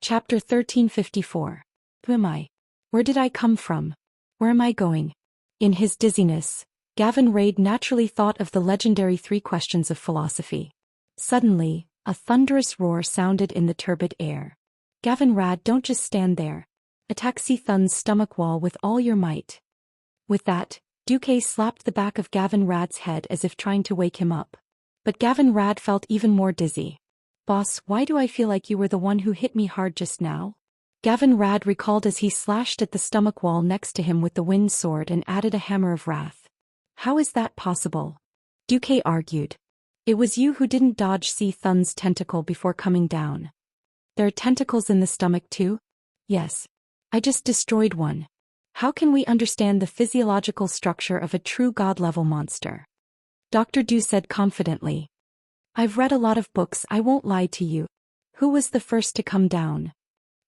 Chapter 1354. Who am I? Where did I come from? Where am I going? In his dizziness, Gavin Raid naturally thought of the legendary 3 questions of philosophy. Suddenly, a thunderous roar sounded in the turbid air. Gavin Rad, don't just stand there. Attack Si Thun's stomach wall with all your might. With that, Duque slapped the back of Gavin Rad's head as if trying to wake him up. But Gavin Rad felt even more dizzy. Boss, why do I feel like you were the one who hit me hard just now? Gavin Rad recalled as he slashed at the stomach wall next to him with the wind sword and added a hammer of wrath. How is that possible? Duque argued. It was you who didn't dodge Si Thun's tentacle before coming down. There are tentacles in the stomach too? Yes. I just destroyed one. How can we understand the physiological structure of a true god-level monster? Dr. Du said confidently. I've read a lot of books, I won't lie to you. Who was the first to come down?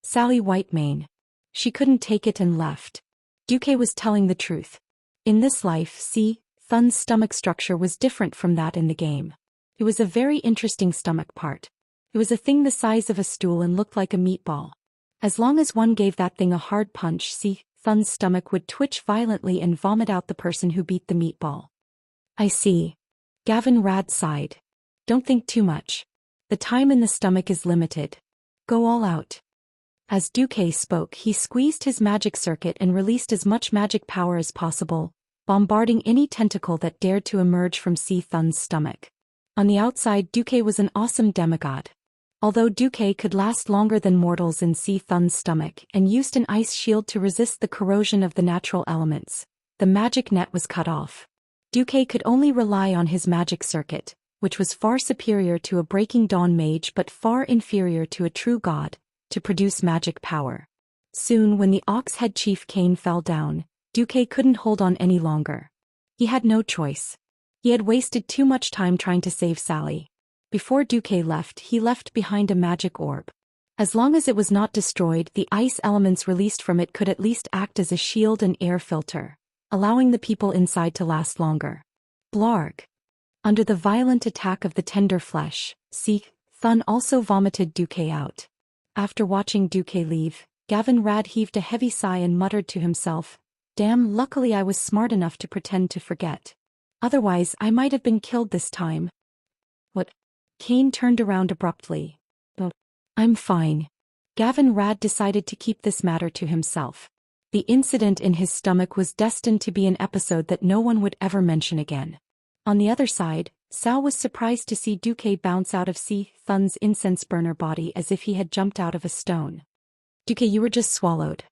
Sally Whitemane. She couldn't take it and left. Duque was telling the truth. In this life, Si Thun's stomach structure was different from that in the game. It was a very interesting stomach part. It was a thing the size of a stool and looked like a meatball. As long as one gave that thing a hard punch, Si Thun's stomach would twitch violently and vomit out the person who beat the meatball. I see. Gavin Rad sighed. Don't think too much. The time in the stomach is limited. Go all out. As Duque spoke, he squeezed his magic circuit and released as much magic power as possible, bombarding any tentacle that dared to emerge from Si Thun's stomach. On the outside, Duque was an awesome demigod. Although Duque could last longer than mortals in Si Thun's stomach and used an ice shield to resist the corrosion of the natural elements, the magic net was cut off. Duque could only rely on his magic circuit, which was far superior to a Breaking Dawn mage but far inferior to a true god, to produce magic power. Soon when the Ox-Head Chief Kane fell down, Duque couldn't hold on any longer. He had no choice. He had wasted too much time trying to save Sally. Before Duque left, he left behind a magic orb. As long as it was not destroyed, the ice elements released from it could at least act as a shield and air filter, allowing the people inside to last longer. Blarg. Under the violent attack of the tender flesh, Si Thun also vomited Duque out. After watching Duque leave, Gavin Rad heaved a heavy sigh and muttered to himself, "Damn, luckily I was smart enough to pretend to forget. Otherwise I might have been killed this time." What? Kane turned around abruptly. "Oh, I'm fine." Gavin Rad decided to keep this matter to himself. The incident in his stomach was destined to be an episode that no one would ever mention again. On the other side, Sal was surprised to see Duque bounce out of Si Thun's incense burner body as if he had jumped out of a stone. "Duque, you were just swallowed."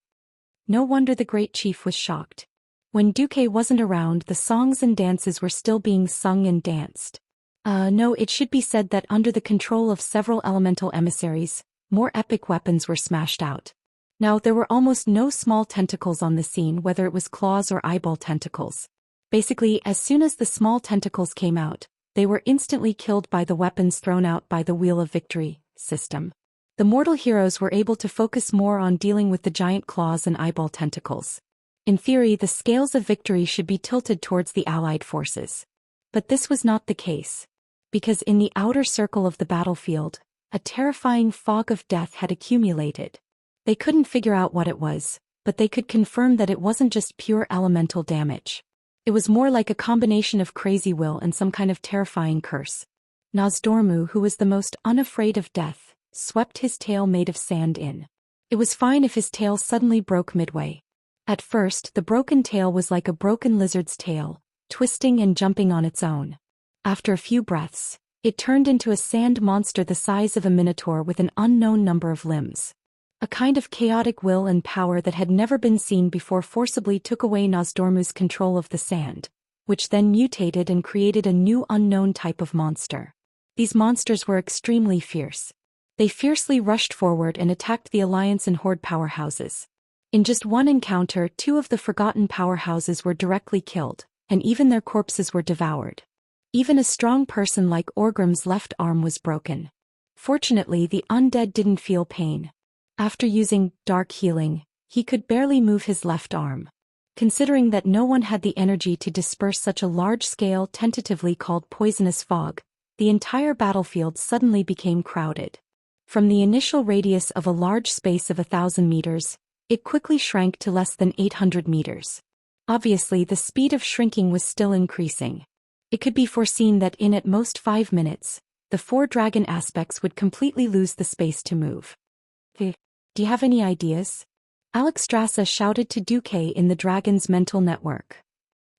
No wonder the great chief was shocked. When Duque wasn't around, the songs and dances were still being sung and danced. No, it should be said that under the control of several elemental emissaries, more epic weapons were smashed out. Now there were almost no small tentacles on the scene, whether it was claws or eyeball tentacles. Basically, as soon as the small tentacles came out, they were instantly killed by the weapons thrown out by the Wheel of Victory system. The mortal heroes were able to focus more on dealing with the giant claws and eyeball tentacles. In theory, the scales of victory should be tilted towards the allied forces. But this was not the case. Because in the outer circle of the battlefield, a terrifying fog of death had accumulated. They couldn't figure out what it was, but they could confirm that it wasn't just pure elemental damage. It was more like a combination of crazy will and some kind of terrifying curse. Nozdormu, who was the most unafraid of death, swept his tail made of sand in. It was fine if his tail suddenly broke midway. At first, the broken tail was like a broken lizard's tail, twisting and jumping on its own. After a few breaths, it turned into a sand monster the size of a minotaur with an unknown number of limbs. A kind of chaotic will and power that had never been seen before forcibly took away Nozdormu's control of the sand, which then mutated and created a new unknown type of monster. These monsters were extremely fierce. They fiercely rushed forward and attacked the Alliance and Horde powerhouses. In just one encounter, 2 of the forgotten powerhouses were directly killed, and even their corpses were devoured. Even a strong person like Orgrim's left arm was broken. Fortunately, the undead didn't feel pain. After using dark healing, he could barely move his left arm. Considering that no one had the energy to disperse such a large-scale, tentatively called poisonous fog, the entire battlefield suddenly became crowded. From the initial radius of a large space of 1,000 meters, it quickly shrank to less than 800 meters. Obviously, the speed of shrinking was still increasing. It could be foreseen that in at most 5 minutes, the 4 dragon aspects would completely lose the space to move. Do you have any ideas? Alexstrasza shouted to Duque in the dragon's mental network.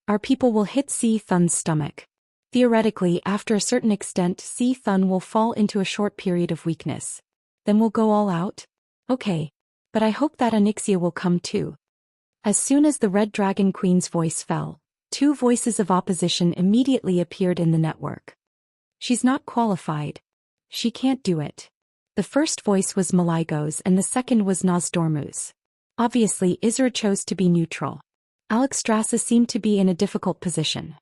Our people will hit Si Thun's stomach. Theoretically, after a certain extent, Si Thun will fall into a short period of weakness. Then we'll go all out? Okay. But I hope that Xianxia will come too. As soon as the Red Dragon Queen's voice fell, 2 voices of opposition immediately appeared in the network. She's not qualified. She can't do it. The first voice was Malaiko's and the second was Nozdormu's. Obviously, Isra chose to be neutral. Alexstrasza seemed to be in a difficult position.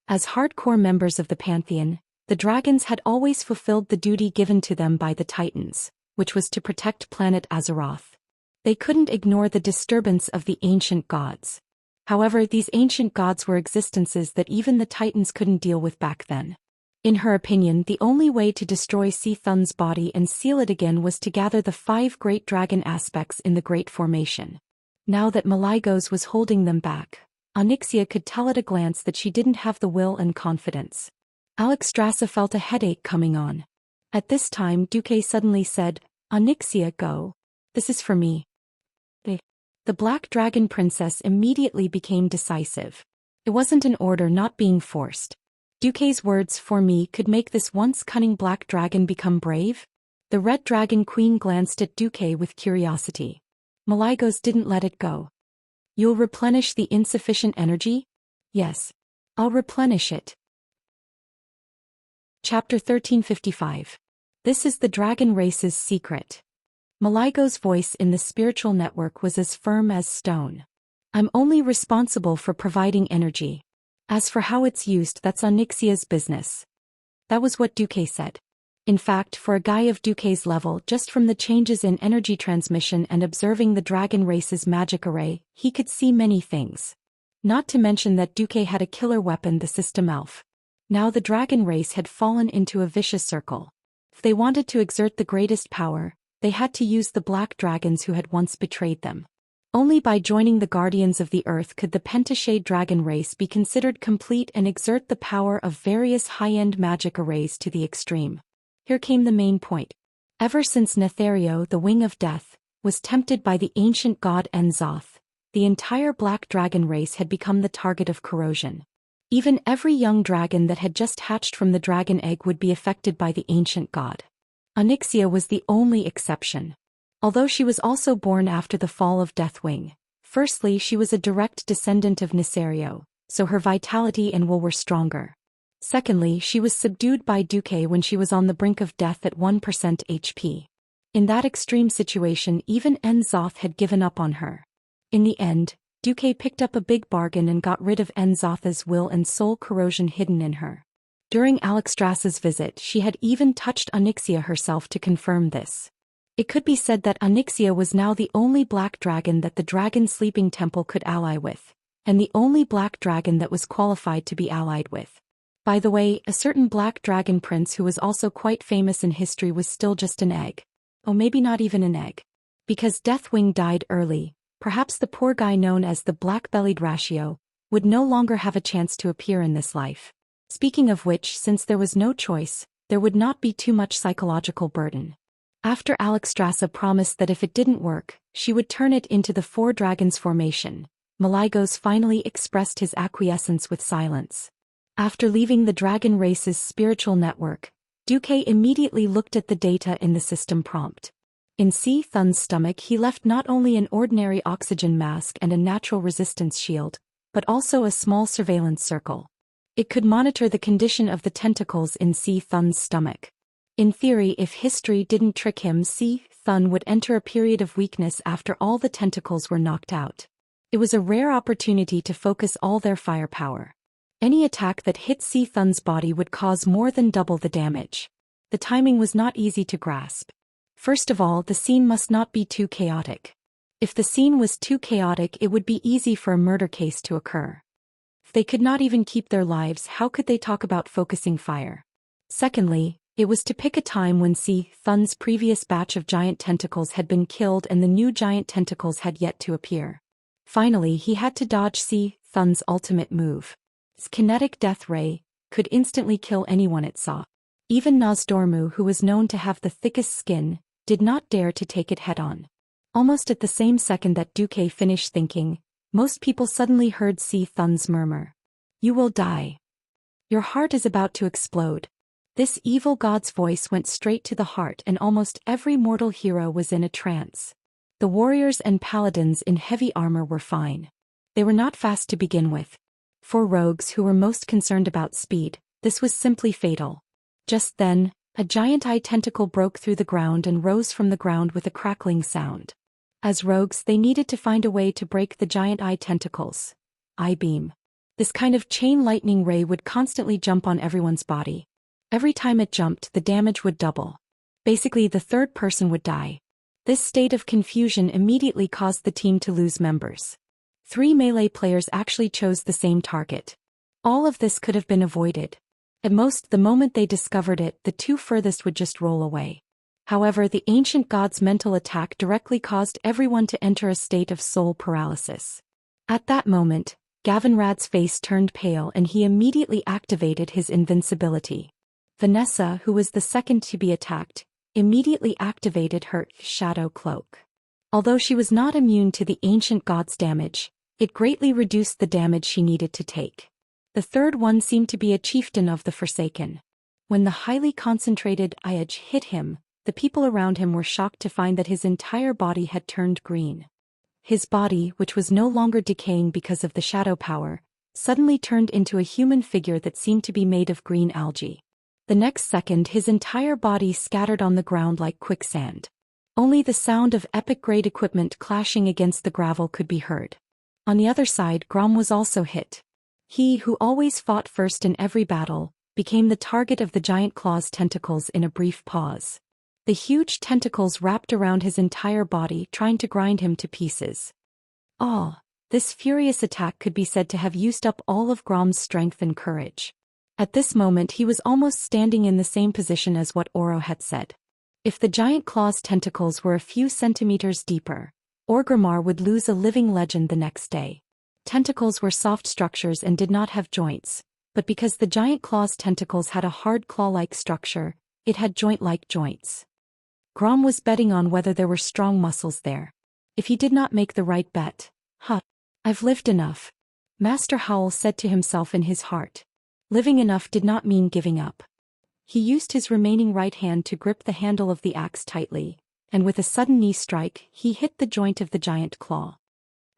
As hardcore members of the Pantheon, the dragons had always fulfilled the duty given to them by the Titans, which was to protect planet Azeroth. They couldn't ignore the disturbance of the ancient gods. However, these ancient gods were existences that even the Titans couldn't deal with back then. In her opinion, the only way to destroy Si Thun's body and seal it again was to gather the 5 great dragon aspects in the Great Formation. Now that Malaiko's was holding them back, Xianxia could tell at a glance that she didn't have the will and confidence. Alexstrasza felt a headache coming on. At this time, Duque suddenly said, "Xianxia, go. This is for me." The Black Dragon Princess immediately became decisive. It wasn't an order not being forced. Duque's words "for me" could make this once cunning black dragon become brave? The Red Dragon Queen glanced at Duque with curiosity. Malaiko's didn't let it go. "You'll replenish the insufficient energy?" "Yes. I'll replenish it." Chapter 1355. This is the dragon race's secret. Malaiko's voice in the spiritual network was as firm as stone. "I'm only responsible for providing energy. As for how it's used, that's Xianxia's business." That was what Duque said. In fact, for a guy of Duque's level, just from the changes in energy transmission and observing the dragon race's magic array, he could see many things. Not to mention that Duque had a killer weapon, the System Elf. Now the dragon race had fallen into a vicious circle. If they wanted to exert the greatest power, they had to use the black dragons who had once betrayed them. Only by joining the Guardians of the Earth could the Pentashade dragon race be considered complete and exert the power of various high-end magic arrays to the extreme. Here came the main point. Ever since Nethario, the Wing of Death, was tempted by the ancient god N'Zoth, the entire black dragon race had become the target of corrosion. Even every young dragon that had just hatched from the dragon egg would be affected by the ancient god. Xianxia was the only exception. Although she was also born after the fall of Deathwing, firstly she was a direct descendant of Nethario, so her vitality and will were stronger. Secondly, she was subdued by Duque when she was on the brink of death at 1% HP. In that extreme situation, even N'Zoth had given up on her. In the end, Duque picked up a big bargain and got rid of N'Zoth's will and soul corrosion hidden in her. During Alexstrasza's visit, she had even touched Xianxia herself to confirm this. It could be said that Xianxia was now the only black dragon that the Dragon Sleeping Temple could ally with, and the only black dragon that was qualified to be allied with. By the way, a certain black dragon prince who was also quite famous in history was still just an egg. Oh, maybe not even an egg. Because Deathwing died early, perhaps the poor guy known as the Black-Bellied Ratio would no longer have a chance to appear in this life. Speaking of which, since there was no choice, there would not be too much psychological burden. After Alexstrasza promised that if it didn't work, she would turn it into the 4 dragons formation, Malaiko's finally expressed his acquiescence with silence. After leaving the dragon race's spiritual network, Duque immediately looked at the data in the system prompt. In Si Thun's stomach he left not only an ordinary oxygen mask and a natural resistance shield, but also a small surveillance circle. It could monitor the condition of the tentacles in Si Thun's stomach. In theory, if history didn't trick him, Si Thun would enter a period of weakness after all the tentacles were knocked out. It was a rare opportunity to focus all their firepower. Any attack that hit Si Thun's body would cause more than double the damage. The timing was not easy to grasp. First of all, the scene must not be too chaotic. If the scene was too chaotic, it would be easy for a murder case to occur. If they could not even keep their lives, how could they talk about focusing fire? Secondly, It was to pick a time when Si Thun's previous batch of giant tentacles had been killed and the new giant tentacles had yet to appear. Finally, he had to dodge Si Thun's ultimate move. His kinetic death ray could instantly kill anyone it saw. Even Nozdormu, who was known to have the thickest skin, did not dare to take it head-on. Almost at the same second that Duque finished thinking, most people suddenly heard Si Thun's murmur. "You will die. Your heart is about to explode." This evil god's voice went straight to the heart, and almost every mortal hero was in a trance. The warriors and paladins in heavy armor were fine. They were not fast to begin with. For rogues who were most concerned about speed, this was simply fatal. Just then, a giant eye tentacle broke through the ground and rose from the ground with a crackling sound. As rogues, they needed to find a way to break the giant eye tentacles. Eye beam. This kind of chain lightning ray would constantly jump on everyone's body. Every time it jumped, the damage would double. Basically, the third person would die. This state of confusion immediately caused the team to lose members. 3 melee players actually chose the same target. All of this could have been avoided. At most, the moment they discovered it, the 2 furthest would just roll away. However, the ancient god's mental attack directly caused everyone to enter a state of soul paralysis. At that moment, Gavinrad's face turned pale and he immediately activated his invincibility. Vanessa, who was the second to be attacked, immediately activated her shadow cloak. Although she was not immune to the ancient god's damage, it greatly reduced the damage she needed to take. The third one seemed to be a chieftain of the Forsaken. When the highly concentrated edge hit him, the people around him were shocked to find that his entire body had turned green. His body, which was no longer decaying because of the shadow power, suddenly turned into a human figure that seemed to be made of green algae. The next second, his entire body scattered on the ground like quicksand. Only the sound of epic-grade equipment clashing against the gravel could be heard. On the other side, Grom was also hit. He, who always fought first in every battle, became the target of the giant claw's tentacles in a brief pause. The huge tentacles wrapped around his entire body, trying to grind him to pieces. This furious attack could be said to have used up all of Grom's strength and courage. At this moment, he was almost standing in the same position as what Oro had said. If the giant claw's tentacles were a few centimeters deeper, Orgrimmar would lose a living legend the next day. Tentacles were soft structures and did not have joints, but because the giant claw's tentacles had a hard claw-like structure, it had joint-like joints. Grom was betting on whether there were strong muscles there. If he did not make the right bet, I've lived enough, Master Howl said to himself in his heart. Living enough did not mean giving up. He used his remaining right hand to grip the handle of the axe tightly, and with a sudden knee strike, he hit the joint of the giant claw.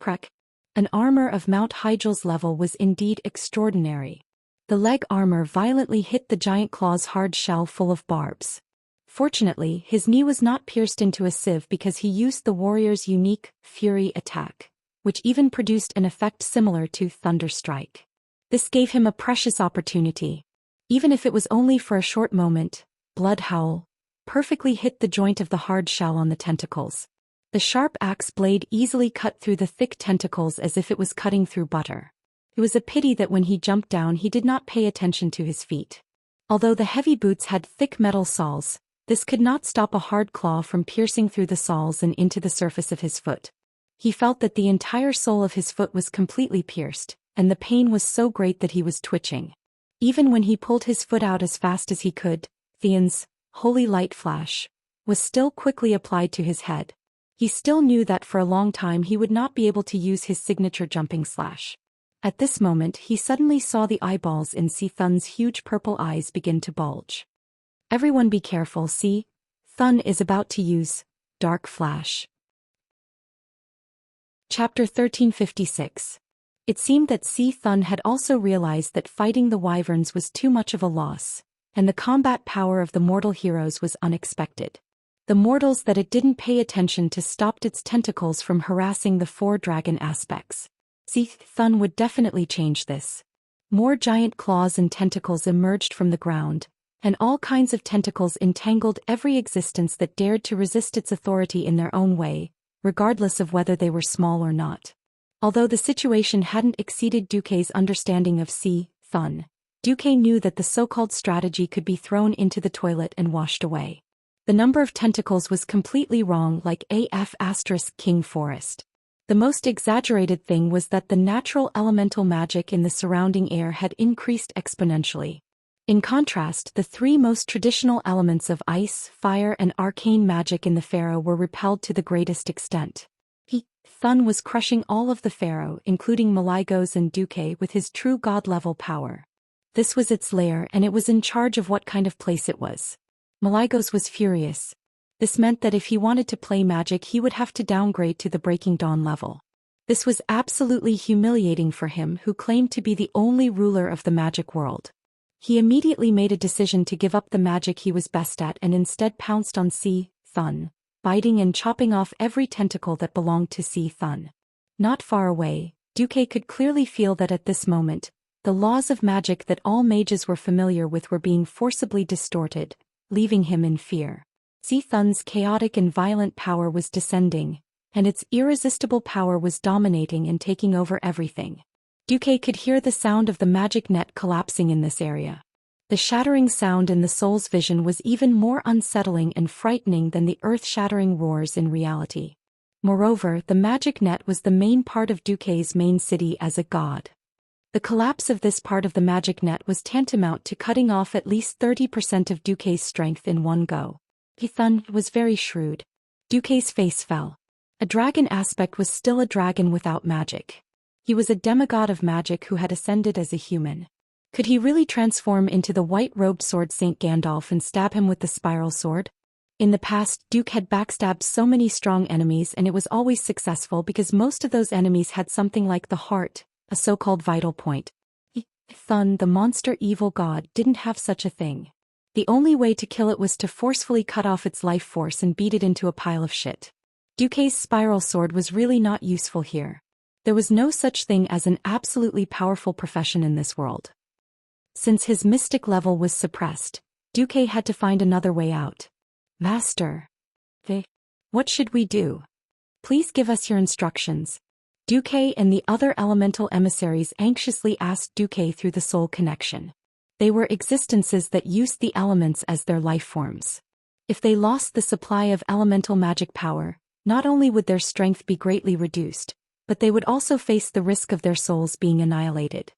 Crack! An armor of Mount Hygel's level was indeed extraordinary. The leg armor violently hit the giant claw's hard shell full of barbs. Fortunately, his knee was not pierced into a sieve because he used the warrior's unique Fury attack, which even produced an effect similar to Thunder Strike. This gave him a precious opportunity. Even if it was only for a short moment, Blood Howl perfectly hit the joint of the hard shell on the tentacles. The sharp axe blade easily cut through the thick tentacles as if it was cutting through butter. It was a pity that when he jumped down he did not pay attention to his feet. Although the heavy boots had thick metal soles, this could not stop a hard claw from piercing through the soles and into the surface of his foot. He felt that the entire sole of his foot was completely pierced, and the pain was so great that he was twitching. Even when he pulled his foot out as fast as he could, Theon's holy light flash was still quickly applied to his head. He still knew that for a long time he would not be able to use his signature jumping slash. At this moment, he suddenly saw the eyeballs in Si Thun's huge purple eyes begin to bulge. Everyone be careful, Si Thun is about to use Dark Flash. Chapter 1356. It seemed that Si Thun had also realized that fighting the wyverns was too much of a loss, and the combat power of the mortal heroes was unexpected. The mortals that it didn't pay attention to stopped its tentacles from harassing the 4 dragon aspects. Si Thun would definitely change this. More giant claws and tentacles emerged from the ground, and all kinds of tentacles entangled every existence that dared to resist its authority in their own way, regardless of whether they were small or not. Although the situation hadn't exceeded Duque's understanding of Si Thun, Duque knew that the so-called strategy could be thrown into the toilet and washed away. The number of tentacles was completely wrong, like AF * King Forest. The most exaggerated thing was that the natural elemental magic in the surrounding air had increased exponentially. In contrast, the three most traditional elements of ice, fire and arcane magic in the pharaoh were repelled to the greatest extent. Thun was crushing all of the pharaoh, including Malygos and Duque, with his true god-level power. This was its lair, and it was in charge of what kind of place it was. Malygos was furious. This meant that if he wanted to play magic he would have to downgrade to the Breaking Dawn level. This was absolutely humiliating for him, who claimed to be the only ruler of the magic world. He immediately made a decision to give up the magic he was best at and instead pounced on Thun, biting and chopping off every tentacle that belonged to Thun. Not far away, Duque could clearly feel that at this moment, the laws of magic that all mages were familiar with were being forcibly distorted, leaving him in fear. Thun's chaotic and violent power was descending, and its irresistible power was dominating and taking over everything. Duque could hear the sound of the magic net collapsing in this area. The shattering sound in the soul's vision was even more unsettling and frightening than the earth-shattering roars in reality. Moreover, the magic net was the main part of Duque's main city as a god. The collapse of this part of the magic net was tantamount to cutting off at least 30% of Duque's strength in one go. Thun was very shrewd. Duque's face fell. A dragon aspect was still a dragon without magic. He was a demigod of magic who had ascended as a human. Could he really transform into the white-robed sword Saint Gandalf and stab him with the spiral sword? In the past, Duque had backstabbed so many strong enemies, and it was always successful because most of those enemies had something like the heart, a so-called vital point. Thun, the monster evil god, didn't have such a thing. The only way to kill it was to forcefully cut off its life force and beat it into a pile of shit. Duque's spiral sword was really not useful here. There was no such thing as an absolutely powerful profession in this world. Since his mystic level was suppressed, Duque had to find another way out. Master. What should we do? Please give us your instructions. Duque and the other elemental emissaries anxiously asked Duque through the soul connection. They were existences that used the elements as their life forms. If they lost the supply of elemental magic power, not only would their strength be greatly reduced, but they would also face the risk of their souls being annihilated.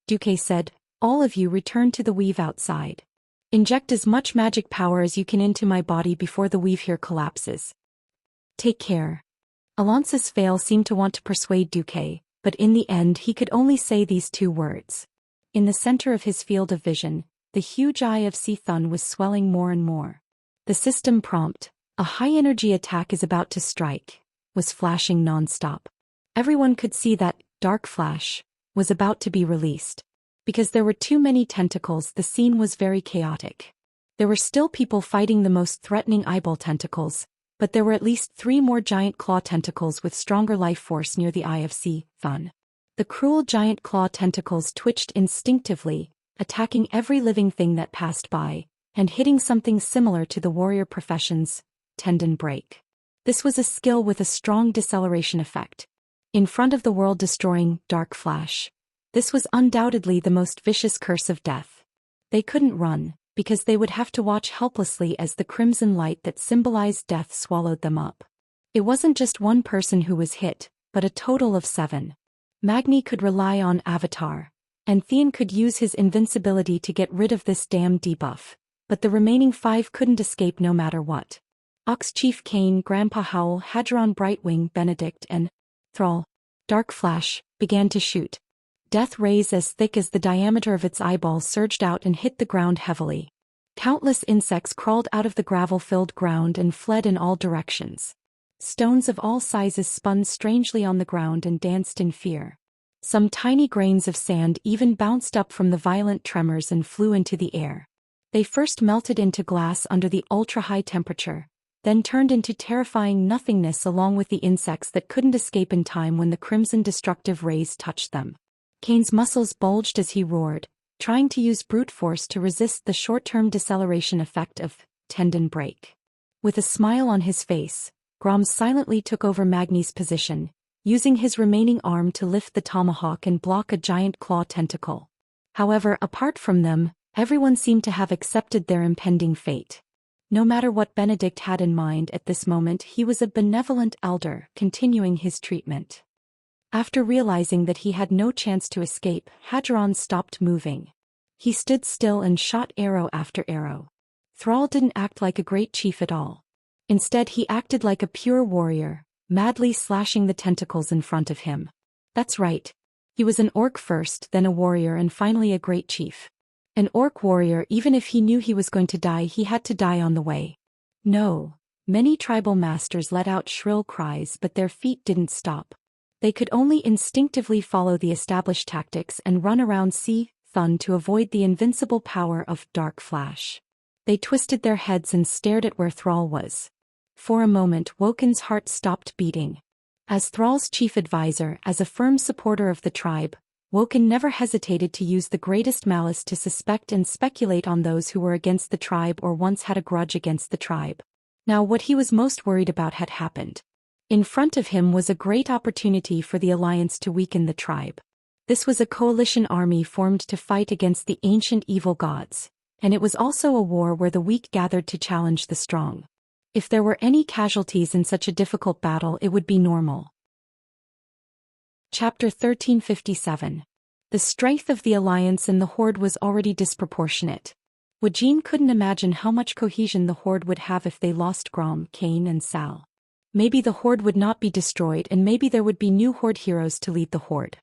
Duque said, "All of you return to the weave outside. Inject as much magic power as you can into my body before the weave here collapses. Take care." Alonce's Fail seemed to want to persuade Duque, but in the end he could only say these two words. In the center of his field of vision, the huge eye of Thun was swelling more and more. The system prompt, "A high-energy attack is about to strike," was flashing non-stop. Everyone could see that dark flash was about to be released. Because there were too many tentacles, the scene was very chaotic. There were still people fighting the most threatening eyeball tentacles, but there were at least 3 more giant claw tentacles with stronger life force near the eye of Thun. The cruel giant claw tentacles twitched instinctively, attacking every living thing that passed by, and hitting something similar to the warrior profession's tendon break. This was a skill with a strong deceleration effect. In front of the world-destroying dark flash, this was undoubtedly the most vicious curse of death. They couldn't run, because they would have to watch helplessly as the crimson light that symbolized death swallowed them up. It wasn't just one person who was hit, but a total of 7. Magni could rely on Avatar, and Theon could use his invincibility to get rid of this damn debuff, but the remaining 5 couldn't escape no matter what. Ox Chief Cain, Grandpa Howl, Hadron Brightwing, Benedict and Thrall, Dark Flash, began to shoot. Death rays as thick as the diameter of its eyeballs surged out and hit the ground heavily. Countless insects crawled out of the gravel-filled ground and fled in all directions. Stones of all sizes spun strangely on the ground and danced in fear. Some tiny grains of sand even bounced up from the violent tremors and flew into the air. They first melted into glass under the ultra-high temperature, then turned into terrifying nothingness along with the insects that couldn't escape in time when the crimson destructive rays touched them. Cain's muscles bulged as he roared, trying to use brute force to resist the short-term deceleration effect of tendon break. With a smile on his face, Grom silently took over Magni's position, using his remaining arm to lift the tomahawk and block a giant claw tentacle. However, apart from them, everyone seemed to have accepted their impending fate. No matter what Benedict had in mind at this moment, he was a benevolent elder, continuing his treatment. After realizing that he had no chance to escape, Hadron stopped moving. He stood still and shot arrow after arrow. Thrall didn't act like a great chief at all. Instead, he acted like a pure warrior, madly slashing the tentacles in front of him. That's right. He was an orc first, then a warrior, and finally a great chief. An orc warrior, even if he knew he was going to die, he had to die on the way. No. Many tribal masters let out shrill cries, but their feet didn't stop. They could only instinctively follow the established tactics and run around Thun to avoid the invincible power of Dark Flash. They twisted their heads and stared at where Thrall was. For a moment, Woken's heart stopped beating. As Thrall's chief advisor, as a firm supporter of the tribe, Woken never hesitated to use the greatest malice to suspect and speculate on those who were against the tribe or once had a grudge against the tribe. Now what he was most worried about had happened. In front of him was a great opportunity for the Alliance to weaken the tribe. This was a coalition army formed to fight against the ancient evil gods, and it was also a war where the weak gathered to challenge the strong. If there were any casualties in such a difficult battle, it would be normal. Chapter 1357. The strength of the Alliance and the Horde was already disproportionate. Wajin couldn't imagine how much cohesion the Horde would have if they lost Grom, Kane and Sal. Maybe the Horde would not be destroyed, and maybe there would be new Horde heroes to lead the Horde.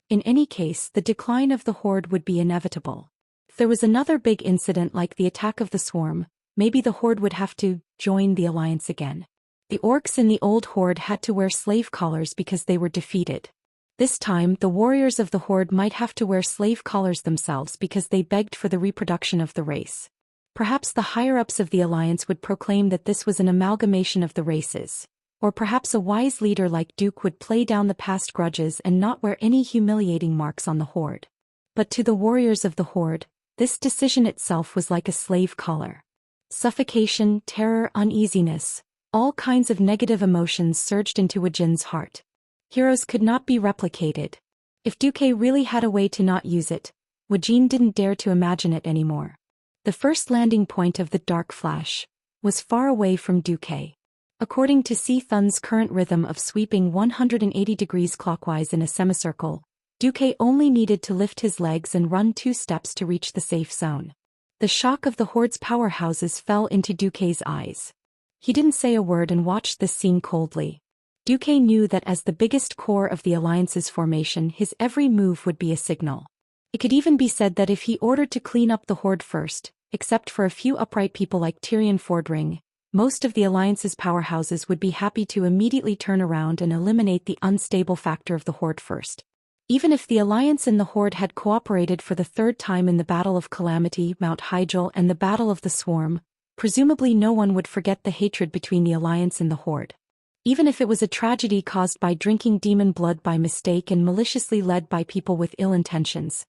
In any case, the decline of the Horde would be inevitable. If there was another big incident like the attack of the Swarm, maybe the Horde would have to join the Alliance again. The orcs in the old Horde had to wear slave collars because they were defeated. This time, the warriors of the Horde might have to wear slave collars themselves because they begged for the reproduction of the race. Perhaps the higher-ups of the Alliance would proclaim that this was an amalgamation of the races. Or perhaps a wise leader like Duke would play down the past grudges and not wear any humiliating marks on the Horde. But to the warriors of the Horde, this decision itself was like a slave collar. Suffocation, terror, uneasiness, all kinds of negative emotions surged into Wajin's heart. Heroes could not be replicated. If Duke really had a way to not use it, Wajin didn't dare to imagine it anymore. The first landing point of the Dark Flash was far away from Duke. According to Thun's current rhythm of sweeping 180 degrees clockwise in a semicircle, Duke only needed to lift his legs and run 2 steps to reach the safe zone. The shock of the Horde's powerhouses fell into Duke's eyes. He didn't say a word and watched this scene coldly. Duke knew that as the biggest core of the Alliance's formation, his every move would be a signal. It could even be said that if he ordered to clean up the Horde first, except for a few upright people like Tyrion Fordring, most of the Alliance's powerhouses would be happy to immediately turn around and eliminate the unstable factor of the Horde first. Even if the Alliance and the Horde had cooperated for the 3rd time in the Battle of Calamity, Mount Hyjal, and the Battle of the Swarm, presumably no one would forget the hatred between the Alliance and the Horde. Even if it was a tragedy caused by drinking demon blood by mistake and maliciously led by people with ill intentions,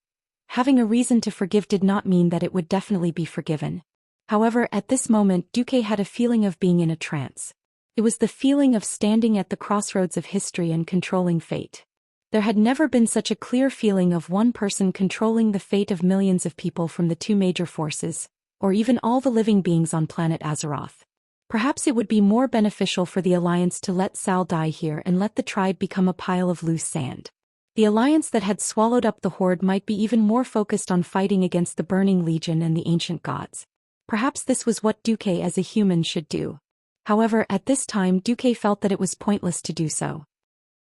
having a reason to forgive did not mean that it would definitely be forgiven. However, at this moment Duque had a feeling of being in a trance. It was the feeling of standing at the crossroads of history and controlling fate. There had never been such a clear feeling of one person controlling the fate of millions of people from the 2 major forces, or even all the living beings on planet Azeroth. Perhaps it would be more beneficial for the Alliance to let Sal die here and let the tribe become a pile of loose sand. The Alliance that had swallowed up the Horde might be even more focused on fighting against the Burning Legion and the ancient gods. Perhaps this was what Duque as a human should do. However, at this time Duque felt that it was pointless to do so.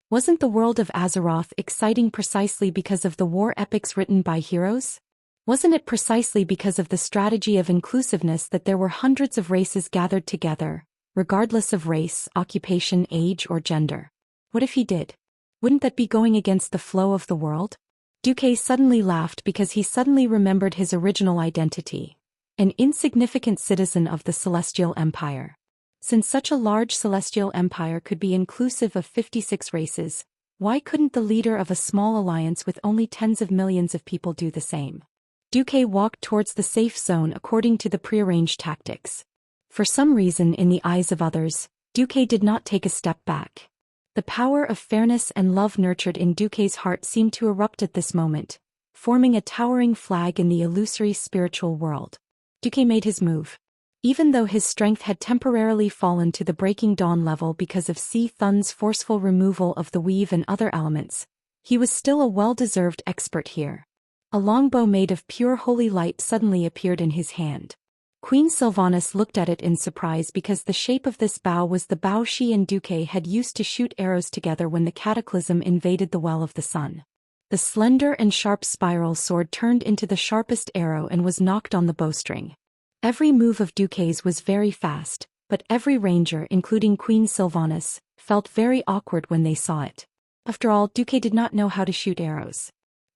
Wasn't the world of Azeroth exciting precisely because of the war epics written by heroes? Wasn't it precisely because of the strategy of inclusiveness that there were hundreds of races gathered together, regardless of race, occupation, age, or gender? What if he did? Wouldn't that be going against the flow of the world? Duque suddenly laughed because he suddenly remembered his original identity, an insignificant citizen of the Celestial Empire. Since such a large Celestial Empire could be inclusive of 56 races, why couldn't the leader of a small alliance with only tens of millions of people do the same? Duque walked towards the safe zone according to the prearranged tactics. For some reason, in the eyes of others, Duque did not take a step back. The power of fairness and love nurtured in Duque's heart seemed to erupt at this moment, forming a towering flag in the illusory spiritual world. Duque made his move. Even though his strength had temporarily fallen to the breaking dawn level because of Si Thun's forceful removal of the weave and other elements, he was still a well-deserved expert here. A longbow made of pure holy light suddenly appeared in his hand. Queen Sylvanas looked at it in surprise because the shape of this bow was the bow she and Duque had used to shoot arrows together when the cataclysm invaded the Well of the Sun. The slender and sharp spiral sword turned into the sharpest arrow and was knocked on the bowstring. Every move of Duque's was very fast, but every ranger, including Queen Sylvanas, felt very awkward when they saw it. After all, Duque did not know how to shoot arrows.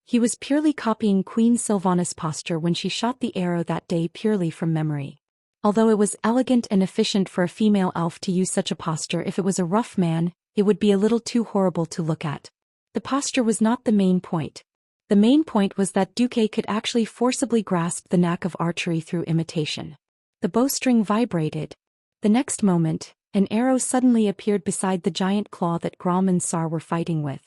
He was purely copying Queen Sylvanas' posture when she shot the arrow that day purely from memory. Although it was elegant and efficient for a female elf to use such a posture, if it was a rough man, it would be a little too horrible to look at. The posture was not the main point. The main point was that Duque could actually forcibly grasp the knack of archery through imitation. The bowstring vibrated. The next moment, an arrow suddenly appeared beside the giant claw that Grom and Sar were fighting with.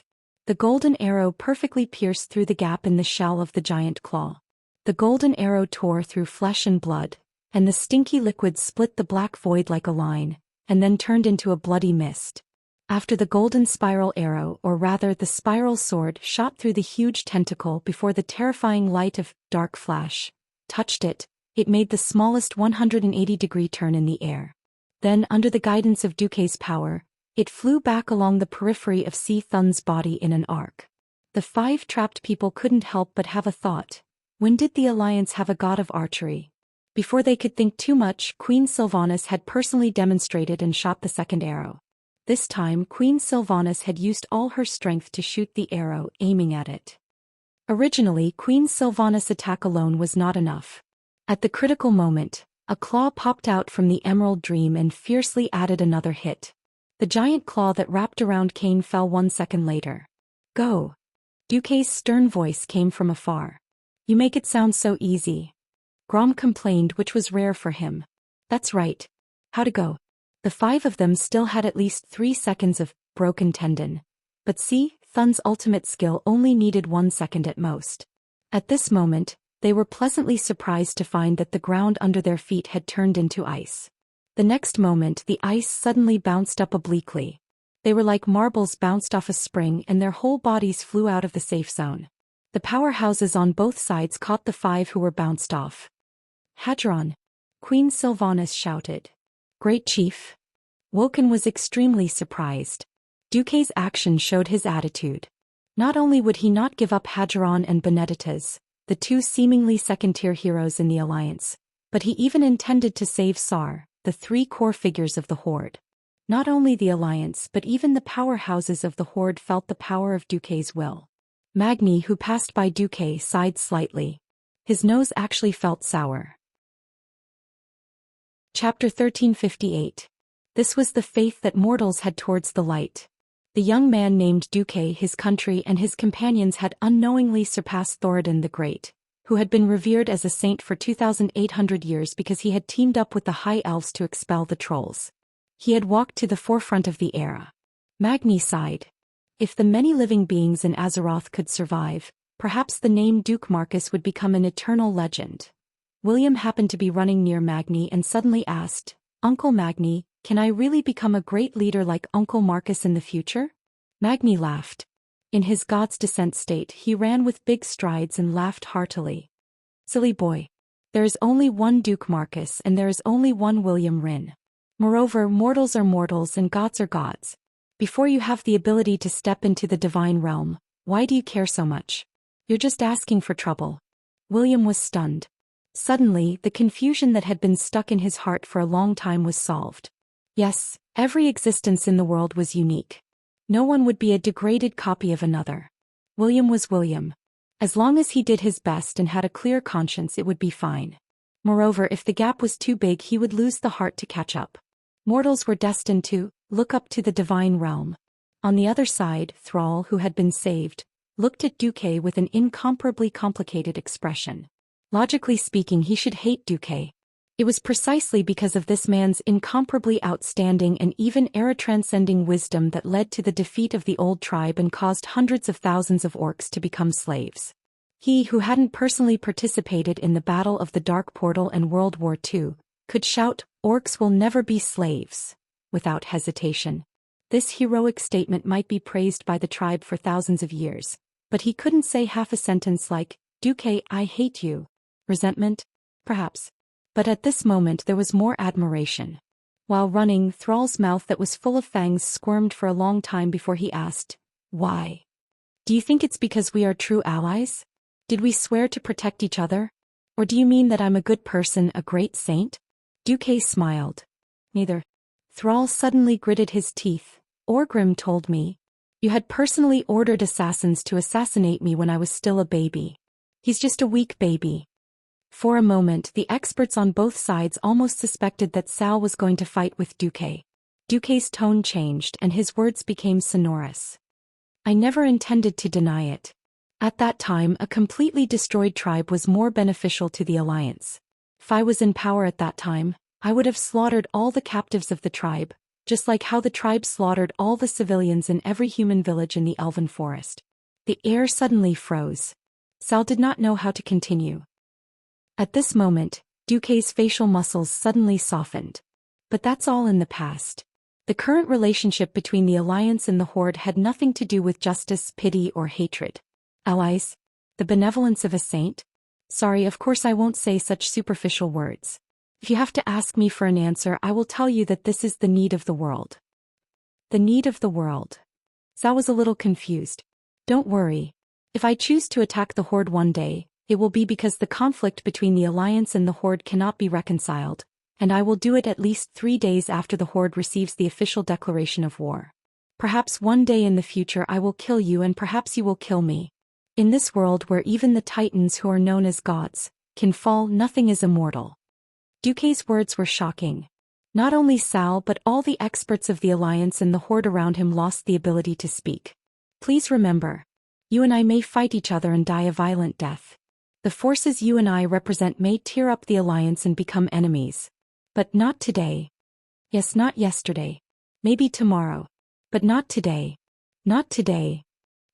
The golden arrow perfectly pierced through the gap in the shell of the giant claw. The golden arrow tore through flesh and blood, and the stinky liquid split the black void like a line, and then turned into a bloody mist. After the golden spiral arrow, or rather the spiral sword, shot through the huge tentacle before the terrifying light of dark flash touched it, it made the smallest 180-degree turn in the air. Then, under the guidance of Duque's power, it flew back along the periphery of Si Thun's body in an arc. The 5 trapped people couldn't help but have a thought. When did the Alliance have a god of archery? Before they could think too much, Queen Sylvanas had personally demonstrated and shot the second arrow. This time, Queen Sylvanas had used all her strength to shoot the arrow, aiming at it. Originally, Queen Sylvanas' attack alone was not enough. At the critical moment, a claw popped out from the Emerald Dream and fiercely added another hit. The giant claw that wrapped around Cain fell 1 second later. Go! Duque's stern voice came from afar. You make it sound so easy. Grom complained, which was rare for him. That's right. How to go? The 5 of them still had at least 3 seconds of broken tendon, but Si Thun's ultimate skill only needed 1 second at most. At this moment, they were pleasantly surprised to find that the ground under their feet had turned into ice. The next moment, the ice suddenly bounced up obliquely. They were like marbles bounced off a spring, and their whole bodies flew out of the safe zone. The powerhouses on both sides caught the 5 who were bounced off. Hadron! Queen Sylvanas shouted. Great Chief. Woken was extremely surprised. Duque's action showed his attitude. Not only would he not give up Hadron and Benedicta's, the 2 seemingly second-tier heroes in the Alliance, but he even intended to save Sar, the 3 core figures of the Horde. Not only the Alliance but even the powerhouses of the Horde felt the power of Duque's will. Magni, who passed by Duque, sighed slightly. His nose actually felt sour. Chapter 1358. This was the faith that mortals had towards the light. The young man named Duque, his country and his companions had unknowingly surpassed Thoradin the Great, who had been revered as a saint for 2,800 years because he had teamed up with the High Elves to expel the Trolls. He had walked to the forefront of the era. Magni sighed. If the many living beings in Azeroth could survive, perhaps the name Duke Marcus would become an eternal legend. William happened to be running near Magni and suddenly asked, Uncle Magni, can I really become a great leader like Uncle Marcus in the future? Magni laughed. In his God's Descent state, he ran with big strides and laughed heartily. Silly boy. There is only one Duke Marcus and there is only one William Wrynn. Moreover, mortals are mortals and gods are gods. Before you have the ability to step into the divine realm, why do you care so much? You're just asking for trouble. William was stunned. Suddenly, the confusion that had been stuck in his heart for a long time was solved. Yes, every existence in the world was unique. No one would be a degraded copy of another. William was William. As long as he did his best and had a clear conscience, it would be fine. Moreover, if the gap was too big, he would lose the heart to catch up. Mortals were destined to look up to the divine realm. On the other side, Thrall, who had been saved, looked at Duque with an incomparably complicated expression. Logically speaking, he should hate Duque. It was precisely because of this man's incomparably outstanding and even era-transcending wisdom that led to the defeat of the old tribe and caused hundreds of thousands of orcs to become slaves. He who hadn't personally participated in the Battle of the Dark Portal and World War II, could shout, "Orcs will never be slaves," without hesitation. This heroic statement might be praised by the tribe for thousands of years, but he couldn't say half a sentence like, "Duque, I hate you." Resentment? Perhaps. But at this moment there was more admiration. While running, Thrall's mouth that was full of fangs squirmed for a long time before he asked, "Why? Do you think it's because we are true allies? Did we swear to protect each other? Or do you mean that I'm a good person, a great saint?" Duque smiled. "Neither." Thrall suddenly gritted his teeth. "Orgrim told me. You had personally ordered assassins to assassinate me when I was still a baby. He's just a weak baby." For a moment the experts on both sides almost suspected that Sal was going to fight with Duque. Duque's tone changed and his words became sonorous. "I never intended to deny it. At that time a completely destroyed tribe was more beneficial to the Alliance. If I was in power at that time, I would have slaughtered all the captives of the tribe, just like how the tribe slaughtered all the civilians in every human village in the Elven Forest." The air suddenly froze. Sal did not know how to continue. At this moment, Duque's facial muscles suddenly softened. But that's all in the past. The current relationship between the Alliance and the Horde had nothing to do with justice, pity, or hatred. Allies? The benevolence of a saint? Sorry, of course I won't say such superficial words. If you have to ask me for an answer, I will tell you that this is the need of the world. The need of the world. Sal was a little confused. Don't worry. If I choose to attack the Horde one day, it will be because the conflict between the Alliance and the Horde cannot be reconciled, and I will do it at least 3 days after the Horde receives the official declaration of war. Perhaps one day in the future I will kill you and perhaps you will kill me. In this world where even the Titans who are known as gods can fall, nothing is immortal." Duque's words were shocking. Not only Sal but all the experts of the Alliance and the Horde around him lost the ability to speak. "Please remember. You and I may fight each other and die a violent death. The forces you and I represent may tear up the Alliance and become enemies. But not today. Yes, not yesterday. Maybe tomorrow. But not today. Not today."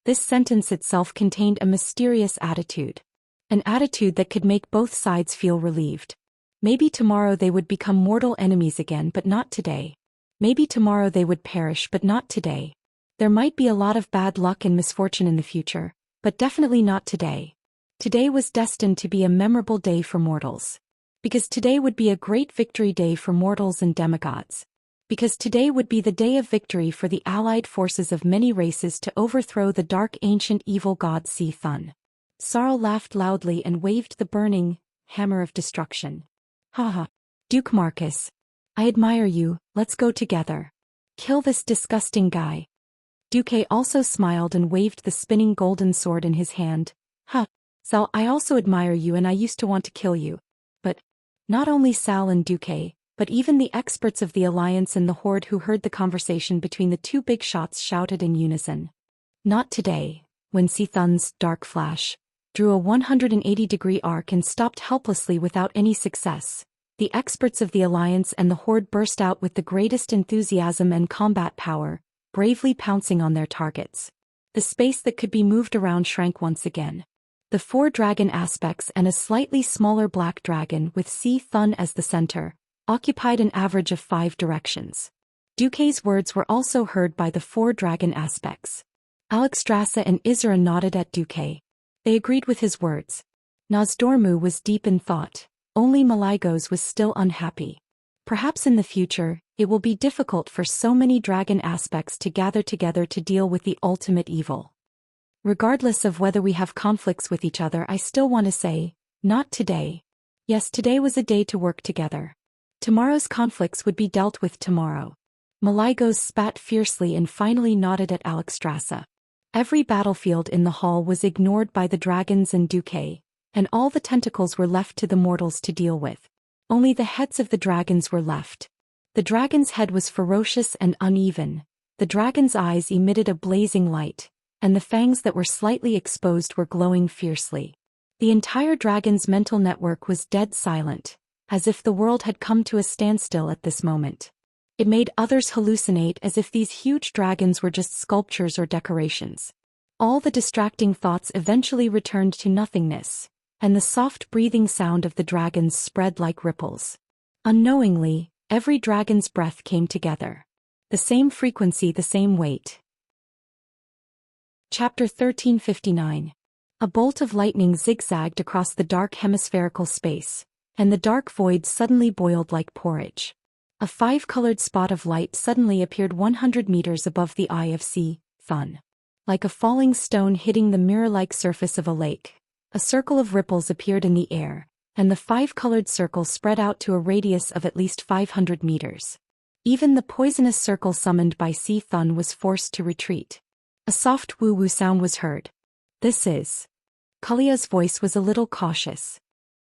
This sentence itself contained a mysterious attitude. An attitude that could make both sides feel relieved. Maybe tomorrow they would become mortal enemies again, but not today. Maybe tomorrow they would perish, but not today. There might be a lot of bad luck and misfortune in the future, but definitely not today. Today was destined to be a memorable day for mortals. Because today would be a great victory day for mortals and demigods. Because today would be the day of victory for the allied forces of many races to overthrow the dark ancient evil god Thun. Sarl laughed loudly and waved the burning hammer of destruction. "Haha. Duke Marcus. I admire you, let's go together. Kill this disgusting guy." Duque also smiled and waved the spinning golden sword in his hand. "Huh. Sal, I also admire you and I used to want to kill you." But not only Sal and Duque, but even the experts of the Alliance and the Horde who heard the conversation between the two big shots shouted in unison. "Not today." When Thun's dark flash drew a 180-degree arc and stopped helplessly without any success, the experts of the Alliance and the Horde burst out with the greatest enthusiasm and combat power, bravely pouncing on their targets. The space that could be moved around shrank once again. The 4 dragon aspects and a slightly smaller black dragon with Thun as the center occupied an average of 5 directions. Duque's words were also heard by the 4 dragon aspects. Alexstrasza and Isra nodded at Duque. They agreed with his words. Nozdormu was deep in thought. Only Malygos was still unhappy. Perhaps in the future, it will be difficult for so many dragon aspects to gather together to deal with the ultimate evil. Regardless of whether we have conflicts with each other, I still want to say, not today. Yes, today was a day to work together. Tomorrow's conflicts would be dealt with tomorrow. Malygos spat fiercely and finally nodded at Alexstrasza. Every battlefield in the hall was ignored by the dragons and Duque, and all the tentacles were left to the mortals to deal with. Only the heads of the dragons were left. The dragon's head was ferocious and uneven. The dragon's eyes emitted a blazing light, and the fangs that were slightly exposed were glowing fiercely. The entire dragon's mental network was dead silent, as if the world had come to a standstill at this moment. It made others hallucinate as if these huge dragons were just sculptures or decorations. All the distracting thoughts eventually returned to nothingness, and the soft breathing sound of the dragons spread like ripples. Unknowingly, every dragon's breath came together. The same frequency, the same weight. Chapter 1359. A bolt of lightning zigzagged across the dark hemispherical space, and the dark void suddenly boiled like porridge. A five-colored spot of light suddenly appeared 100 meters above the eye of Thun. Like a falling stone hitting the mirror-like surface of a lake, a circle of ripples appeared in the air, and the five-colored circle spread out to a radius of at least 500 meters. Even the poisonous circle summoned by Thun was forced to retreat. A soft woo-woo sound was heard. This is... Kalia's voice was a little cautious.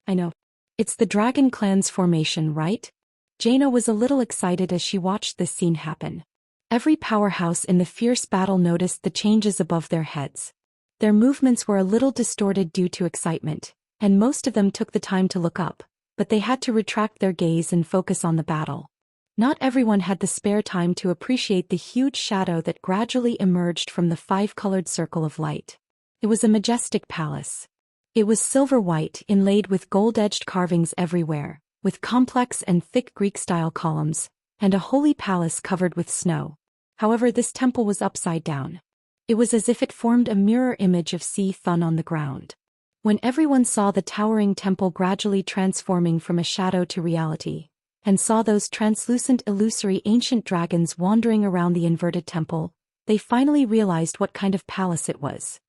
I know. It's the Dragon Clan's formation, right? Jaina was a little excited as she watched this scene happen. Every powerhouse in the fierce battle noticed the changes above their heads. Their movements were a little distorted due to excitement, and most of them took the time to look up, but they had to retract their gaze and focus on the battle. Not everyone had the spare time to appreciate the huge shadow that gradually emerged from the five-colored circle of light. It was a majestic palace. It was silver-white, inlaid with gold-edged carvings everywhere, with complex and thick Greek-style columns, and a holy palace covered with snow. However, this temple was upside down. It was as if it formed a mirror image of Thun on the ground. When everyone saw the towering temple gradually transforming from a shadow to reality, and saw those translucent illusory ancient dragons wandering around the inverted temple, they finally realized what kind of palace it was.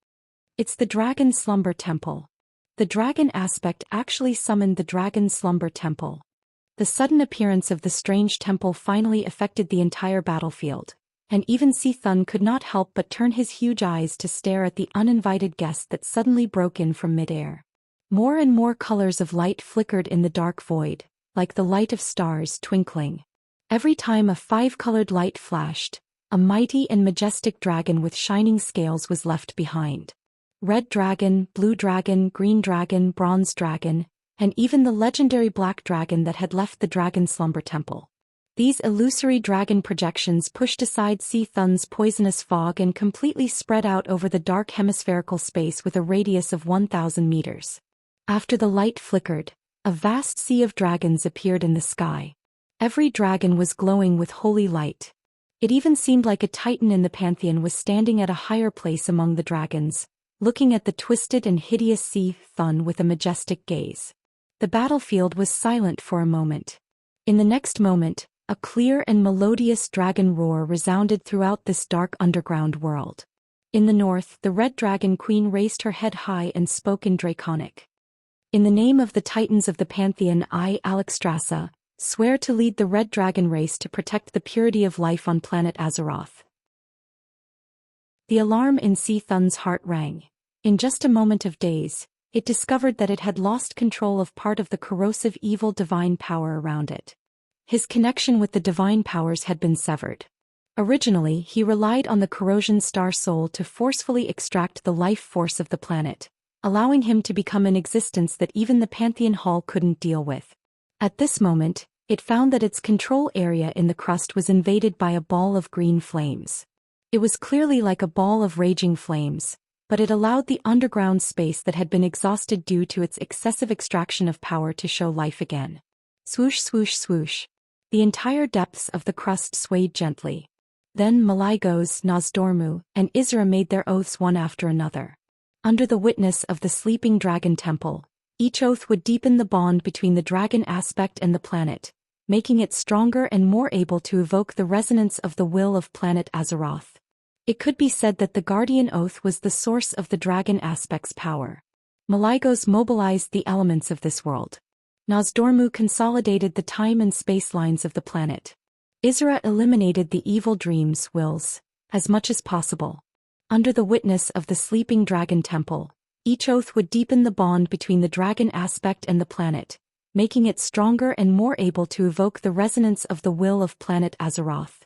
It's the Dragon Slumber Temple. The dragon aspect actually summoned the Dragon Slumber Temple. The sudden appearance of the strange temple finally affected the entire battlefield, and even Thun could not help but turn his huge eyes to stare at the uninvited guest that suddenly broke in from midair. More and more colors of light flickered in the dark void, like the light of stars twinkling. Every time a five-colored light flashed, a mighty and majestic dragon with shining scales was left behind. Red dragon, blue dragon, green dragon, bronze dragon, and even the legendary black dragon that had left the Dragon Slumber Temple. These illusory dragon projections pushed aside Thun's poisonous fog and completely spread out over the dark hemispherical space with a radius of 1,000 meters. After the light flickered, a vast sea of dragons appeared in the sky. Every dragon was glowing with holy light. It even seemed like a titan in the pantheon was standing at a higher place among the dragons, looking at the twisted and hideous Thun with a majestic gaze. The battlefield was silent for a moment. In the next moment, a clear and melodious dragon roar resounded throughout this dark underground world. In the north, the Red Dragon Queen raised her head high and spoke in Draconic. In the name of the Titans of the Pantheon, I, Alexstrasza, swear to lead the Red Dragon race to protect the purity of life on planet Azeroth. The alarm in Thun's heart rang. In just a moment of daze, it discovered that it had lost control of part of the corrosive evil divine power around it. His connection with the divine powers had been severed. Originally, he relied on the corrosion star soul to forcefully extract the life force of the planet, allowing him to become an existence that even the Pantheon Hall couldn't deal with. At this moment, it found that its control area in the crust was invaded by a ball of green flames. It was clearly like a ball of raging flames, but it allowed the underground space that had been exhausted due to its excessive extraction of power to show life again. Swoosh, swoosh, swoosh. The entire depths of the crust swayed gently. Then Malygos, Nozdormu, and Isra made their oaths one after another. Under the witness of the sleeping dragon temple, each oath would deepen the bond between the dragon aspect and the planet, making it stronger and more able to evoke the resonance of the will of planet Azeroth. It could be said that the Guardian Oath was the source of the dragon aspect's power. Malygos mobilized the elements of this world. Nozdormu consolidated the time and space lines of the planet. Isra eliminated the evil dreams, wills, as much as possible. Under the witness of the sleeping dragon temple, each oath would deepen the bond between the dragon aspect and the planet, making it stronger and more able to evoke the resonance of the will of planet Azeroth.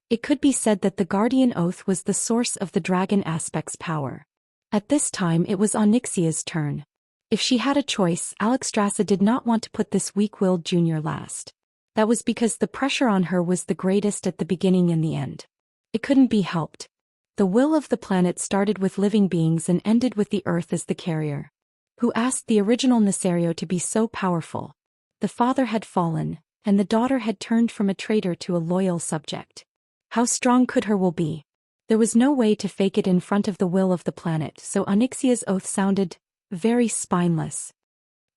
It could be said that the Guardian Oath was the source of the dragon aspect's power. At this time it was Onyxia's turn. If she had a choice, Alexstrasza did not want to put this weak-willed junior last. That was because the pressure on her was the greatest at the beginning and the end. It couldn't be helped. The will of the planet started with living beings and ended with the Earth as the carrier. Who asked the original Nesario to be so powerful? The father had fallen, and the daughter had turned from a traitor to a loyal subject. How strong could her will be? There was no way to fake it in front of the will of the planet, so Onyxia's oath sounded very spineless.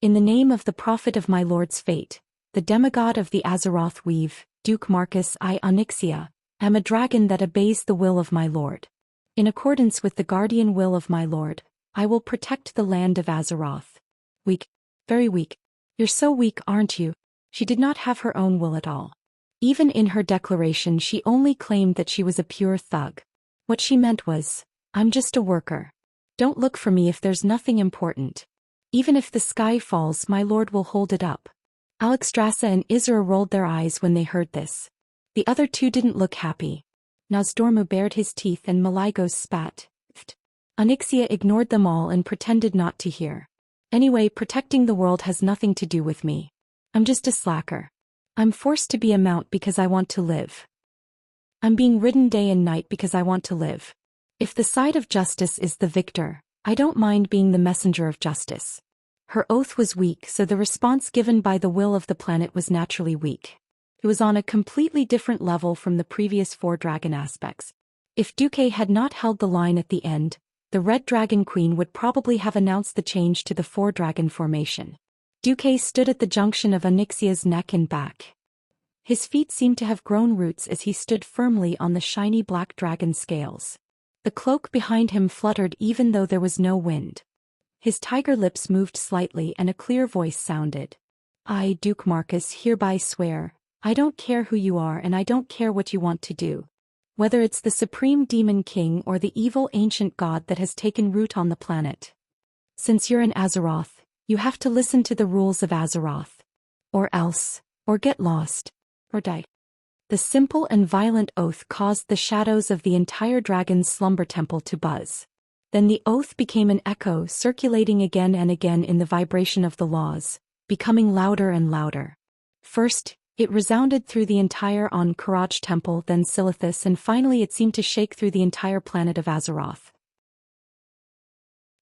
In the name of the prophet of my lord's fate, the demigod of the Azeroth weave, Duke Marcus I Onyxia, am a dragon that obeys the will of my lord. In accordance with the guardian will of my lord, I will protect the land of Azeroth. Weak. Very weak. You're so weak, aren't you? She did not have her own will at all. Even in her declaration she only claimed that she was a pure thug. What she meant was, I'm just a worker. Don't look for me if there's nothing important. Even if the sky falls, my lord will hold it up. Alexstrasza and Isra rolled their eyes when they heard this. The other two didn't look happy. Nozdormu bared his teeth and Maligos spat. Onyxia ignored them all and pretended not to hear. Anyway, protecting the world has nothing to do with me. I'm just a slacker. I'm forced to be a mount because I want to live. I'm being ridden day and night because I want to live. If the side of justice is the victor, I don't mind being the messenger of justice. Her oath was weak, so the response given by the will of the planet was naturally weak. It was on a completely different level from the previous 4 dragon aspects. If Duque had not held the line at the end, the Red Dragon Queen would probably have announced the change to the 4 dragon formation. Duque stood at the junction of Onyxia's neck and back. His feet seemed to have grown roots as he stood firmly on the shiny black dragon scales. The cloak behind him fluttered even though there was no wind. His tiger lips moved slightly and a clear voice sounded. I, Duke Marcus, hereby swear, I don't care who you are and I don't care what you want to do. Whether it's the Supreme Demon King or the evil ancient god that has taken root on the planet. Since you're in Azeroth, you have to listen to the rules of Azeroth. Or else, or get lost, or die. The simple and violent oath caused the shadows of the entire dragon's slumber temple to buzz. Then the oath became an echo circulating again and again in the vibration of the laws, becoming louder and louder. First, it resounded through the entire Karaj temple, then Silithus, and finally it seemed to shake through the entire planet of Azeroth.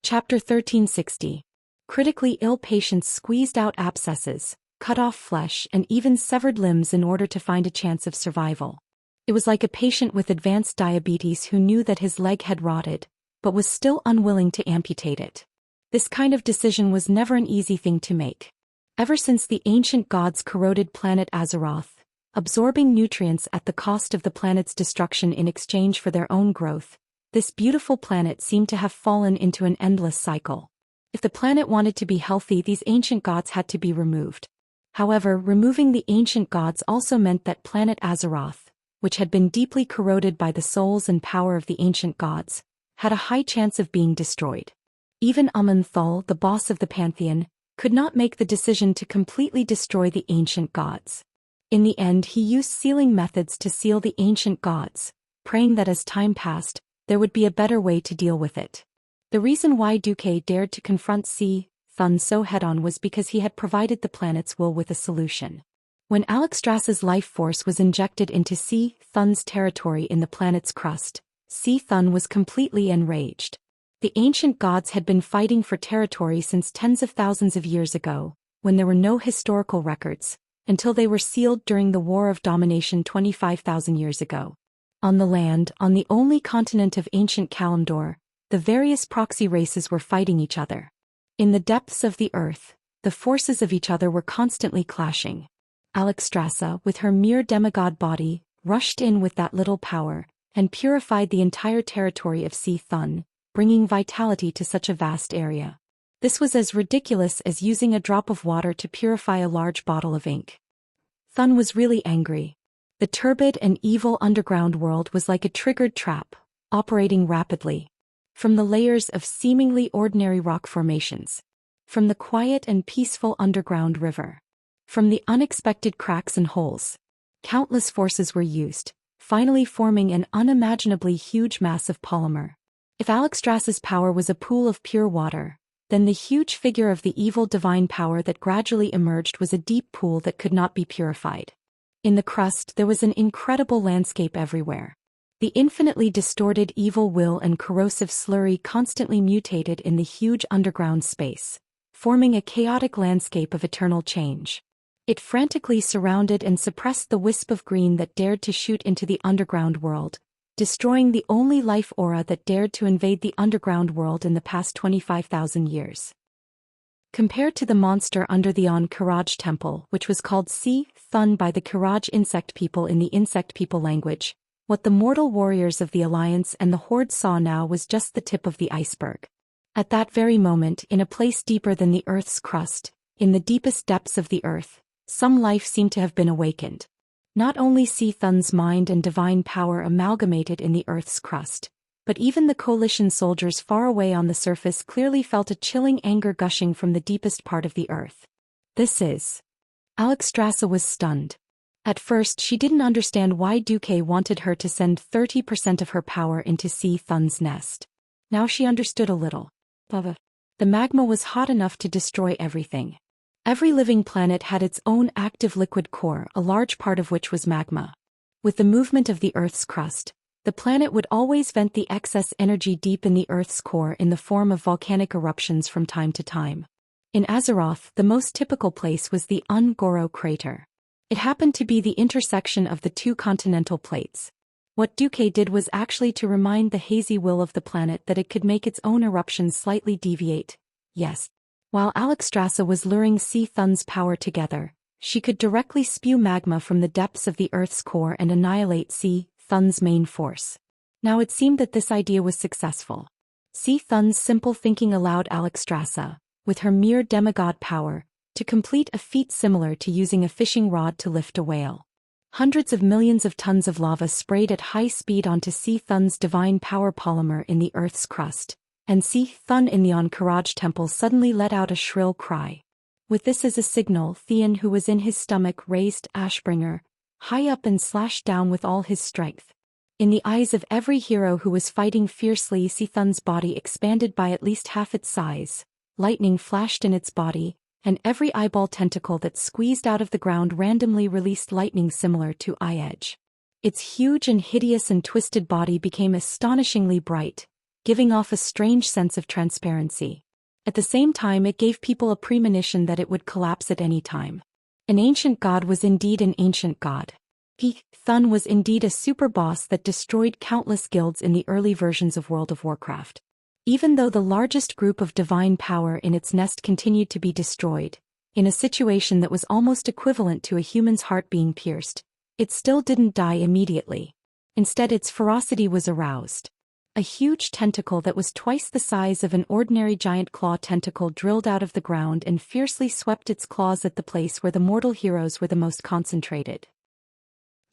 Chapter 1360. Critically ill patients squeezed out abscesses, cut off flesh, and even severed limbs in order to find a chance of survival. It was like a patient with advanced diabetes who knew that his leg had rotted, but was still unwilling to amputate it. This kind of decision was never an easy thing to make. Ever since the ancient gods corroded planet Azeroth, absorbing nutrients at the cost of the planet's destruction in exchange for their own growth, this beautiful planet seemed to have fallen into an endless cycle. If the planet wanted to be healthy, these ancient gods had to be removed. However, removing the ancient gods also meant that planet Azeroth, which had been deeply corroded by the souls and power of the ancient gods, had a high chance of being destroyed. Even Amunthal, the boss of the Pantheon, could not make the decision to completely destroy the ancient gods. In the end, he used sealing methods to seal the ancient gods, praying that as time passed, there would be a better way to deal with it. The reason why Duque dared to confront Thun so head-on was because he had provided the planet's will with a solution. When Alexstrasza's life force was injected into Thun's territory in the planet's crust, Thun was completely enraged. The ancient gods had been fighting for territory since tens of thousands of years ago, when there were no historical records, until they were sealed during the War of Domination 25,000 years ago. On the land, on the only continent of ancient Kalimdor, the various proxy races were fighting each other. In the depths of the earth, the forces of each other were constantly clashing. Alexstrasza, with her mere demigod body, rushed in with that little power, and purified the entire territory of Thun, bringing vitality to such a vast area. This was as ridiculous as using a drop of water to purify a large bottle of ink. Thun was really angry. The turbid and evil underground world was like a triggered trap, operating rapidly. From the layers of seemingly ordinary rock formations. From the quiet and peaceful underground river. From the unexpected cracks and holes. Countless forces were used, finally forming an unimaginably huge mass of polymer. If Alexstrasza's power was a pool of pure water, then the huge figure of the evil divine power that gradually emerged was a deep pool that could not be purified. In the crust there was an incredible landscape everywhere. The infinitely distorted evil will and corrosive slurry constantly mutated in the huge underground space, forming a chaotic landscape of eternal change. It frantically surrounded and suppressed the wisp of green that dared to shoot into the underground world, destroying the only life aura that dared to invade the underground world in the past 25,000 years. Compared to the monster under the Karaj temple, which was called Si Thun by the Karaj insect people in the insect people language, what the mortal warriors of the Alliance and the Horde saw now was just the tip of the iceberg. At that very moment, in a place deeper than the Earth's crust, in the deepest depths of the Earth, some life seemed to have been awakened. Not only Si Thun's mind and divine power amalgamated in the Earth's crust, but even the coalition soldiers far away on the surface clearly felt a chilling anger gushing from the deepest part of the Earth. This is... Alexstrasza was stunned. At first she didn't understand why Duque wanted her to send 30% of her power into Si Thun's nest. Now she understood a little. The magma was hot enough to destroy everything. Every living planet had its own active liquid core, a large part of which was magma. With the movement of the Earth's crust, the planet would always vent the excess energy deep in the Earth's core in the form of volcanic eruptions from time to time. In Azeroth, the most typical place was the Ungoro crater. It happened to be the intersection of the two continental plates. What Duque did was actually to remind the hazy will of the planet that it could make its own eruptions slightly deviate. Yes. While Alexstrasza was luring Si Thun's power together, she could directly spew magma from the depths of the Earth's core and annihilate Si Thun's main force. Now it seemed that this idea was successful. Si Thun's simple thinking allowed Alexstrasza, with her mere demigod power, to complete a feat similar to using a fishing rod to lift a whale. Hundreds of millions of tons of lava sprayed at high speed onto Si Thun's divine power polymer in the Earth's crust, and Si Thun in the Karaj temple suddenly let out a shrill cry. With this as a signal, Theon, who was in his stomach, raised Ashbringer high up and slashed down with all his strength. In the eyes of every hero who was fighting fiercely, Si Thun's body expanded by at least half its size, lightning flashed in its body, and every eyeball tentacle that squeezed out of the ground randomly released lightning similar to eye edge. Its huge and hideous and twisted body became astonishingly bright, giving off a strange sense of transparency. At the same time, it gave people a premonition that it would collapse at any time. An ancient god was indeed an ancient god. Si Thun was indeed a super boss that destroyed countless guilds in the early versions of World of Warcraft. Even though the largest group of divine power in its nest continued to be destroyed, in a situation that was almost equivalent to a human's heart being pierced, it still didn't die immediately. Instead, its ferocity was aroused. A huge tentacle that was twice the size of an ordinary giant claw tentacle drilled out of the ground and fiercely swept its claws at the place where the mortal heroes were the most concentrated.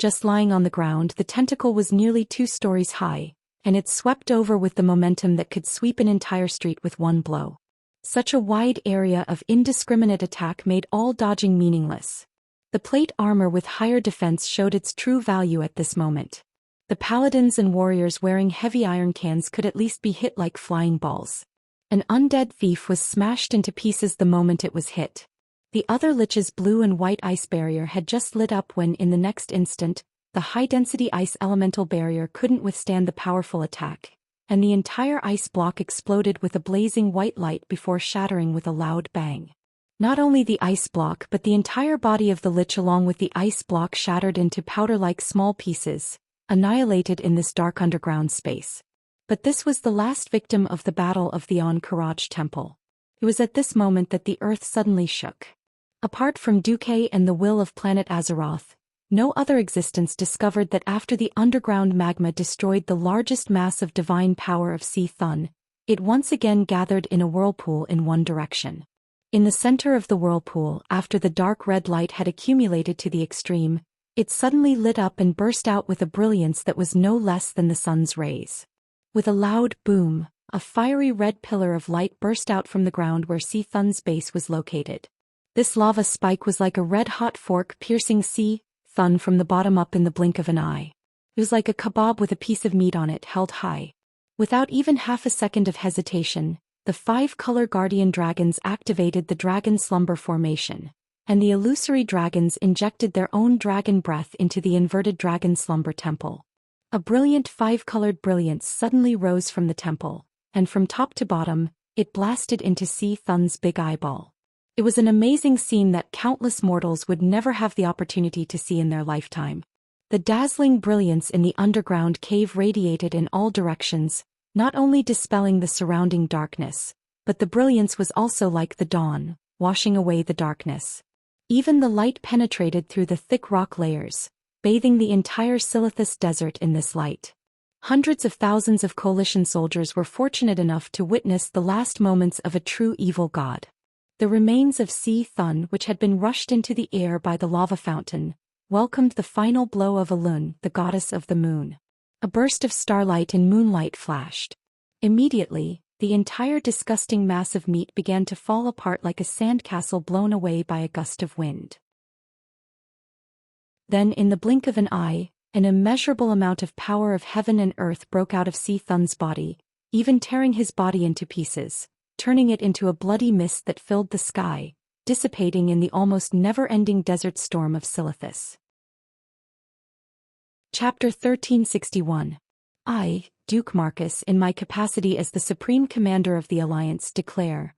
Just lying on the ground, the tentacle was nearly 2 stories high, and it swept over with the momentum that could sweep an entire street with one blow. Such a wide area of indiscriminate attack made all dodging meaningless. The plate armor with higher defense showed its true value at this moment. The paladins and warriors wearing heavy iron cans could at least be hit like flying balls. An undead thief was smashed into pieces the moment it was hit. The other lich's blue and white ice barrier had just lit up when, in the next instant, the high-density ice elemental barrier couldn't withstand the powerful attack, and the entire ice block exploded with a blazing white light before shattering with a loud bang. Not only the ice block but the entire body of the lich along with the ice block shattered into powder-like small pieces, annihilated in this dark underground space. But this was the last victim of the Battle of the Karaj temple. It was at this moment that the earth suddenly shook. Apart from Duque and the will of planet Azeroth, no other existence discovered that after the underground magma destroyed the largest mass of divine power of Si Thun, it once again gathered in a whirlpool in one direction. In the center of the whirlpool, after the dark red light had accumulated to the extreme, it suddenly lit up and burst out with a brilliance that was no less than the sun's rays. With a loud boom, a fiery red pillar of light burst out from the ground where Si Thun's base was located. This lava spike was like a red-hot fork piercing Si Thun from the bottom up in the blink of an eye. It was like a kebab with a piece of meat on it held high. Without even half a second of hesitation, the 5-color guardian dragons activated the Dragon Slumber formation, and the illusory dragons injected their own dragon breath into the inverted Dragon Slumber temple. A brilliant five-colored brilliance suddenly rose from the temple, and from top to bottom, it blasted into Si Thun's big eyeball. It was an amazing scene that countless mortals would never have the opportunity to see in their lifetime. The dazzling brilliance in the underground cave radiated in all directions, not only dispelling the surrounding darkness, but the brilliance was also like the dawn, washing away the darkness. Even the light penetrated through the thick rock layers, bathing the entire Silithus desert in this light. Hundreds of thousands of coalition soldiers were fortunate enough to witness the last moments of a true evil god. The remains of Si Thun, which had been rushed into the air by the lava fountain, welcomed the final blow of Alun, the goddess of the moon. A burst of starlight and moonlight flashed. Immediately, the entire disgusting mass of meat began to fall apart like a sandcastle blown away by a gust of wind. Then, in the blink of an eye, an immeasurable amount of power of heaven and earth broke out of Si Thun's body, even tearing his body into pieces, turning it into a bloody mist that filled the sky, dissipating in the almost never-ending desert storm of Silithus. Chapter 1361. I, Duke Marcus, in my capacity as the Supreme Commander of the Alliance, declare.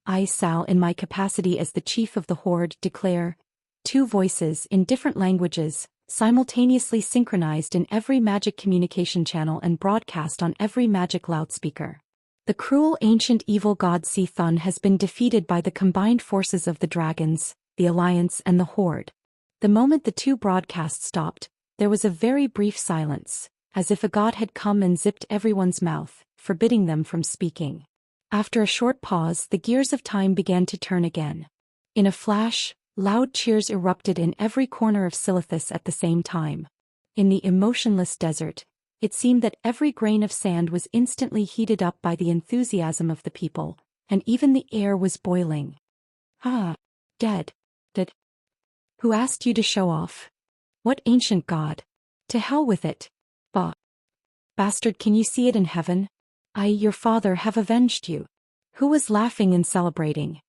I, Sal, in my capacity as the Chief of the Horde, declare. Two voices, in different languages, simultaneously synchronized in every magic communication channel and broadcast on every magic loudspeaker. The cruel ancient evil god Si Thun has been defeated by the combined forces of the dragons, the Alliance and the Horde. The moment the two broadcasts stopped, there was a very brief silence, as if a god had come and zipped everyone's mouth, forbidding them from speaking. After a short pause, the gears of time began to turn again. In a flash, loud cheers erupted in every corner of Silithus at the same time. In the emotionless desert, it seemed that every grain of sand was instantly heated up by the enthusiasm of the people, and even the air was boiling. Ah, dead. Dead. Who asked you to show off? What ancient god? To hell with it. Bah. Bastard, can you see it in heaven? I, your father, have avenged you. Who was laughing and celebrating?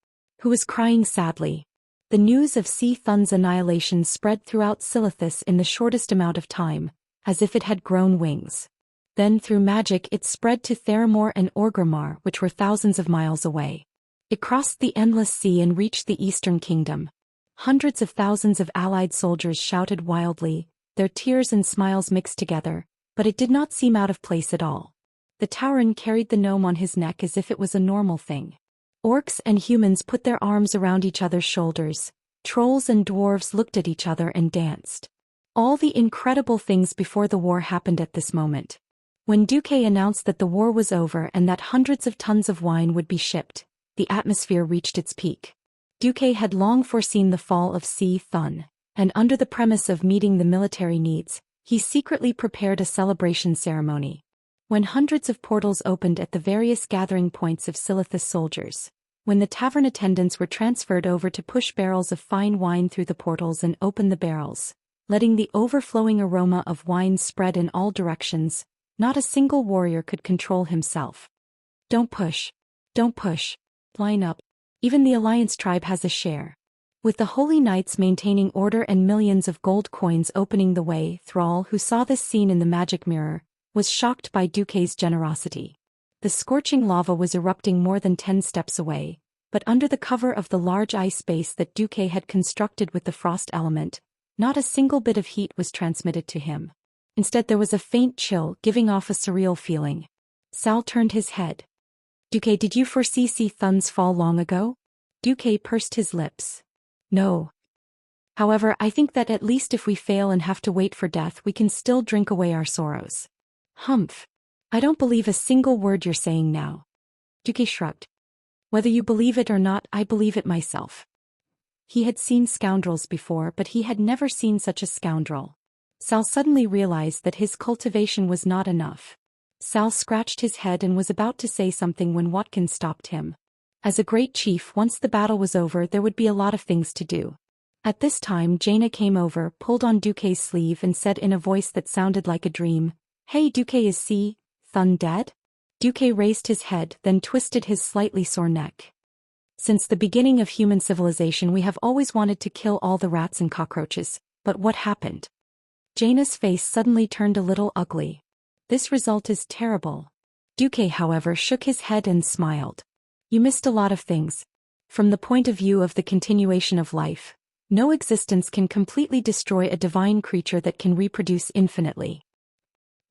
Who was crying sadly? The news of Si Thun's annihilation spread throughout Silithus in the shortest amount of time, as if it had grown wings. Then through magic it spread to Theramore and Orgrimmar, which were thousands of miles away. It crossed the endless sea and reached the Eastern Kingdom. Hundreds of thousands of allied soldiers shouted wildly, their tears and smiles mixed together, but it did not seem out of place at all. The Tauren carried the gnome on his neck as if it was a normal thing. Orcs and humans put their arms around each other's shoulders. Trolls and dwarves looked at each other and danced. All the incredible things before the war happened at this moment. When Duque announced that the war was over and that hundreds of tons of wine would be shipped, the atmosphere reached its peak. Duque had long foreseen the fall of Si Thun, and under the premise of meeting the military needs, he secretly prepared a celebration ceremony. When hundreds of portals opened at the various gathering points of Silithus soldiers, when the tavern attendants were transferred over to push barrels of fine wine through the portals and open the barrels, letting the overflowing aroma of wine spread in all directions, not a single warrior could control himself. Don't push. Don't push. Line up. Even the Alliance tribe has a share. With the Holy Knights maintaining order and millions of gold coins opening the way, Thrall, who saw this scene in the magic mirror, was shocked by Duque's generosity. The scorching lava was erupting more than 10 steps away, but under the cover of the large ice base that Duque had constructed with the frost element, not a single bit of heat was transmitted to him. Instead there was a faint chill giving off a surreal feeling. Sal turned his head. Duque, did you foresee Si Thun's fall long ago? Duque pursed his lips. No. However, I think that at least if we fail and have to wait for death, we can still drink away our sorrows. Humph. I don't believe a single word you're saying now. Duque shrugged. Whether you believe it or not, I believe it myself. He had seen scoundrels before, but he had never seen such a scoundrel. Sal suddenly realized that his cultivation was not enough. Sal scratched his head and was about to say something when Watkins stopped him. As a great chief, once the battle was over, there would be a lot of things to do. At this time, Jaina came over, pulled on Duque's sleeve and said in a voice that sounded like a dream, "Hey, Duque, is Si Thun dead?" Duque raised his head, then twisted his slightly sore neck. Since the beginning of human civilization we have always wanted to kill all the rats and cockroaches, but what happened? Jaina's face suddenly turned a little ugly. This result is terrible. Duque, however, shook his head and smiled. You missed a lot of things. From the point of view of the continuation of life, no existence can completely destroy a divine creature that can reproduce infinitely.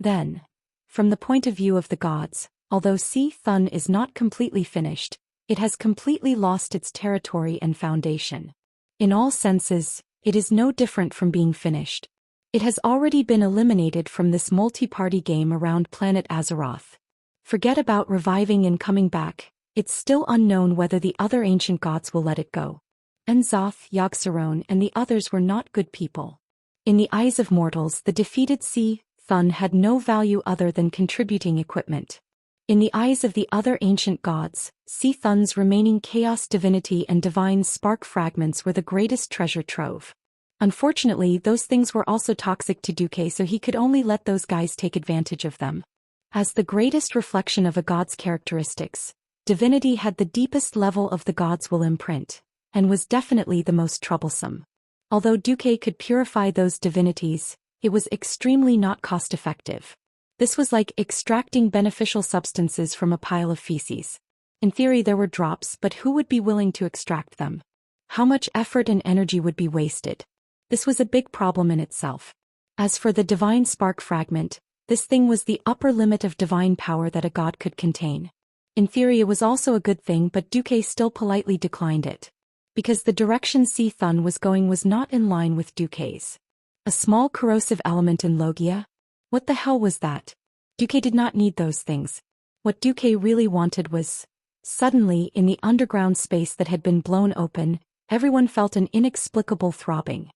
Then, from the point of view of the gods, although Thun is not completely finished, it has completely lost its territory and foundation. In all senses, it is no different from being finished. It has already been eliminated from this multi-party game around planet Azeroth. Forget about reviving and coming back, it's still unknown whether the other ancient gods will let it go. Enzoth, Yogg-Saron and the others were not good people. In the eyes of mortals, the defeated Thun had no value other than contributing equipment. In the eyes of the other ancient gods, Thun's remaining chaos divinity and divine spark fragments were the greatest treasure trove. Unfortunately, those things were also toxic to Duque, so he could only let those guys take advantage of them. As the greatest reflection of a god's characteristics, divinity had the deepest level of the god's will imprint, and was definitely the most troublesome. Although Duque could purify those divinities, it was extremely not cost-effective. This was like extracting beneficial substances from a pile of feces. In theory there were drops, but who would be willing to extract them? How much effort and energy would be wasted? This was a big problem in itself. As for the divine spark fragment, this thing was the upper limit of divine power that a god could contain. In theory it was also a good thing, but Duque still politely declined it. Because the direction Thun was going was not in line with Duque's. A small corrosive element in Logia? What the hell was that? Duque did not need those things. What Duque really wanted was... Suddenly, in the underground space that had been blown open, everyone felt an inexplicable throbbing.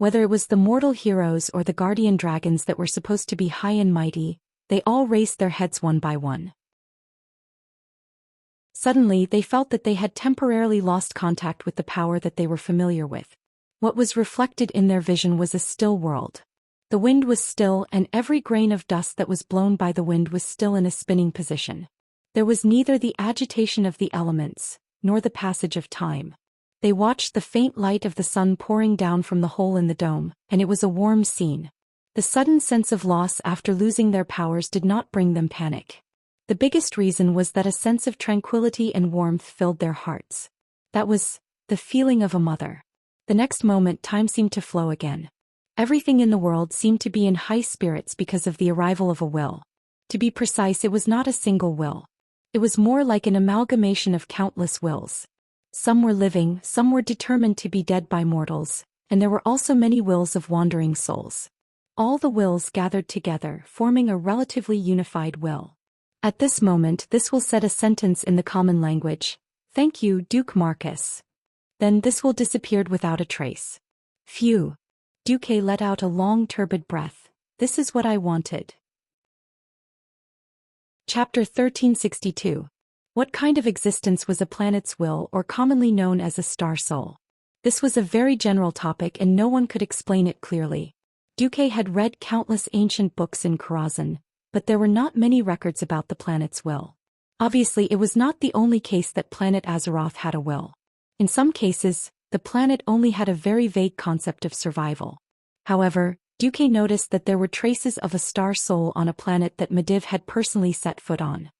Whether it was the mortal heroes or the guardian dragons that were supposed to be high and mighty, they all raised their heads one by one. Suddenly, they felt that they had temporarily lost contact with the power that they were familiar with. What was reflected in their vision was a still world. The wind was still, and every grain of dust that was blown by the wind was still in a spinning position. There was neither the agitation of the elements, nor the passage of time. They watched the faint light of the sun pouring down from the hole in the dome, and it was a warm scene. The sudden sense of loss after losing their powers did not bring them panic. The biggest reason was that a sense of tranquility and warmth filled their hearts. That was the feeling of a mother. The next moment time seemed to flow again. Everything in the world seemed to be in high spirits because of the arrival of a will. To be precise, it was not a single will. It was more like an amalgamation of countless wills. Some were living, some were determined to be dead by mortals, and there were also many wills of wandering souls. All the wills gathered together, forming a relatively unified will. At this moment, this will said a sentence in the common language. Thank you, Duke Marcus. Then this will disappeared without a trace. Phew. Duque let out a long turbid breath. This is what I wanted. Chapter 1362. What kind of existence was a planet's will, or commonly known as a star soul? This was a very general topic and no one could explain it clearly. Duque had read countless ancient books in Karazhan, but there were not many records about the planet's will. Obviously it was not the only case that planet Azeroth had a will. In some cases, the planet only had a very vague concept of survival. However, Duque noticed that there were traces of a star soul on a planet that Medivh had personally set foot on.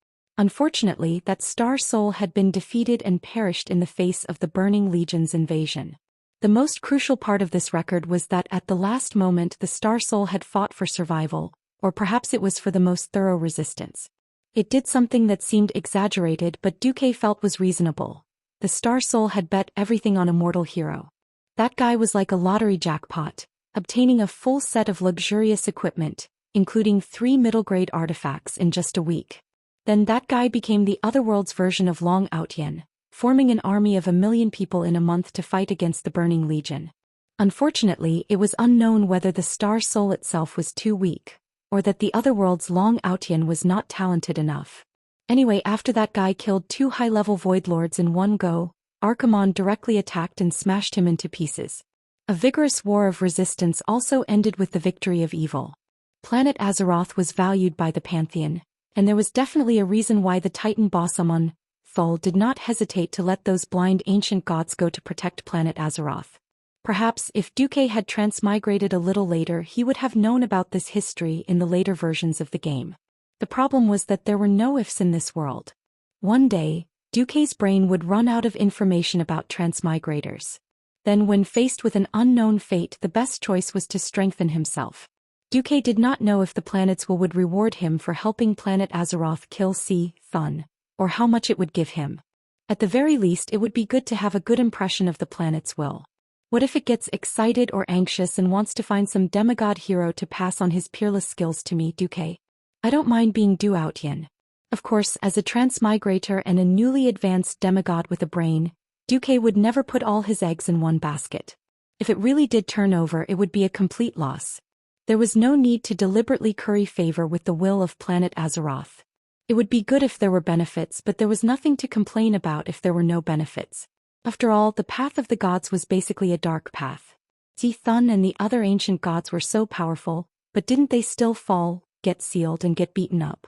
Unfortunately, that star soul had been defeated and perished in the face of the Burning Legion's invasion. The most crucial part of this record was that at the last moment the star soul had fought for survival, or perhaps it was for the most thorough resistance. It did something that seemed exaggerated but Duque felt was reasonable. The star soul had bet everything on a mortal hero. That guy was like a lottery jackpot, obtaining a full set of luxurious equipment, including 3 middle-grade artifacts in just a week. Then that guy became the otherworld's version of Long Outyen, forming an army of 1 million people in a month to fight against the Burning Legion. Unfortunately, it was unknown whether the star soul itself was too weak, or that the otherworld's Long Outyen was not talented enough. Anyway, after that guy killed 2 high-level Void Lords in one go, Archimonde directly attacked and smashed him into pieces. A vigorous war of resistance also ended with the victory of evil. Planet Azeroth was valued by the Pantheon, and there was definitely a reason why the Titan boss Amon, Thul did not hesitate to let those blind ancient gods go to protect planet Azeroth. Perhaps if Duque had transmigrated a little later he would have known about this history in the later versions of the game. The problem was that there were no ifs in this world. One day, Duque's brain would run out of information about transmigrators. Then when faced with an unknown fate the best choice was to strengthen himself. Duque did not know if the planet's will would reward him for helping planet Azeroth kill Thun, or how much it would give him. At the very least it would be good to have a good impression of the planet's will. What if it gets excited or anxious and wants to find some demigod hero to pass on his peerless skills to me, Duque? I don't mind being Zhou Xian. Of course, as a transmigrator and a newly advanced demigod with a brain, Duque would never put all his eggs in one basket. If it really did turn over it would be a complete loss. There was no need to deliberately curry favor with the will of planet Azeroth. It would be good if there were benefits but there was nothing to complain about if there were no benefits. After all, the path of the gods was basically a dark path. Thun and the other ancient gods were so powerful, but didn't they still fall, get sealed and get beaten up?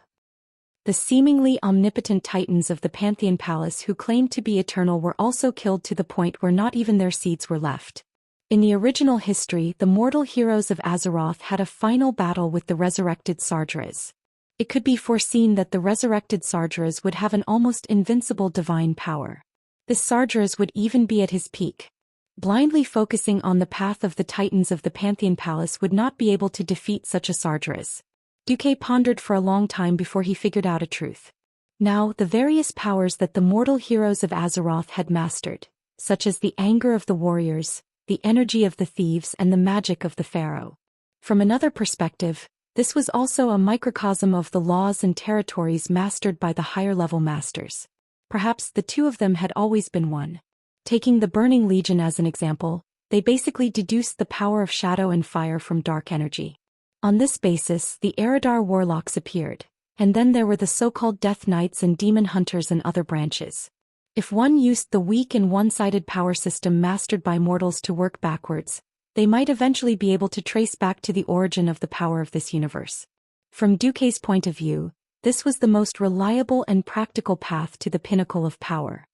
The seemingly omnipotent titans of the Pantheon Palace who claimed to be eternal were also killed to the point where not even their seeds were left. In the original history, the mortal heroes of Azeroth had a final battle with the resurrected Sargeras. It could be foreseen that the resurrected Sargeras would have an almost invincible divine power. This Sargeras would even be at his peak. Blindly focusing on the path of the titans of the Pantheon Palace would not be able to defeat such a Sargeras. Duque pondered for a long time before he figured out a truth. Now, the various powers that the mortal heroes of Azeroth had mastered, such as the anger of the warriors, the energy of the thieves and the magic of the pharaoh. From another perspective, this was also a microcosm of the laws and territories mastered by the higher-level masters. Perhaps the two of them had always been one. Taking the Burning Legion as an example, they basically deduced the power of shadow and fire from dark energy. On this basis, the Eridar warlocks appeared, and then there were the so-called Death Knights and Demon Hunters and other branches. If one used the weak and one-sided power system mastered by mortals to work backwards, they might eventually be able to trace back to the origin of the power of this universe. From Duque's point of view, this was the most reliable and practical path to the pinnacle of power.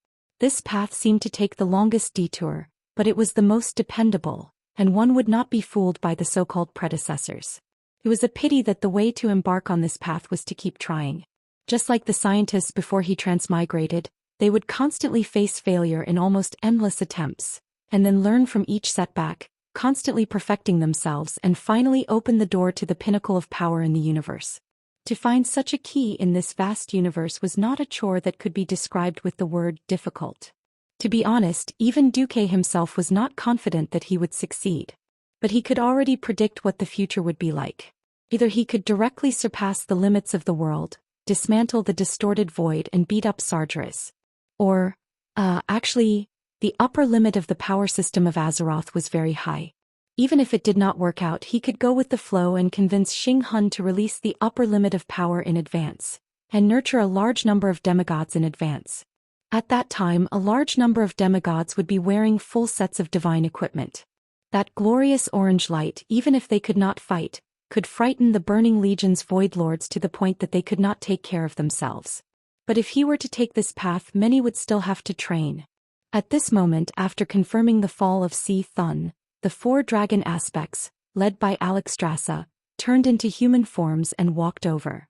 This path seemed to take the longest detour, but it was the most dependable, and one would not be fooled by the so-called predecessors. It was a pity that the way to embark on this path was to keep trying. Just like the scientists before he transmigrated, they would constantly face failure in almost endless attempts, and then learn from each setback, constantly perfecting themselves and finally open the door to the pinnacle of power in the universe. To find such a key in this vast universe was not a chore that could be described with the word difficult. To be honest, even Duque himself was not confident that he would succeed. But he could already predict what the future would be like. Either he could directly surpass the limits of the world, dismantle the distorted void and beat up Sargeras. Or, actually, the upper limit of the power system of Azeroth was very high. Even if it did not work out he could go with the flow and convince Xing Hun to release the upper limit of power in advance, and nurture a large number of demigods in advance. At that time a large number of demigods would be wearing full sets of divine equipment. That glorious orange light, even if they could not fight, could frighten the Burning Legion's Void Lords to the point that they could not take care of themselves. But if he were to take this path many would still have to train. At this moment, after confirming the fall of Thun, the 4 dragon aspects, led by Xianxia, turned into human forms and walked over.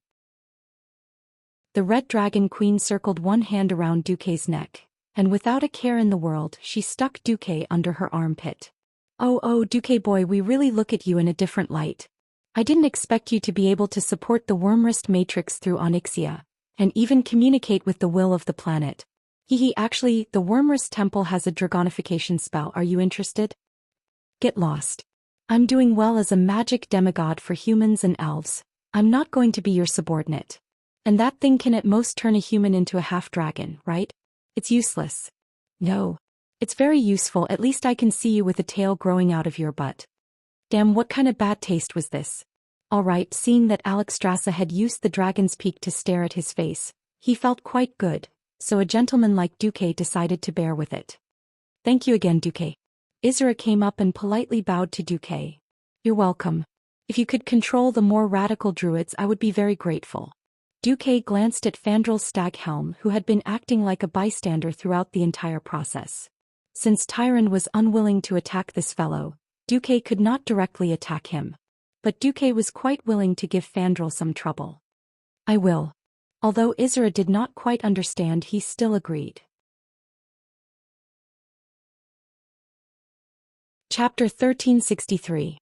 The Red Dragon Queen circled one hand around Duque's neck, and without a care in the world she stuck Duque under her armpit. Oh Duque boy, we really look at you in a different light. I didn't expect you to be able to support the Wormrest Matrix through Onyxia, and even communicate with the will of the planet. Actually, the Wormrest Temple has a dragonification spell, are you interested? Get lost. I'm doing well as a magic demigod for humans and elves. I'm not going to be your subordinate. And that thing can at most turn a human into a half-dragon, right? It's useless. No. It's very useful, at least I can see you with a tail growing out of your butt. Damn, what kind of bad taste was this? Alright, seeing that Xianxia had used the dragon's peak to stare at his face, he felt quite good, so a gentleman like Duque decided to bear with it. Thank you again, Duque. Isra came up and politely bowed to Duque. You're welcome. If you could control the more radical druids I would be very grateful. Duque glanced at Fandral Staghelm who had been acting like a bystander throughout the entire process. Since Tyron was unwilling to attack this fellow, Duque could not directly attack him. But Duque was quite willing to give Fandral some trouble. I will. Although Isra did not quite understand, he still agreed. Chapter 1363.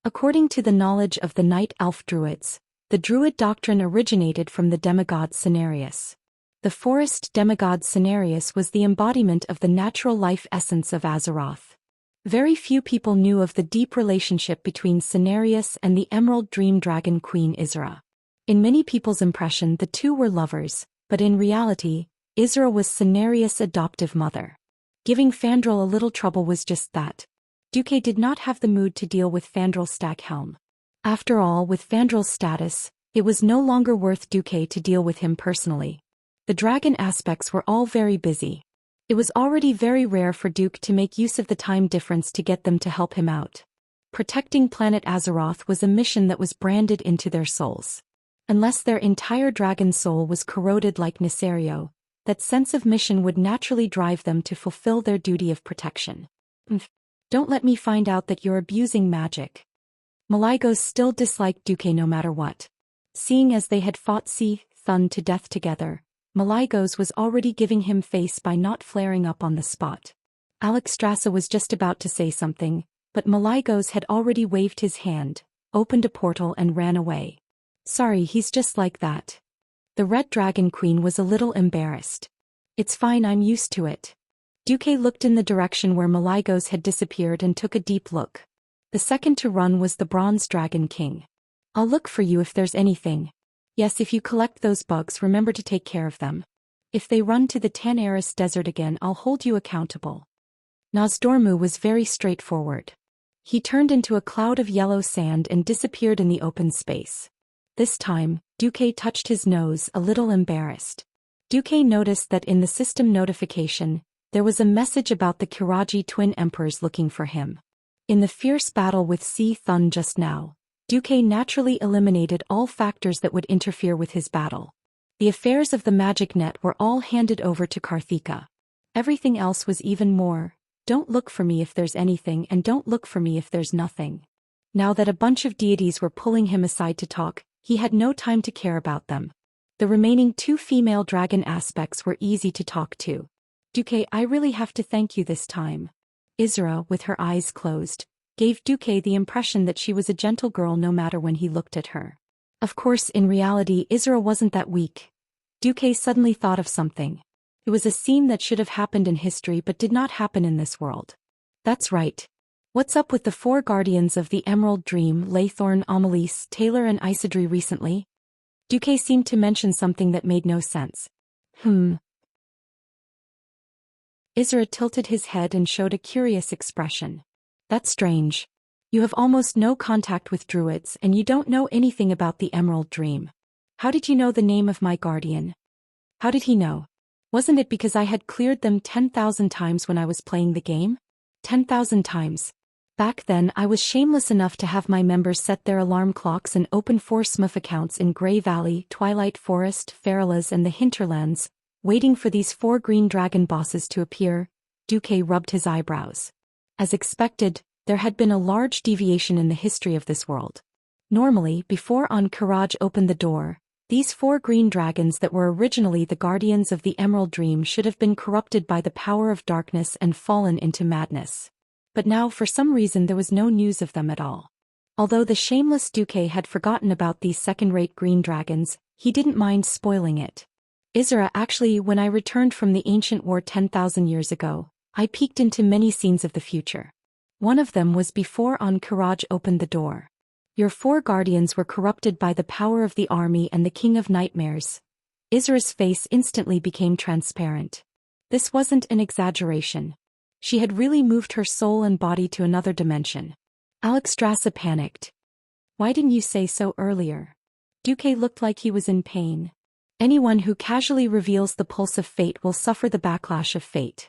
According to the knowledge of the Night Elf Druids, the Druid doctrine originated from the demigod Cenarius. The forest demigod Cenarius was the embodiment of the natural life essence of Azeroth. Very few people knew of the deep relationship between Cenarius and the Emerald Dream Dragon Queen Isra. In many people's impression, the two were lovers, but in reality, Isra was Cenarius' adoptive mother. Giving Fandral a little trouble was just that. Duque did not have the mood to deal with Fandral Stackhelm. After all, with Fandral's status, it was no longer worth Duque to deal with him personally. The dragon aspects were all very busy. It was already very rare for Duke to make use of the time difference to get them to help him out. Protecting planet Azeroth was a mission that was branded into their souls. Unless their entire dragon soul was corroded like Nesario, that sense of mission would naturally drive them to fulfill their duty of protection. Don't let me find out that you're abusing magic. Malygos still disliked Duque no matter what. Seeing as they had fought Thun to death together, Malygos was already giving him face by not flaring up on the spot. Alexstrasza was just about to say something, but Malygos had already waved his hand, opened a portal and ran away. Sorry, he's just like that. The Red Dragon Queen was a little embarrassed. It's fine, I'm used to it. Duque looked in the direction where Malygos had disappeared and took a deep look. The second to run was the Bronze Dragon King. I'll look for you if there's anything. Yes, if you collect those bugs, remember to take care of them. If they run to the Tan-Aris Desert again, I'll hold you accountable. Nozdormu was very straightforward. He turned into a cloud of yellow sand and disappeared in the open space. This time, Duque touched his nose, a little embarrassed. Duque noticed that in the system notification, there was a message about the Kiraji twin emperors looking for him. In the fierce battle with Thun just now, Duque naturally eliminated all factors that would interfere with his battle. The affairs of the magic net were all handed over to Karthika. Everything else was even more, don't look for me if there's anything and don't look for me if there's nothing. Now that a bunch of deities were pulling him aside to talk, he had no time to care about them. The remaining two female dragon aspects were easy to talk to. Duque, I really have to thank you this time. Isra, with her eyes closed, gave Duque the impression that she was a gentle girl no matter when he looked at her. Of course, in reality, Isra wasn't that weak. Duque suddenly thought of something. It was a scene that should have happened in history but did not happen in this world. That's right. What's up with the four guardians of the Emerald Dream, Laythorn, Amelise, Taylor and Isidri recently? Duque seemed to mention something that made no sense. Isra tilted his head and showed a curious expression. That's strange. You have almost no contact with druids and you don't know anything about the Emerald Dream. How did you know the name of my guardian? How did he know? Wasn't it because I had cleared them 10,000 times when I was playing the game? 10,000 times. Back then I was shameless enough to have my members set their alarm clocks and open 4 Smurf accounts in Grey Valley, Twilight Forest, Feralas and the Hinterlands, waiting for these 4 green dragon bosses to appear. Duque rubbed his eyebrows. As expected, there had been a large deviation in the history of this world. Normally, before Ankh-Karaj opened the door, these 4 green dragons that were originally the guardians of the Emerald Dream should have been corrupted by the power of darkness and fallen into madness. But now for some reason there was no news of them at all. Although the shameless Duque had forgotten about these second-rate green dragons, he didn't mind spoiling it. Isra, actually, when I returned from the ancient war 10,000 years ago, I peeked into many scenes of the future. One of them was before Ankh-Karaj opened the door. Your 4 guardians were corrupted by the power of the army and the King of Nightmares. Isra's face instantly became transparent. This wasn't an exaggeration. She had really moved her soul and body to another dimension. Alexstrasza panicked. Why didn't you say so earlier? Duque looked like he was in pain. Anyone who casually reveals the pulse of fate will suffer the backlash of fate.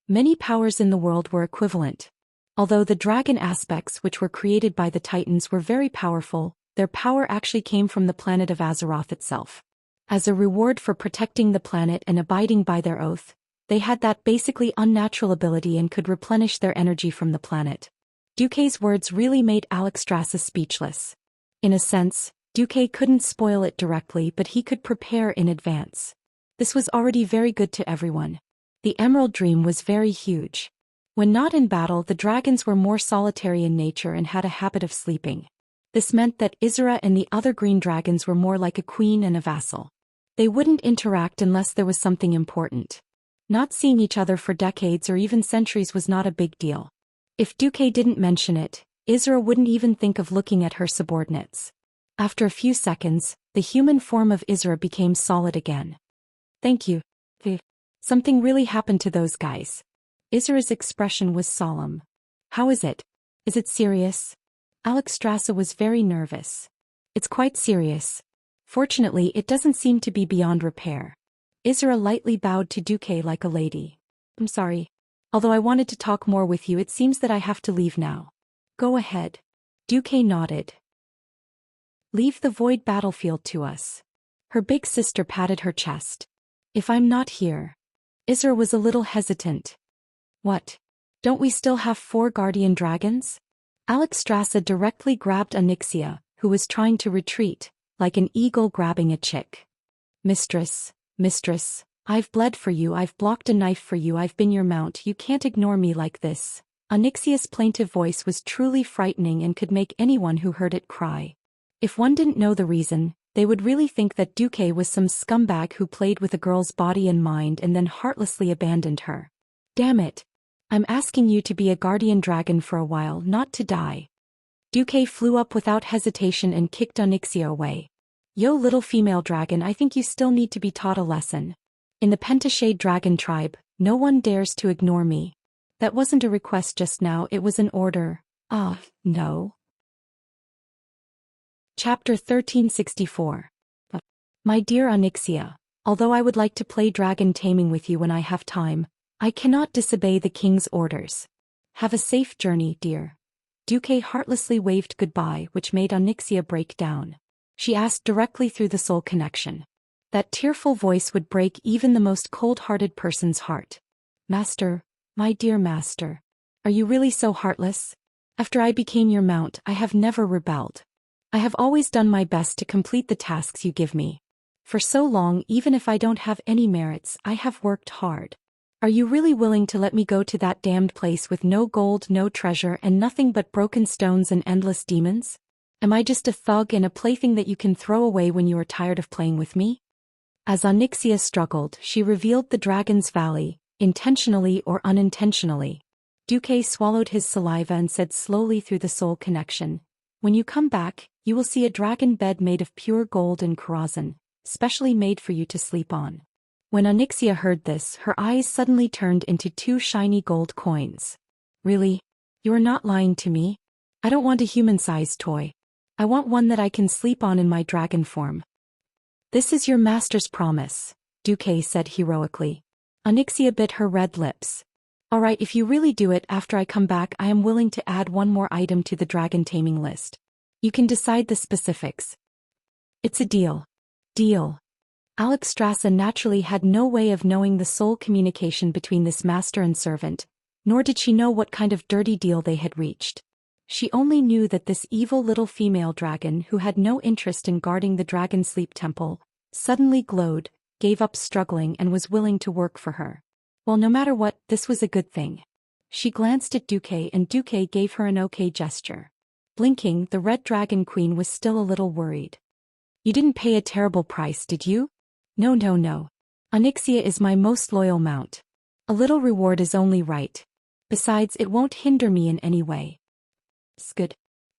Many powers in the world were equivalent. Although the dragon aspects which were created by the Titans were very powerful, their power actually came from the planet of Azeroth itself. As a reward for protecting the planet and abiding by their oath, They had that basically unnatural ability and could replenish their energy from the planet. Duque's words really made Alexstrasza speechless. In a sense, Duque couldn't spoil it directly, but he could prepare in advance. This was already very good to everyone. The Emerald Dream was very huge. When not in battle, the dragons were more solitary in nature and had a habit of sleeping. This meant that Izura and the other green dragons were more like a queen and a vassal. They wouldn't interact unless there was something important. Not seeing each other for decades or even centuries was not a big deal. If Duque didn't mention it, Izura wouldn't even think of looking at her subordinates. After a few seconds, the human form of Izura became solid again. Thank you. Something really happened to those guys. Izura's expression was solemn. How is it? Is it serious? Alexstrasza was very nervous. It's quite serious. Fortunately, it doesn't seem to be beyond repair. Izura lightly bowed to Duque like a lady. I'm sorry. Although I wanted to talk more with you, it seems that I have to leave now. Go ahead. Duque nodded. Leave the void battlefield to us. Her big sister patted her chest. If I'm not here. Izura was a little hesitant. What? Don't we still have 4 guardian dragons? Alexstrasza directly grabbed Xianxia, who was trying to retreat, like an eagle grabbing a chick. Mistress, I've bled for you, I've blocked a knife for you, I've been your mount, you can't ignore me like this. Xianxia's plaintive voice was truly frightening and could make anyone who heard it cry. If one didn't know the reason, they would really think that Duque was some scumbag who played with a girl's body and mind and then heartlessly abandoned her. Damn it. I'm asking you to be a guardian dragon for a while, not to die. Duque flew up without hesitation and kicked Xianxia away. Yo, little female dragon, I think you still need to be taught a lesson. In the Pentashade dragon tribe, no one dares to ignore me. That wasn't a request just now, it was an order. No. Chapter 1364. My dear Xianxia, although I would like to play dragon taming with you when I have time, I cannot disobey the king's orders. Have a safe journey, dear. Duque heartlessly waved goodbye, which made Xianxia break down. She asked directly through the soul connection. That tearful voice would break even the most cold-hearted person's heart. Master, my dear master, are you really so heartless? After I became your mount, I have never rebelled. I have always done my best to complete the tasks you give me. For so long, even if I don't have any merits, I have worked hard. Are you really willing to let me go to that damned place with no gold, no treasure, and nothing but broken stones and endless demons? Am I just a thug and a plaything that you can throw away when you are tired of playing with me? As Xianxia struggled, she revealed the Dragon's Valley, intentionally or unintentionally. Duque swallowed his saliva and said slowly through the soul connection, when you come back, you will see a dragon bed made of pure gold and karazhan, specially made for you to sleep on. When Xianxia heard this, her eyes suddenly turned into 2 shiny gold coins. Really? You are not lying to me? I don't want a human-sized toy. I want one that I can sleep on in my dragon form. This is your master's promise, Duque said heroically. Xianxia bit her red lips. Alright, if you really do it after I come back, I am willing to add one more item to the dragon taming list. You can decide the specifics. It's a deal. Deal. Alexstrasza naturally had no way of knowing the soul communication between this master and servant, nor did she know what kind of dirty deal they had reached. She only knew that this evil little female dragon who had no interest in guarding the Dragon Sleep Temple, suddenly glowed, gave up struggling and was willing to work for her. Well, no matter what, this was a good thing. She glanced at Duque and Duque gave her an okay gesture. Blinking, the Red Dragon Queen was still a little worried. You didn't pay a terrible price, did you? No. Xianxia is my most loyal mount. A little reward is only right. Besides, it won't hinder me in any way. Good.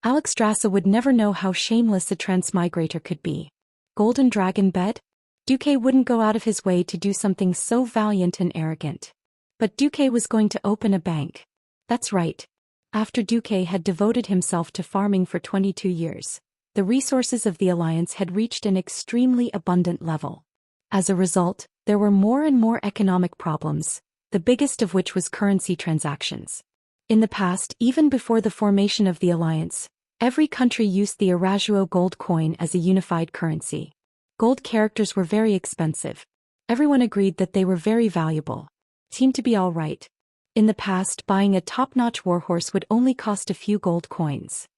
Alexstrasza would never know how shameless a transmigrator could be. Golden dragon bed? Duque wouldn't go out of his way to do something so valiant and arrogant. But Duque was going to open a bank. That's right. After Duque had devoted himself to farming for 22 years, the resources of the Alliance had reached an extremely abundant level. As a result, there were more and more economic problems, the biggest of which was currency transactions. In the past, even before the formation of the Alliance, every country used the Arajuo gold coin as a unified currency. Gold characters were very expensive. Everyone agreed that they were very valuable. seemed to be all right. In the past, buying a top-notch warhorse would only cost a few gold coins.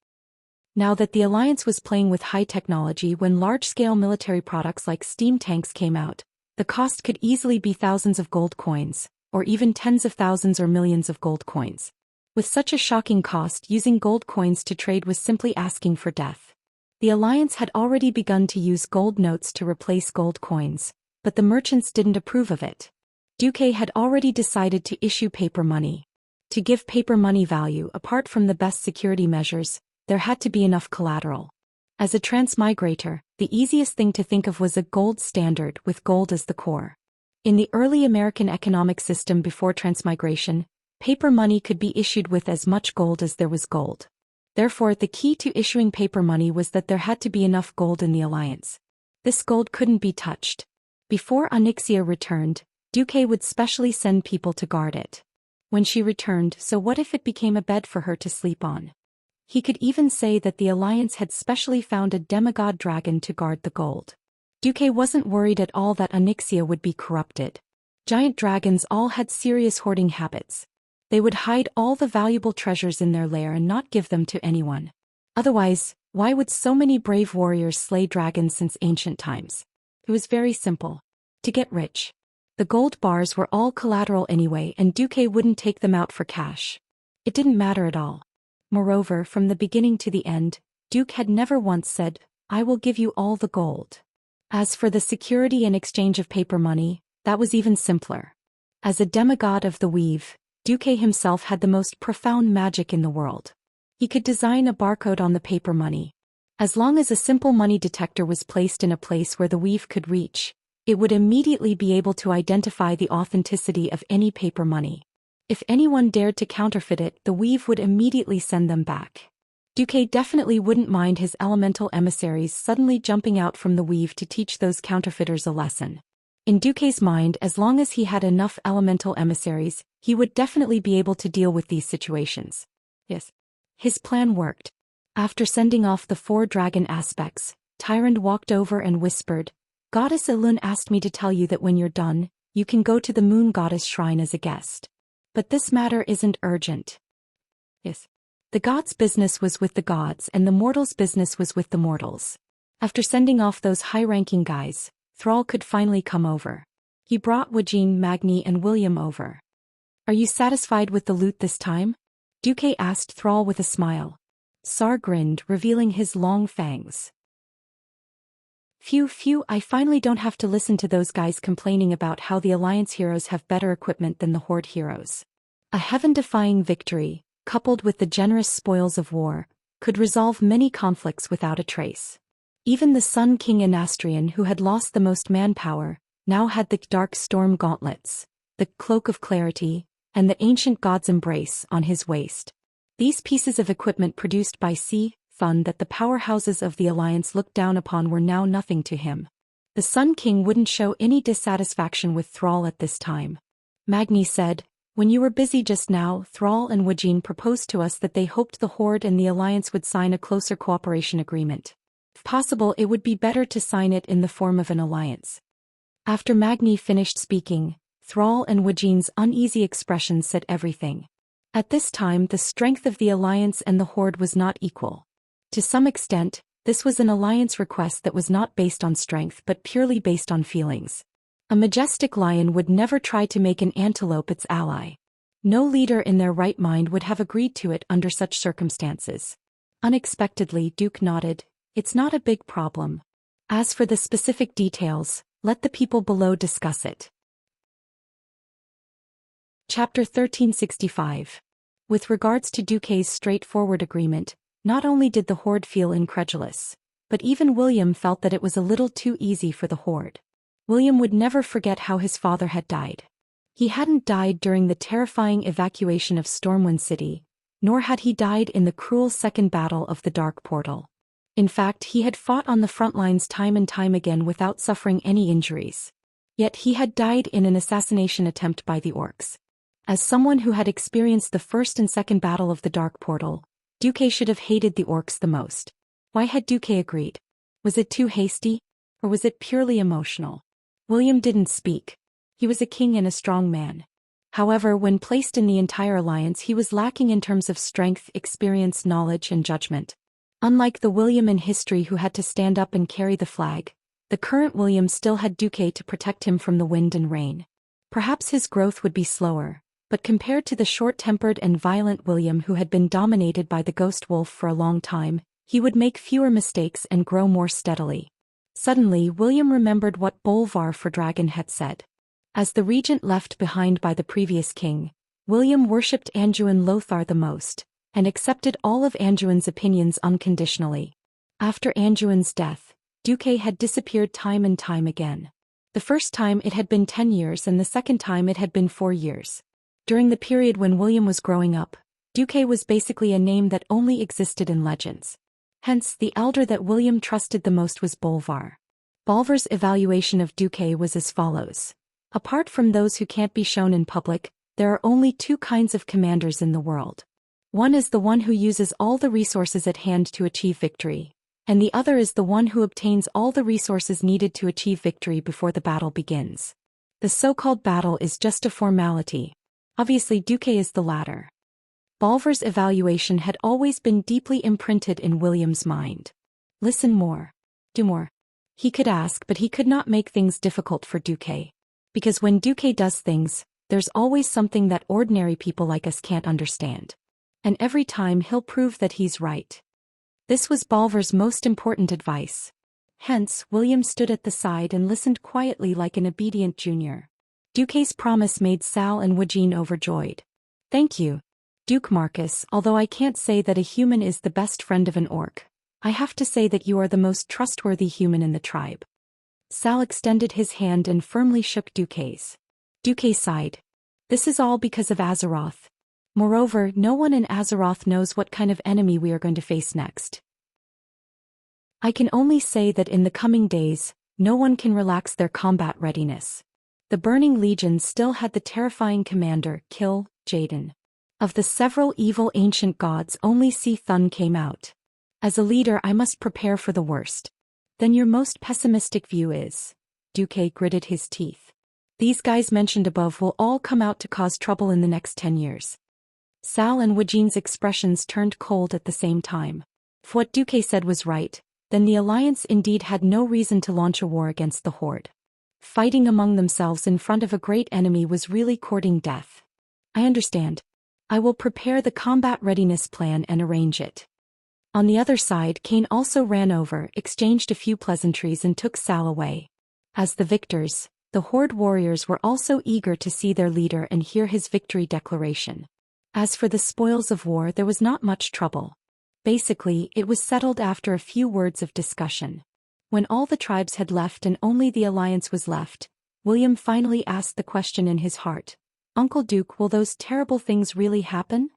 Now that the Alliance was playing with high technology when large-scale military products like steam tanks came out, the cost could easily be thousands of gold coins, or even tens of thousands or millions of gold coins. With such a shocking cost, using gold coins to trade was simply asking for death. The Alliance had already begun to use gold notes to replace gold coins, but the merchants didn't approve of it. Duque had already decided to issue paper money. To give paper money value apart from the best security measures, there had to be enough collateral. As a transmigrator, the easiest thing to think of was a gold standard with gold as the core. In the early American economic system before transmigration, paper money could be issued with as much gold as there was gold. Therefore, the key to issuing paper money was that there had to be enough gold in the Alliance. This gold couldn't be touched. Before Xianxia returned, Duque would specially send people to guard it. When she returned, so what if it became a bed for her to sleep on? He could even say that the Alliance had specially found a demigod dragon to guard the gold. Duque wasn't worried at all that Xianxia would be corrupted. Giant dragons all had serious hoarding habits. They would hide all the valuable treasures in their lair and not give them to anyone. Otherwise, why would so many brave warriors slay dragons since ancient times? It was very simple. To get rich. The gold bars were all collateral anyway, and Duque wouldn't take them out for cash. It didn't matter at all. Moreover, from the beginning to the end, Duque had never once said, "I will give you all the gold." As for the security and exchange of paper money, that was even simpler. As a demigod of the weave, Duque himself had the most profound magic in the world. He could design a barcode on the paper money. As long as a simple money detector was placed in a place where the weave could reach, it would immediately be able to identify the authenticity of any paper money. If anyone dared to counterfeit it, the weave would immediately send them back. Duque definitely wouldn't mind his elemental emissaries suddenly jumping out from the weave to teach those counterfeiters a lesson. In Duque's mind, as long as he had enough elemental emissaries, he would definitely be able to deal with these situations. Yes. His plan worked. After sending off the 4 dragon aspects, Tyrant walked over and whispered, "Goddess Elun asked me to tell you that when you're done, you can go to the moon goddess shrine as a guest. But this matter isn't urgent." Yes. The gods' business was with the gods and the mortals' business was with the mortals. After sending off those high-ranking guys, Thrall could finally come over. He brought Wuxia, Magni and William over. "Are you satisfied with the loot this time?" Duque asked Thrall with a smile. Sar grinned, revealing his long fangs. Phew, I finally don't have to listen to those guys complaining about how the Alliance heroes have better equipment than the Horde heroes. A heaven-defying victory, coupled with the generous spoils of war, could resolve many conflicts without a trace. Even the Sun King Anastrian, who had lost the most manpower, now had the Dark Storm gauntlets, the Cloak of Clarity, and the Ancient God's Embrace on his waist. These pieces of equipment produced by Thun that the powerhouses of the Alliance looked down upon were now nothing to him. The Sun King wouldn't show any dissatisfaction with Thrall at this time. Magni said, "When you were busy just now, Thrall and Wuxia proposed to us that they hoped the Horde and the Alliance would sign a closer cooperation agreement. If possible, it would be better to sign it in the form of an alliance." After Magni finished speaking, Thrall and Wuxia's uneasy expressions said everything. At this time, the strength of the Alliance and the Horde was not equal. To some extent, this was an alliance request that was not based on strength but purely based on feelings. A majestic lion would never try to make an antelope its ally. No leader in their right mind would have agreed to it under such circumstances. Unexpectedly, Duke nodded, "It's not a big problem. As for the specific details, let the people below discuss it." Chapter 1365. With regards to Duque's straightforward agreement, not only did the Horde feel incredulous, but even William felt that it was a little too easy for the Horde. William would never forget how his father had died. He hadn't died during the terrifying evacuation of Stormwind City, nor had he died in the cruel second battle of the Dark Portal. In fact, he had fought on the front lines time and time again without suffering any injuries. Yet he had died in an assassination attempt by the orcs. As someone who had experienced the first and second battle of the Dark Portal, Duque should have hated the orcs the most. Why had Duque agreed? Was it too hasty? Or was it purely emotional? William didn't speak. He was a king and a strong man. However, when placed in the entire alliance, he was lacking in terms of strength, experience, knowledge, and judgment. Unlike the William in history who had to stand up and carry the flag, the current William still had Duque to protect him from the wind and rain. Perhaps his growth would be slower, but compared to the short-tempered and violent William who had been dominated by the ghost wolf for a long time, he would make fewer mistakes and grow more steadily. Suddenly, William remembered what Bolvar for Dragon had said. As the regent left behind by the previous king, William worshipped Anduin Lothar the most, and accepted all of Anduin's opinions unconditionally. After Anduin's death, Duque had disappeared time and time again. The first time it had been 10 years and the second time it had been 4 years. During the period when William was growing up, Duque was basically a name that only existed in legends. Hence, the elder that William trusted the most was Bolvar. Bolvar's evaluation of Duque was as follows. Apart from those who can't be shown in public, there are only 2 kinds of commanders in the world. One is the one who uses all the resources at hand to achieve victory, and the other is the one who obtains all the resources needed to achieve victory before the battle begins. The so-called battle is just a formality. Obviously, Duque is the latter. Bolvar's evaluation had always been deeply imprinted in William's mind. Listen more. Do more. He could ask, but he could not make things difficult for Duque. Because when Duque does things, there's always something that ordinary people like us can't understand. And every time he'll prove that he's right. This was Bolvar's most important advice. Hence, William stood at the side and listened quietly like an obedient junior. Duque's promise made Sal and Wajin overjoyed. Thank you, Duke Marcus. Although I can't say that a human is the best friend of an orc, I have to say that you are the most trustworthy human in the tribe. Sal extended his hand and firmly shook Duque's. Duque sighed. This is all because of Azeroth. Moreover, no one in Azeroth knows what kind of enemy we are going to face next. I can only say that in the coming days, no one can relax their combat readiness. The Burning Legion still had the terrifying commander, Kill, Jaden. Of the several evil ancient gods, only Si-Thun came out. As a leader, I must prepare for the worst. Then your most pessimistic view is? Duque gritted his teeth. These guys mentioned above will all come out to cause trouble in the next 10 years. Sal and Wajin's expressions turned cold at the same time. If what Duque said was right, then the Alliance indeed had no reason to launch a war against the Horde. Fighting among themselves in front of a great enemy was really courting death. I understand. I will prepare the combat readiness plan and arrange it. On the other side, Kane also ran over, exchanged a few pleasantries and took Sal away. As the victors, the Horde warriors were also eager to see their leader and hear his victory declaration. As for the spoils of war, there was not much trouble. Basically, it was settled after a few words of discussion. When all the tribes had left and only the Alliance was left, William finally asked the question in his heart. Uncle Duke, will those terrible things really happen?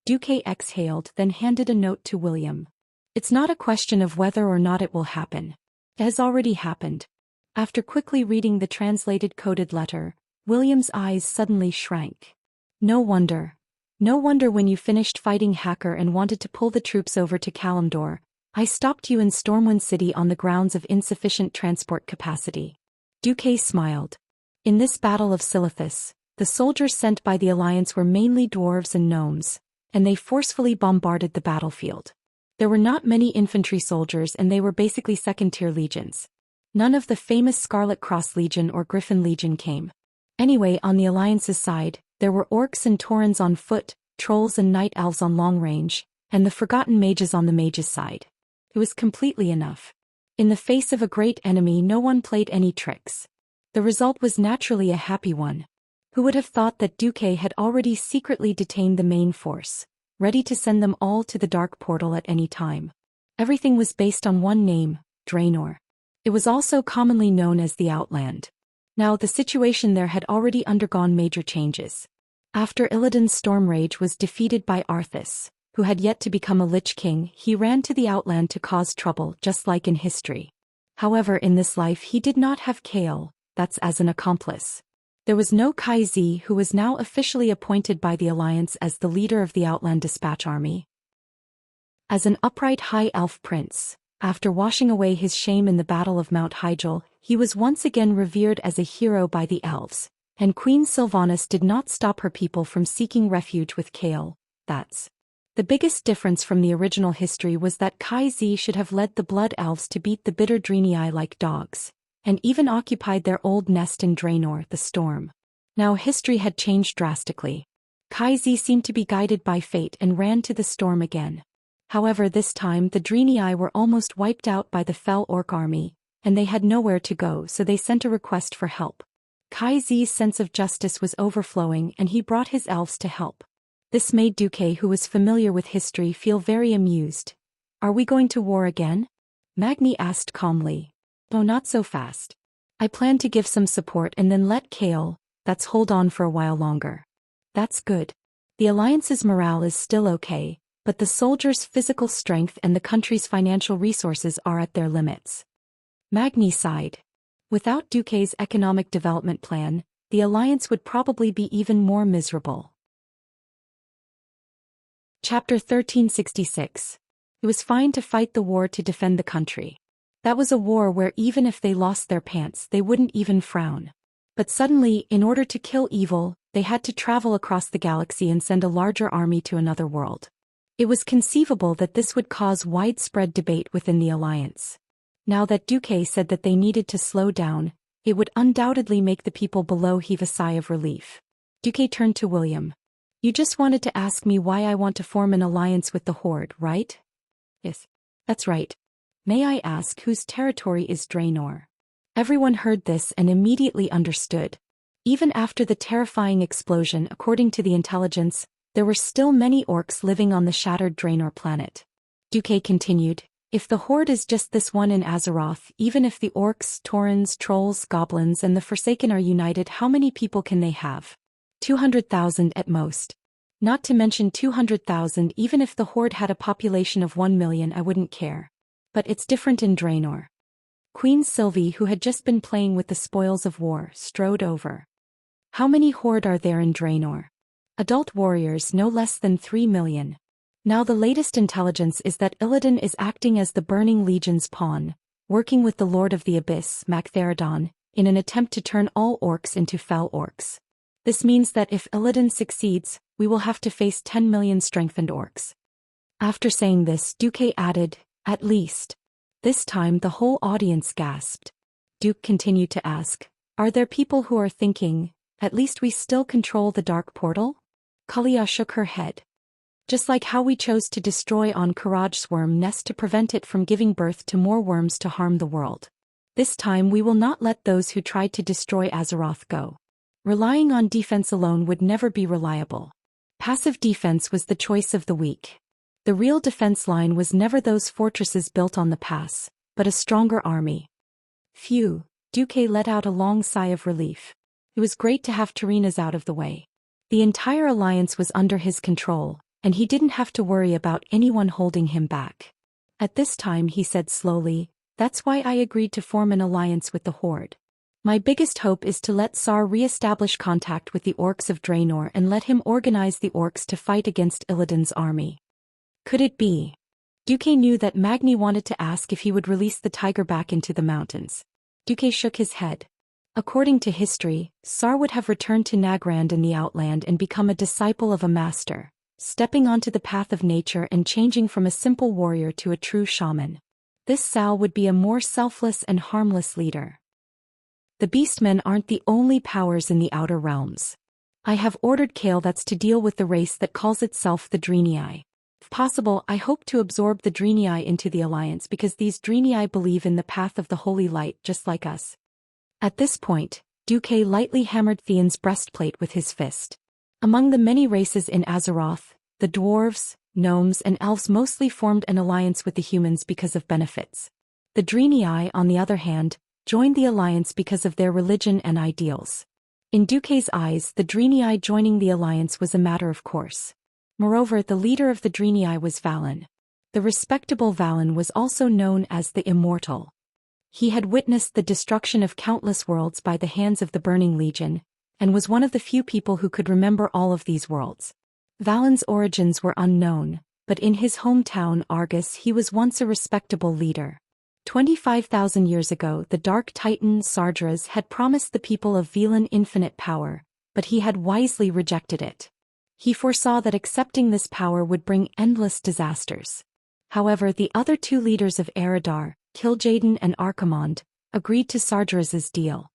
Duque exhaled, then handed a note to William. It's not a question of whether or not it will happen. It has already happened. After quickly reading the translated coded letter, William's eyes suddenly shrank. No wonder. No wonder when you finished fighting Hacker and wanted to pull the troops over to Kalimdor, I stopped you in Stormwind City on the grounds of insufficient transport capacity. Duque smiled. In this Battle of Silithus, the soldiers sent by the Alliance were mainly dwarves and gnomes, and they forcefully bombarded the battlefield. There were not many infantry soldiers and they were basically second-tier legions. None of the famous Scarlet Cross Legion or Griffin Legion came. Anyway, on the Alliance's side, there were orcs and taurens on foot, trolls and night elves on long range, and the forgotten mages on the mages' side. It was completely enough. In the face of a great enemy, no one played any tricks. The result was naturally a happy one. Who would have thought that Duque had already secretly detained the main force, ready to send them all to the Dark Portal at any time? Everything was based on one name, Draenor. It was also commonly known as the Outland. Now the situation there had already undergone major changes. After Illidan's Storm Rage was defeated by Arthas, who had yet to become a Lich King, he ran to the Outland to cause trouble, just like in history. However, in this life he did not have Kael, that's as an accomplice. There was no Kai Zi, who was now officially appointed by the Alliance as the leader of the Outland Dispatch Army. As an upright high elf prince, after washing away his shame in the Battle of Mount Hyjal, he was once again revered as a hero by the elves, And Queen Sylvanas did not stop her people from seeking refuge with Kale. That's the biggest difference from the original history was that Kai-Zi should have led the Blood Elves to beat the bitter Draenei like dogs, and even occupied their old nest in Draenor, the Storm. Now history had changed drastically. Kai-Zi seemed to be guided by fate and ran to the Storm again. However, this time the Draenei were almost wiped out by the fell orc army, and they had nowhere to go, so they sent a request for help. Kai-Zi's sense of justice was overflowing and he brought his elves to help. This made Duque, who was familiar with history, feel very amused. "Are we going to war again?" Magni asked calmly. "Oh, not so fast. I plan to give some support and then let Kale, that's hold on for a while longer." "That's good. The Alliance's morale is still okay, but the soldiers' physical strength and the country's financial resources are at their limits." Magni sighed. Without Duque's economic development plan, the Alliance would probably be even more miserable. Chapter 1366. It was fine to fight the war to defend the country. That was a war where even if they lost their pants they wouldn't even frown. But suddenly, in order to kill evil, they had to travel across the galaxy and send a larger army to another world. It was conceivable that this would cause widespread debate within the Alliance. Now that Duque said that they needed to slow down, it would undoubtedly make the people below heave a sigh of relief. Duque turned to William. "You just wanted to ask me why I want to form an alliance with the Horde, right?" "Yes. That's right. May I ask whose territory is Draenor?" Everyone heard this and immediately understood. Even after the terrifying explosion, according to the intelligence, there were still many orcs living on the shattered Draenor planet. Duque continued, "If the Horde is just this one in Azeroth, even if the orcs, taurens, trolls, goblins and the Forsaken are united, how many people can they have? 200,000 at most. Not to mention 200,000 even if the Horde had a population of 1 million, I wouldn't care. But it's different in Draenor." Queen Sylvie, who had just been playing with the spoils of war, strode over. "How many Horde are there in Draenor?" "Adult warriors no less than 3 million. Now the latest intelligence is that Illidan is acting as the Burning Legion's pawn, working with the Lord of the Abyss, Magtheridon, in an attempt to turn all orcs into fell orcs. This means that if Illidan succeeds, we will have to face 10 million strengthened orcs." After saying this, Duque added, "At least." This time the whole audience gasped. Duke continued to ask, "Are there people who are thinking, at least we still control the dark portal?" Kalia shook her head. "Just like how we chose to destroy Karaj's worm nest to prevent it from giving birth to more worms to harm the world. This time we will not let those who tried to destroy Azeroth go. Relying on defense alone would never be reliable. Passive defense was the choice of the weak. The real defense line was never those fortresses built on the pass, but a stronger army." Phew, Duque let out a long sigh of relief. It was great to have Tyreenas out of the way. The entire alliance was under his control, and he didn't have to worry about anyone holding him back. At this time he said slowly, "That's why I agreed to form an alliance with the Horde. My biggest hope is to let Sar re-establish contact with the orcs of Draenor and let him organize the orcs to fight against Illidan's army." Could it be? Duque knew that Magni wanted to ask if he would release the tiger back into the mountains. Duque shook his head. According to history, Sar would have returned to Nagrand in the Outland and become a disciple of a master, stepping onto the path of nature and changing from a simple warrior to a true shaman. This Sal would be a more selfless and harmless leader. The Beastmen aren't the only powers in the Outer Realms. I have ordered Kale that's to deal with the race that calls itself the Draenei. If possible, I hope to absorb the Draenei into the Alliance because these Draenei believe in the path of the Holy Light just like us. At this point, Duque lightly hammered Theon's breastplate with his fist. Among the many races in Azeroth, the dwarves, gnomes and elves mostly formed an alliance with the humans because of benefits. The Draenei, on the other hand, joined the alliance because of their religion and ideals. In Duque's eyes, the Draenei joining the alliance was a matter of course. Moreover, the leader of the Draenei was Valen. The respectable Valen was also known as the Immortal. He had witnessed the destruction of countless worlds by the hands of the Burning Legion, and was one of the few people who could remember all of these worlds. Valen's origins were unknown, but in his hometown Argus he was once a respectable leader. 25,000 years ago, the Dark Titan Sardras had promised the people of Velan infinite power, but he had wisely rejected it. He foresaw that accepting this power would bring endless disasters. However, the other two leaders of Eridar, Kil'jaeden and Archimonde, agreed to Sardras's deal.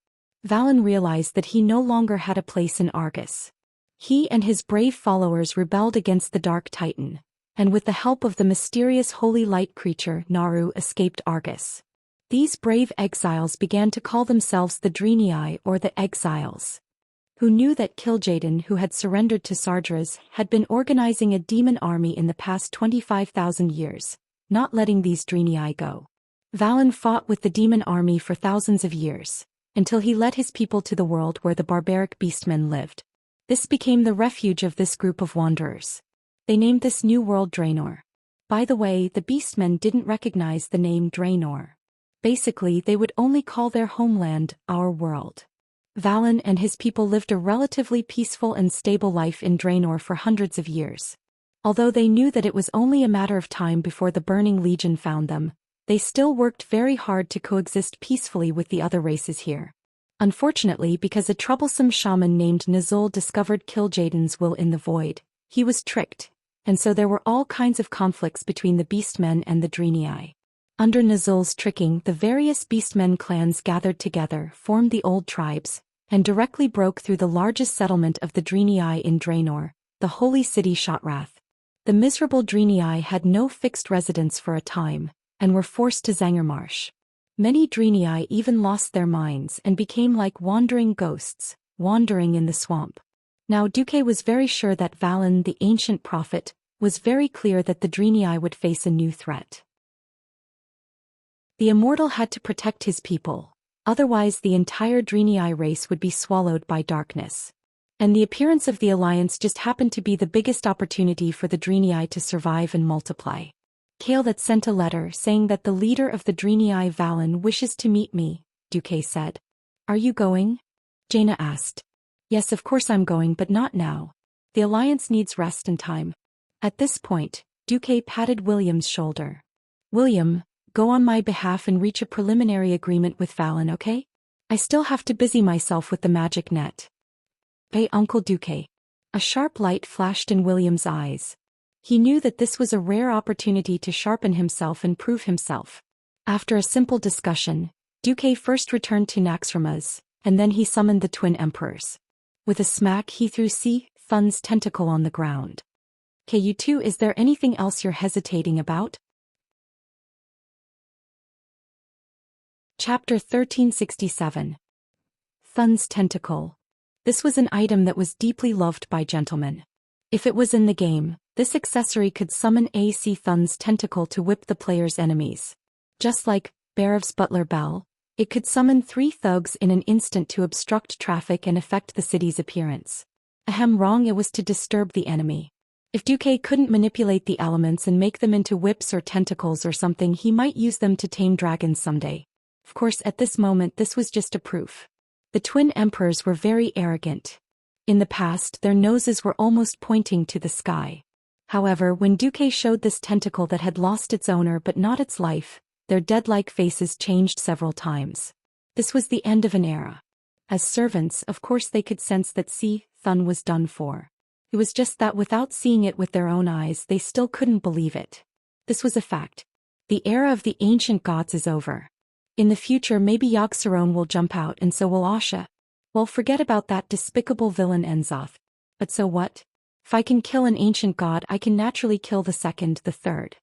Valen realized that he no longer had a place in Argus. He and his brave followers rebelled against the Dark Titan, and with the help of the mysterious holy light creature Naru escaped Argus. These brave exiles began to call themselves the Draenei, or the Exiles. Who knew that Kil'jaeden, who had surrendered to Sardras, had been organizing a demon army in the past 25,000 years, not letting these Draenei go. Valen fought with the demon army for thousands of years, until he led his people to the world where the barbaric beastmen lived. This became the refuge of this group of wanderers. They named this new world Draenor. By the way, the beastmen didn't recognize the name Draenor. Basically, they would only call their homeland our world. Valen and his people lived a relatively peaceful and stable life in Draenor for hundreds of years. Although they knew that it was only a matter of time before the Burning Legion found them, they still worked very hard to coexist peacefully with the other races here. Unfortunately, because a troublesome shaman named Nizul discovered Kil'jaeden's will in the void, he was tricked, and so there were all kinds of conflicts between the Beastmen and the Draenei. Under Nizul's tricking, the various Beastmen clans gathered together, formed the Old Tribes, and directly broke through the largest settlement of the Draenei in Draenor, the holy city Shotrath. The miserable Draenei had no fixed residence for a time, and were forced to Zangarmarsh. Many Draenei even lost their minds and became like wandering ghosts, wandering in the swamp. Now Duque was very sure that Valen, the ancient prophet, was very clear that the Draenei would face a new threat. The immortal had to protect his people, otherwise the entire Draenei race would be swallowed by darkness. And the appearance of the alliance just happened to be the biggest opportunity for the Draenei to survive and multiply. Kale that sent a letter saying that the leader of the Draenei Valen wishes to meet me, Duque said. Are you going? Jaina asked. Yes, of course I'm going, but not now. The alliance needs rest and time. At this point, Duque patted William's shoulder. William, go on my behalf and reach a preliminary agreement with Valen, okay? I still have to busy myself with the magic net. Hey, Uncle Duque. A sharp light flashed in William's eyes. He knew that this was a rare opportunity to sharpen himself and prove himself. After a simple discussion, Duque first returned to Naxxramas, and then he summoned the twin emperors. With a smack he threw Thun's tentacle on the ground. You two, is there anything else you're hesitating about? Chapter 1367. Thun's tentacle. This was an item that was deeply loved by gentlemen. If it was in the game, this accessory could summon Thun's tentacle to whip the player's enemies. Just like Barev's butler Bell, it could summon 3 thugs in an instant to obstruct traffic and affect the city's appearance. Wrong, it was to disturb the enemy. If Duque couldn't manipulate the elements and make them into whips or tentacles or something, he might use them to tame dragons someday. Of course, at this moment this was just a proof. The twin emperors were very arrogant. In the past, their noses were almost pointing to the sky. However, when Duque showed this tentacle that had lost its owner but not its life, their dead-like faces changed several times. This was the end of an era. As servants, of course they could sense that Thun was done for. It was just that without seeing it with their own eyes they still couldn't believe it. This was a fact. The era of the ancient gods is over. In the future maybe Yogg-Saron will jump out and so will Asha. Well, forget about that despicable villain Enzoth. But so what? If I can kill an ancient god, I can naturally kill the second, the third.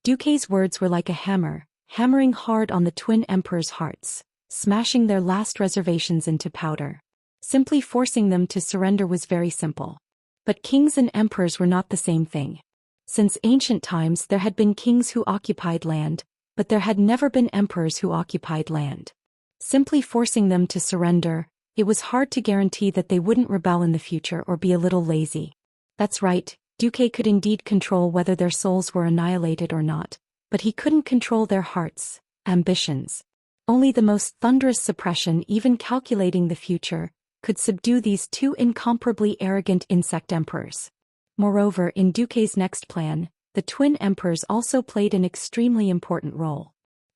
Duque's words were like a hammer, hammering hard on the twin emperors' hearts, smashing their last reservations into powder. Simply forcing them to surrender was very simple. But kings and emperors were not the same thing. Since ancient times there had been kings who occupied land, but there had never been emperors who occupied land. Simply forcing them to surrender, it was hard to guarantee that they wouldn't rebel in the future or be a little lazy. That's right, Duque could indeed control whether their souls were annihilated or not, but he couldn't control their hearts, ambitions. Only the most thunderous suppression, even calculating the future, could subdue these 2 incomparably arrogant insect emperors. Moreover, in Duque's next plan, the twin emperors also played an extremely important role.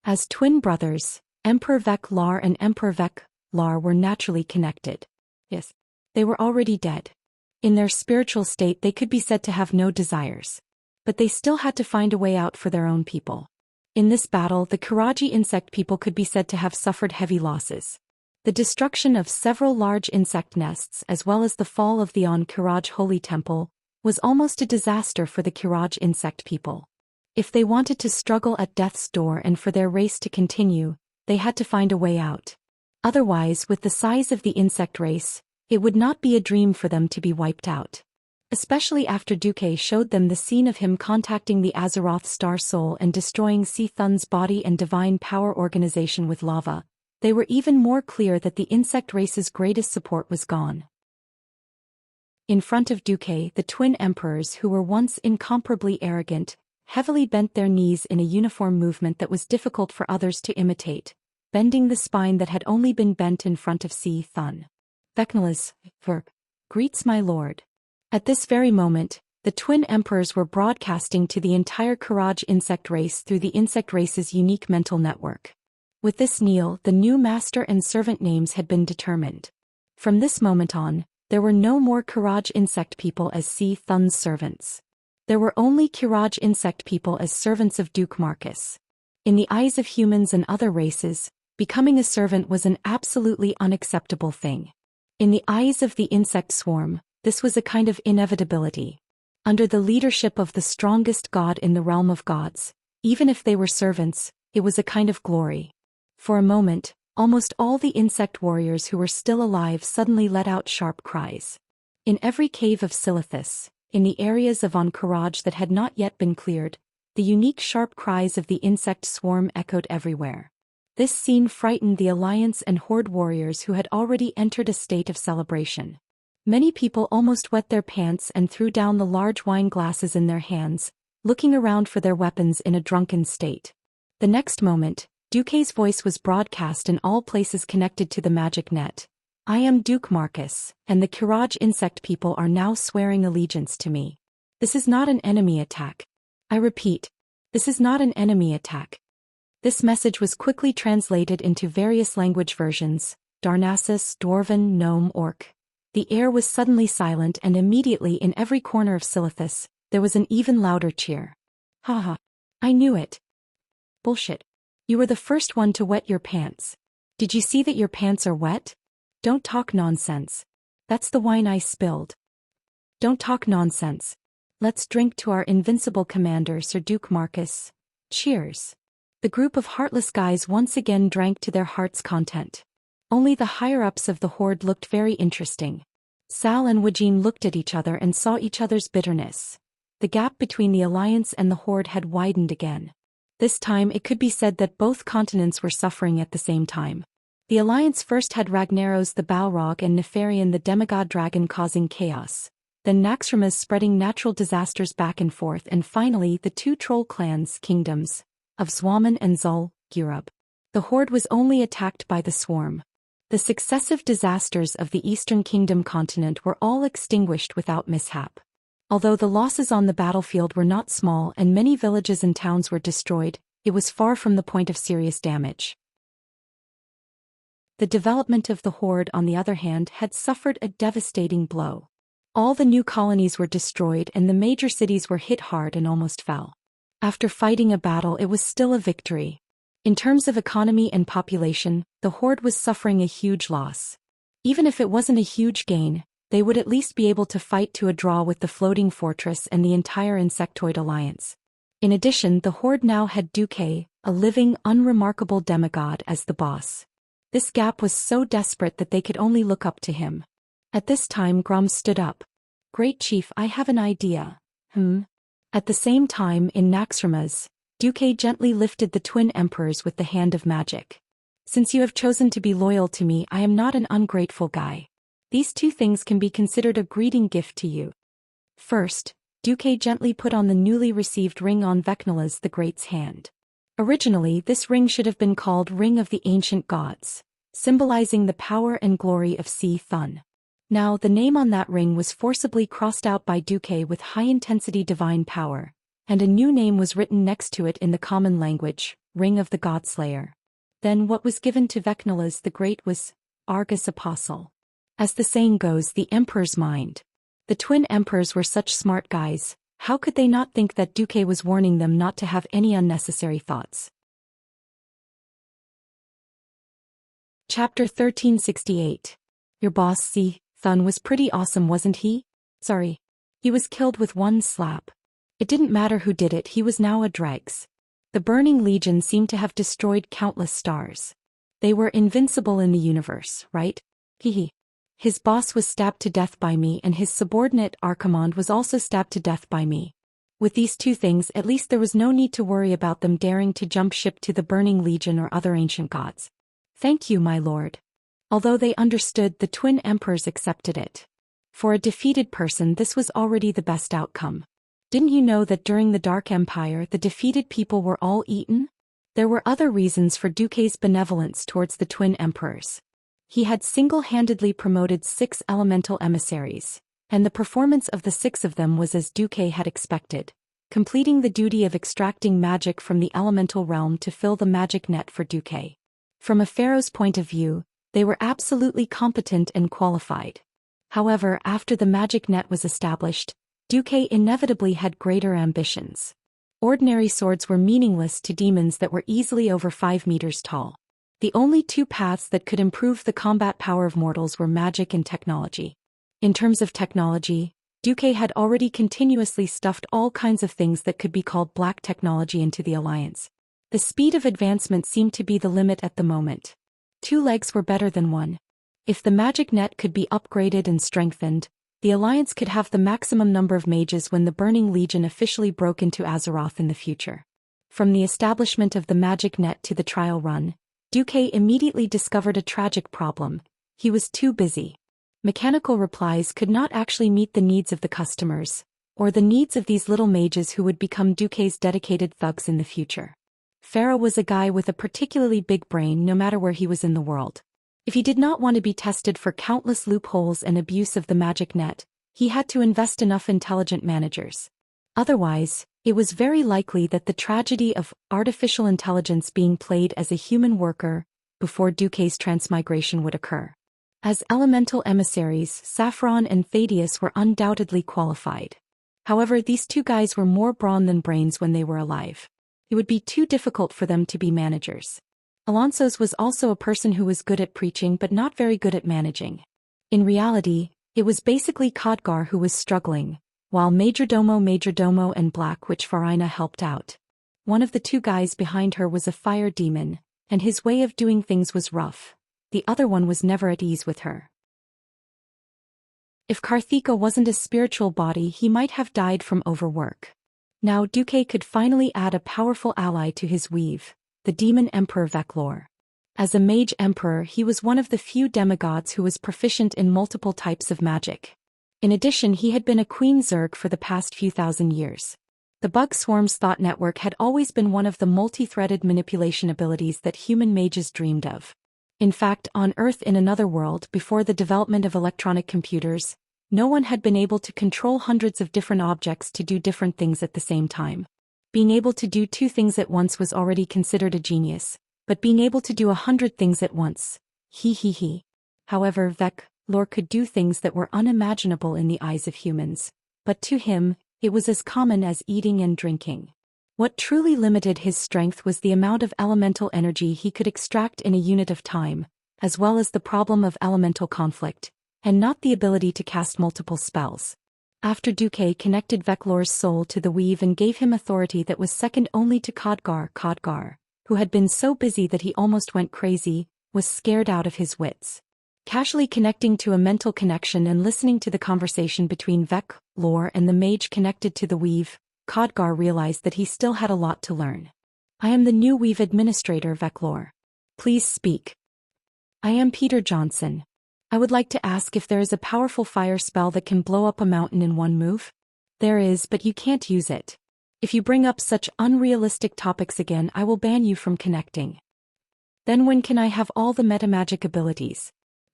As twin brothers, Emperor Vec Lar and Emperor Vec Lar were naturally connected. Yes, they were already dead. In their spiritual state they could be said to have no desires. But they still had to find a way out for their own people. In this battle, the Karaji insect people could be said to have suffered heavy losses. The destruction of several large insect nests as well as the fall of the Kiraj Holy Temple was almost a disaster for the Kiraj insect people. If they wanted to struggle at death's door and for their race to continue, they had to find a way out. Otherwise, with the size of the insect race, it would not be a dream for them to be wiped out. Especially after Duque showed them the scene of him contacting the Azeroth Star Soul and destroying Thun's body and divine power organization with lava, they were even more clear that the insect race's greatest support was gone. In front of Duque, the twin emperors who were once incomparably arrogant, heavily bent their knees in a uniform movement that was difficult for others to imitate, bending the spine that had only been bent in front of Thun. Vecnalis, verb, greets my lord. At this very moment, the twin emperors were broadcasting to the entire Karaj insect race through the insect race's unique mental network. With this kneel, the new master and servant names had been determined. From this moment on, there were no more Karaj insect people as Thun's servants. There were only Kiraj insect people as servants of Duke Marcus. In the eyes of humans and other races, becoming a servant was an absolutely unacceptable thing. In the eyes of the insect swarm, this was a kind of inevitability. Under the leadership of the strongest god in the realm of gods, even if they were servants, it was a kind of glory. For a moment, almost all the insect warriors who were still alive suddenly let out sharp cries. In every cave of Silithus, in the areas of Karaj that had not yet been cleared, the unique sharp cries of the insect swarm echoed everywhere. This scene frightened the Alliance and Horde warriors who had already entered a state of celebration. Many people almost wet their pants and threw down the large wine glasses in their hands, looking around for their weapons in a drunken state. The next moment, Duque's voice was broadcast in all places connected to the magic net. I am Duke Marcus, and the Kiraj insect people are now swearing allegiance to me. This is not an enemy attack. I repeat, this is not an enemy attack. This message was quickly translated into various language versions: Darnassus, Dwarven, Gnome, Orc. The air was suddenly silent, and immediately in every corner of Silithus, there was an even louder cheer. Haha. I knew it. Bullshit. You were the first one to wet your pants. Did you see that your pants are wet? Don't talk nonsense. That's the wine I spilled. Don't talk nonsense. Let's drink to our invincible commander, Sir Duke Marcus. Cheers. The group of heartless guys once again drank to their heart's content. Only the higher-ups of the Horde looked very interesting. Sal and Wajin looked at each other and saw each other's bitterness. The gap between the Alliance and the Horde had widened again. This time it could be said that both continents were suffering at the same time. The Alliance first had Ragnaros the Balrog and Nefarian the demigod dragon causing chaos, then Naxxramas spreading natural disasters back and forth, and finally the two troll clans kingdoms of Zwaman and Zul, Gurub. The Horde was only attacked by the swarm. The successive disasters of the Eastern Kingdom continent were all extinguished without mishap. Although the losses on the battlefield were not small and many villages and towns were destroyed, it was far from the point of serious damage. The development of the Horde, on the other hand, had suffered a devastating blow. All the new colonies were destroyed and the major cities were hit hard and almost fell. After fighting a battle, it was still a victory. In terms of economy and population, the Horde was suffering a huge loss. Even if it wasn't a huge gain, they would at least be able to fight to a draw with the Floating Fortress and the entire Insectoid Alliance. In addition, the Horde now had Duque, a living, unremarkable demigod, as the boss. This gap was so desperate that they could only look up to him. At this time Grom stood up. Great Chief, I have an idea. At the same time, in Naxxramas, Duque gently lifted the twin emperors with the hand of magic. Since you have chosen to be loyal to me, I am not an ungrateful guy. These two things can be considered a greeting gift to you. First, Duque gently put on the newly received ring on Vecnalas the Great's hand. Originally, this ring should have been called Ring of the Ancient Gods, symbolizing the power and glory of Thun. Now, the name on that ring was forcibly crossed out by Duque with high-intensity divine power, and a new name was written next to it in the common language, ring of the Godslayer. Then what was given to Vecnala's the Great was Argus Apostle. As the saying goes, the emperor's mind. The twin emperors were such smart guys, how could they not think that Duque was warning them not to have any unnecessary thoughts? Chapter 1368. Your boss, Thun, was pretty awesome, wasn't he? Sorry. He was killed with one slap. It didn't matter who did it, he was now a dregs. The Burning Legion seemed to have destroyed countless stars. They were invincible in the universe, right? Hehe. His boss was stabbed to death by me, and his subordinate Archimond was also stabbed to death by me. With these two things, at least there was no need to worry about them daring to jump ship to the Burning Legion or other ancient gods. Thank you, my lord. Although they understood, the twin emperors accepted it. For a defeated person, this was already the best outcome. Didn't you know that during the Dark Empire the defeated people were all eaten? There were other reasons for Duque's benevolence towards the twin emperors. He had single-handedly promoted 6 elemental emissaries, and the performance of the 6 of them was as Duque had expected, completing the duty of extracting magic from the elemental realm to fill the magic net for Duque. From a pharaoh's point of view, they were absolutely competent and qualified. However, after the magic net was established, Duque inevitably had greater ambitions. Ordinary swords were meaningless to demons that were easily over 5 meters tall. The only 2 paths that could improve the combat power of mortals were magic and technology. In terms of technology, Duque had already continuously stuffed all kinds of things that could be called black technology into the alliance. The speed of advancement seemed to be the limit at the moment. 2 legs were better than 1. If the magic net could be upgraded and strengthened, the alliance could have the maximum number of mages when the Burning Legion officially broke into Azeroth in the future. From the establishment of the magic net to the trial run, Duque immediately discovered a tragic problem. He was too busy. Mechanical replies could not actually meet the needs of the customers, or the needs of these little mages who would become Duque's dedicated thugs in the future. Pharaoh was a guy with a particularly big brain no matter where he was in the world. If he did not want to be tested for countless loopholes and abuse of the magic net, he had to invest enough intelligent managers. Otherwise, it was very likely that the tragedy of artificial intelligence being played as a human worker before Duque's transmigration would occur. As elemental emissaries, Saffron and Thaddeus were undoubtedly qualified. However, these 2 guys were more brawn than brains when they were alive. It would be too difficult for them to be managers. Alonso's was also a person who was good at preaching but not very good at managing. In reality, it was basically Khadgar who was struggling, while Majordomo and Black Witch Farina helped out. One of the 2 guys behind her was a fire demon, and his way of doing things was rough. The other one was never at ease with her. If Karthika wasn't a spiritual body, he might have died from overwork. Now Duque could finally add a powerful ally to his weave, the demon emperor Veclor. As a mage emperor, he was one of the few demigods who was proficient in multiple types of magic. In addition, he had been a queen Zerg for the past few thousand years. The Bug Swarm's thought network had always been one of the multi-threaded manipulation abilities that human mages dreamed of. In fact, on Earth in another world, before the development of electronic computers, no one had been able to control hundreds of different objects to do different things at the same time. Being able to do 2 things at once was already considered a genius, but being able to do 100 things at once, he. However, Veclor could do things that were unimaginable in the eyes of humans, but to him, it was as common as eating and drinking. What truly limited his strength was the amount of elemental energy he could extract in a unit of time, as well as the problem of elemental conflict, and not the ability to cast multiple spells. After Duque connected Veclor's soul to the weave and gave him authority that was second only to Khadgar, who had been so busy that he almost went crazy, was scared out of his wits. Casually connecting to a mental connection and listening to the conversation between Veclor and the mage connected to the weave, Khadgar realized that he still had a lot to learn. I am the new weave administrator, Veclor. Please speak. I am Peter Johnson. I would like to ask if there is a powerful fire spell that can blow up a mountain in one move? There is, but you can't use it. If you bring up such unrealistic topics again, I will ban you from connecting. Then when can I have all the metamagic abilities?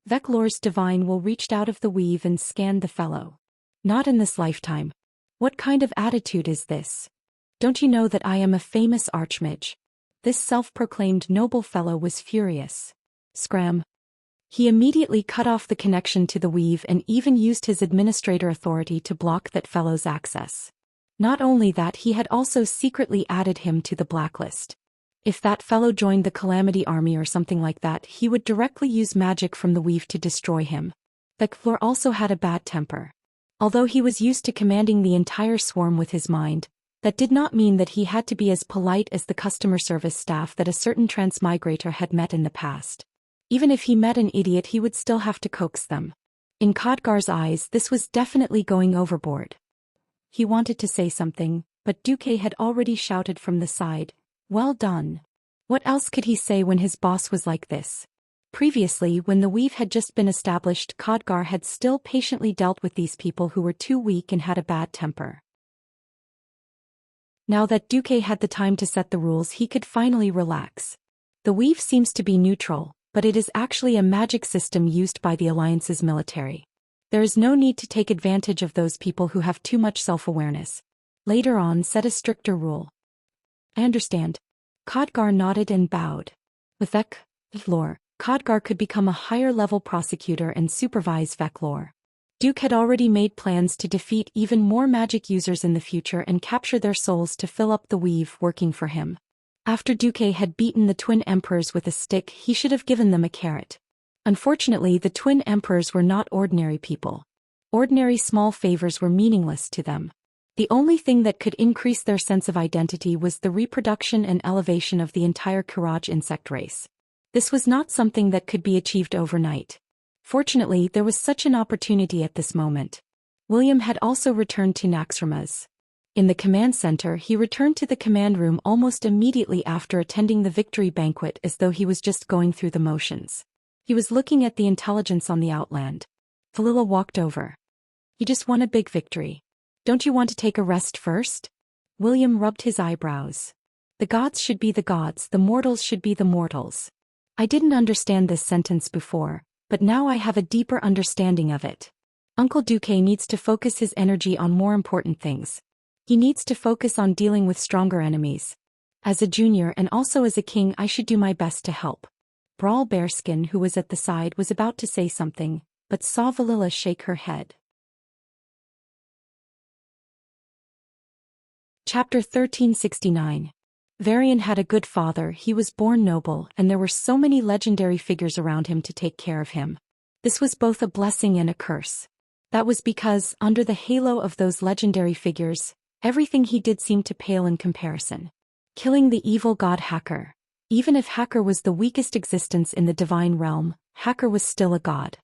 Veclor's divine will reached out of the weave and scanned the fellow. Not in this lifetime. What kind of attitude is this? Don't you know that I am a famous archmage? This self-proclaimed noble fellow was furious. Scram. He immediately cut off the connection to the weave and even used his administrator authority to block that fellow's access. Not only that, he had also secretly added him to the blacklist. If that fellow joined the Calamity Army or something like that, he would directly use magic from the weave to destroy him. Veclor also had a bad temper. Although he was used to commanding the entire swarm with his mind, that did not mean that he had to be as polite as the customer service staff that a certain transmigrator had met in the past. Even if he met an idiot, he would still have to coax them. In Khadgar's eyes, this was definitely going overboard. He wanted to say something, but Duque had already shouted from the side, "Well done." What else could he say when his boss was like this? Previously, when the weave had just been established, Khadgar had still patiently dealt with these people who were too weak and had a bad temper. Now that Duque had the time to set the rules, he could finally relax. The weave seems to be neutral, but it is actually a magic system used by the Alliance's military. There is no need to take advantage of those people who have too much self-awareness. Later on, set a stricter rule. I understand. Khadgar nodded and bowed. With Veclor, Khadgar could become a higher-level prosecutor and supervise Veclor. Duke had already made plans to defeat even more magic users in the future and capture their souls to fill up the weave working for him. After Duque had beaten the twin emperors with a stick, he should have given them a carrot. Unfortunately, the twin emperors were not ordinary people. Ordinary small favors were meaningless to them. The only thing that could increase their sense of identity was the reproduction and elevation of the entire Kiraj insect race. This was not something that could be achieved overnight. Fortunately, there was such an opportunity at this moment. William had also returned to Naxxramas. In the command center, he returned to the command room almost immediately after attending the victory banquet, as though he was just going through the motions. He was looking at the intelligence on the outland. Falila walked over. "You just won a big victory. Don't you want to take a rest first?" William rubbed his eyebrows. "The gods should be the gods, the mortals should be the mortals." I didn't understand this sentence before, but now I have a deeper understanding of it. Uncle Duque needs to focus his energy on more important things. He needs to focus on dealing with stronger enemies. As a junior and also as a king, I should do my best to help. Brawl Bearskin, who was at the side, was about to say something, but saw Valila shake her head. Chapter 1369. Varian had a good father. He was born noble, and there were so many legendary figures around him to take care of him. This was both a blessing and a curse. That was because, under the halo of those legendary figures, everything he did seemed to pale in comparison. Killing the evil god Hacker. Even if Hacker was the weakest existence in the divine realm, Hacker was still a god.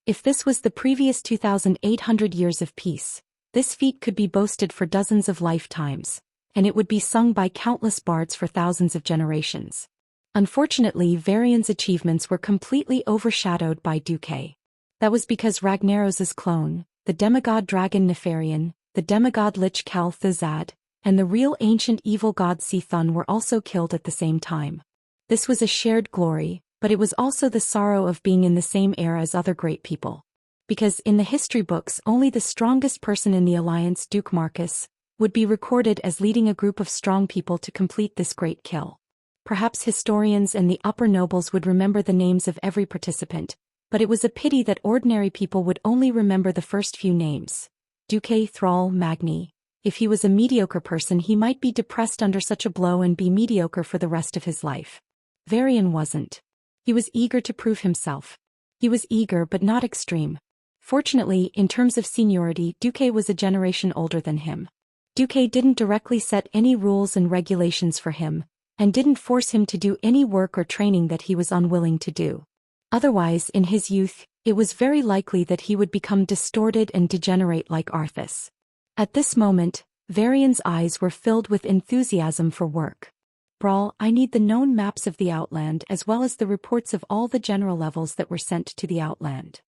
If this was the previous 2,800 years of peace, this feat could be boasted for dozens of lifetimes, and it would be sung by countless bards for thousands of generations. Unfortunately, Varian's achievements were completely overshadowed by Duque. That was because Ragnaros's clone, the demigod dragon Nefarian, the demigod Lich Kel Thazad, and the real ancient evil god Sithun were also killed at the same time. This was a shared glory, but it was also the sorrow of being in the same era as other great people. Because in the history books, only the strongest person in the Alliance, Duke Marcus, would be recorded as leading a group of strong people to complete this great kill. Perhaps historians and the upper nobles would remember the names of every participant, but it was a pity that ordinary people would only remember the first few names. Duque, Thrall, Magni. If he was a mediocre person, he might be depressed under such a blow and be mediocre for the rest of his life. Varian wasn't. He was eager to prove himself. He was eager but not extreme. Fortunately, in terms of seniority, Duque was a generation older than him. Duque didn't directly set any rules and regulations for him, and didn't force him to do any work or training that he was unwilling to do. Otherwise, in his youth, it was very likely that he would become distorted and degenerate like Arthas. At this moment, Varian's eyes were filled with enthusiasm for work. Brawl, I need the known maps of the Outland as well as the reports of all the general levels that were sent to the Outland.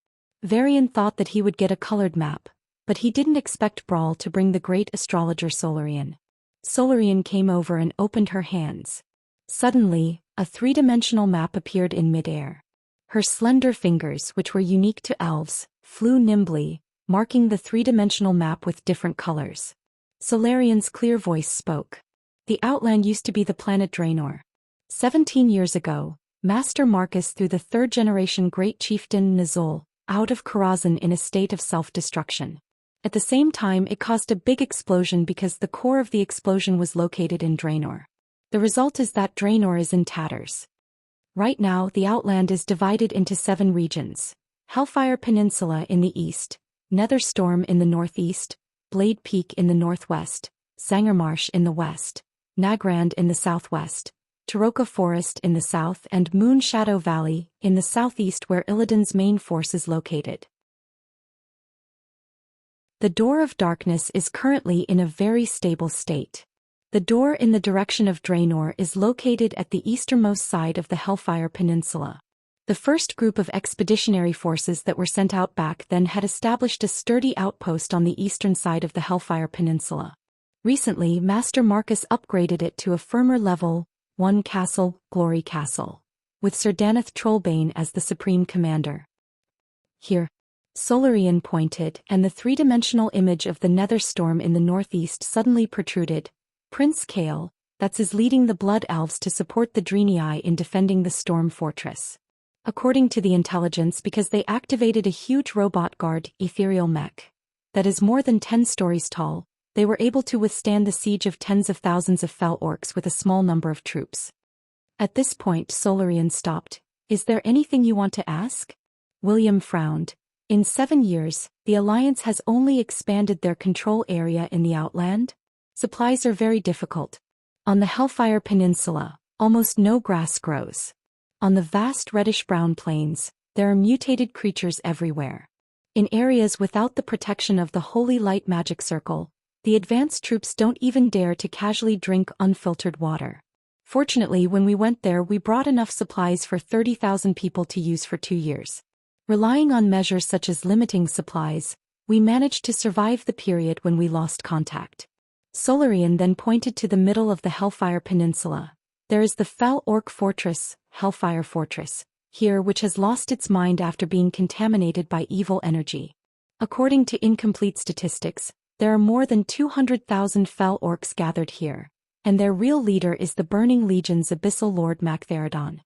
Varian thought that he would get a colored map, but he didn't expect Brawl to bring the great astrologer Solarian. Solarian came over and opened her hands. Suddenly, a three-dimensional map appeared in midair. Her slender fingers, which were unique to elves, flew nimbly, marking the three-dimensional map with different colors. Solarian's clear voice spoke. The Outland used to be the planet Draenor. 17 years ago, Master Marcus threw the third-generation great chieftain Nizol out of Karazhan in a state of self-destruction. At the same time, it caused a big explosion because the core of the explosion was located in Draenor. The result is that Draenor is in tatters. Right now, the Outland is divided into 7 regions: Hellfire Peninsula in the east, Netherstorm in the northeast, Blade Peak in the northwest, Sangermarsh in the west, Nagrand in the southwest, Taroka Forest in the south, and Moon Shadow Valley in the southeast, where Illidan's main force is located. The Door of Darkness is currently in a very stable state. The door in the direction of Draenor is located at the easternmost side of the Hellfire Peninsula. The first group of expeditionary forces that were sent out back then had established a sturdy outpost on the eastern side of the Hellfire Peninsula. Recently, Master Marcus upgraded it to a firmer level 1 castle, Glory Castle, with Sir Daneth Trollbane as the supreme commander. Here, Solarian pointed, and the three-dimensional image of the Netherstorm in the northeast suddenly protruded. Prince Kael, is leading the Blood Elves to support the Draenei in defending the Storm Fortress. According to the intelligence, because they activated a huge robot guard, ethereal mech, that is more than 10 stories tall, they were able to withstand the siege of tens of thousands of fell orcs with a small number of troops. At this point, Solarian stopped. Is there anything you want to ask? William frowned. In 7 years, the Alliance has only expanded their control area in the Outland. Supplies are very difficult. On the Hellfire Peninsula, almost no grass grows. On the vast reddish-brown plains, there are mutated creatures everywhere. In areas without the protection of the Holy Light Magic Circle, the advanced troops don't even dare to casually drink unfiltered water. Fortunately, when we went there, we brought enough supplies for 30,000 people to use for 2 years. Relying on measures such as limiting supplies, we managed to survive the period when we lost contact. Solarian then pointed to the middle of the Hellfire Peninsula. There is the Fell Orc Fortress, Hellfire Fortress, here, which has lost its mind after being contaminated by evil energy. According to incomplete statistics, there are more than 200,000 Fell Orcs gathered here, and their real leader is the Burning Legion's Abyssal Lord Mactherodon.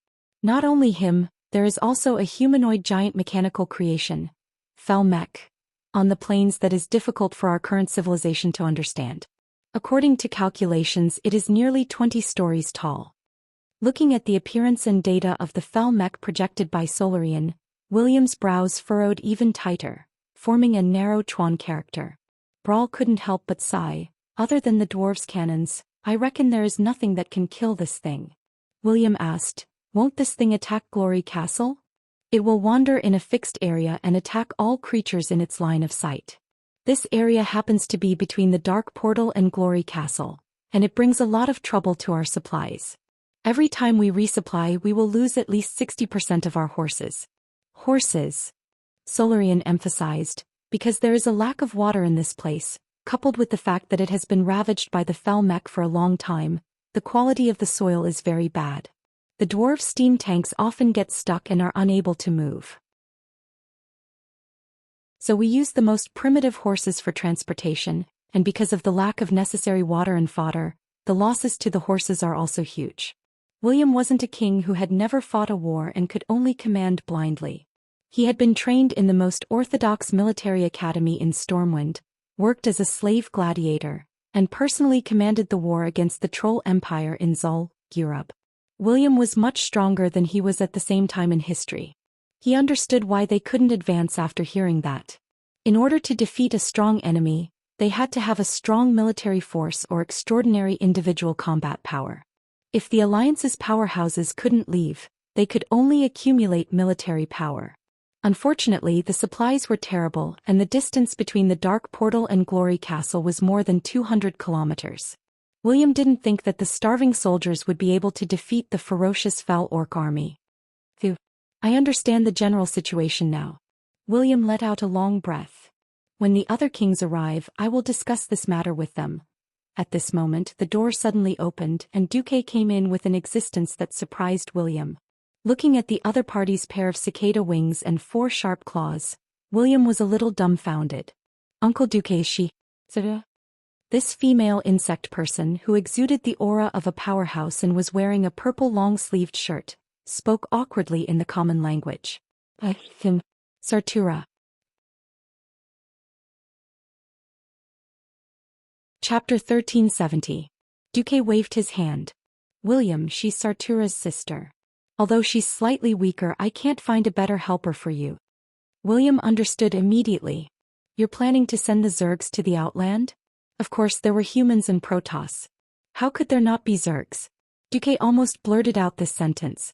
Not only him, there is also a humanoid giant mechanical creation, Fell Mech, on the plains that is difficult for our current civilization to understand. According to calculations, it is nearly 20 stories tall. Looking at the appearance and data of the Fell Mech projected by Solarian, William's brows furrowed even tighter, forming a narrow Chuan character. Brawl couldn't help but sigh. Other than the dwarves' cannons, I reckon there is nothing that can kill this thing. William asked, won't this thing attack Glory Castle? It will wander in a fixed area and attack all creatures in its line of sight. This area happens to be between the Dark Portal and Glory Castle, and it brings a lot of trouble to our supplies. Every time we resupply, we will lose at least 60% of our horses. Horses, Solarian emphasized, because there is a lack of water in this place, coupled with the fact that it has been ravaged by the Fell Mech for a long time, the quality of the soil is very bad. The dwarf steam tanks often get stuck and are unable to move. So we use the most primitive horses for transportation, and because of the lack of necessary water and fodder, the losses to the horses are also huge. William wasn't a king who had never fought a war and could only command blindly. He had been trained in the most orthodox military academy in Stormwind, worked as a slave gladiator, and personally commanded the war against the Troll Empire in Zul, Europe. William was much stronger than he was at the same time in history. He understood why they couldn't advance after hearing that. In order to defeat a strong enemy, they had to have a strong military force or extraordinary individual combat power. If the Alliance's powerhouses couldn't leave, they could only accumulate military power. Unfortunately, the supplies were terrible, and the distance between the Dark Portal and Glory Castle was more than 200 kilometers. William didn't think that the starving soldiers would be able to defeat the ferocious Fell Orc army. Phew. I understand the general situation now. William let out a long breath. When the other kings arrive, I will discuss this matter with them. At this moment, the door suddenly opened, and Duque came in with an existence that surprised William. Looking at the other party's pair of cicada wings and 4 sharp claws, William was a little dumbfounded. Uncle Duque, she... The This female insect person, who exuded the aura of a powerhouse and was wearing a purple long-sleeved shirt, spoke awkwardly in the common language. Sartura. Chapter 1370. Duque waved his hand. William, she's Sartura's sister. Although she's slightly weaker, I can't find a better helper for you. William understood immediately. You're planning to send the Zergs to the Outland? Of course there were humans and Protoss. How could there not be Zergs? Duque almost blurted out this sentence.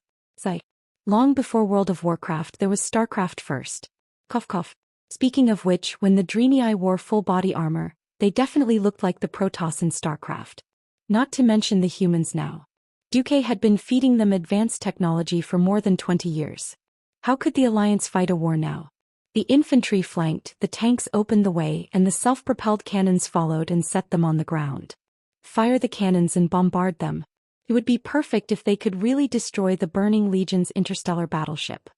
Long before World of Warcraft there was StarCraft first. Cough cough. Speaking of which, when the Draenei wore full body armor, they definitely looked like the Protoss in StarCraft. Not to mention the humans now. Duque had been feeding them advanced technology for more than 20 years. How could the Alliance fight a war now? The infantry flanked, the tanks opened the way, and the self-propelled cannons followed and set them on the ground. Fire the cannons and bombard them. It would be perfect if they could really destroy the Burning Legion's interstellar battleship.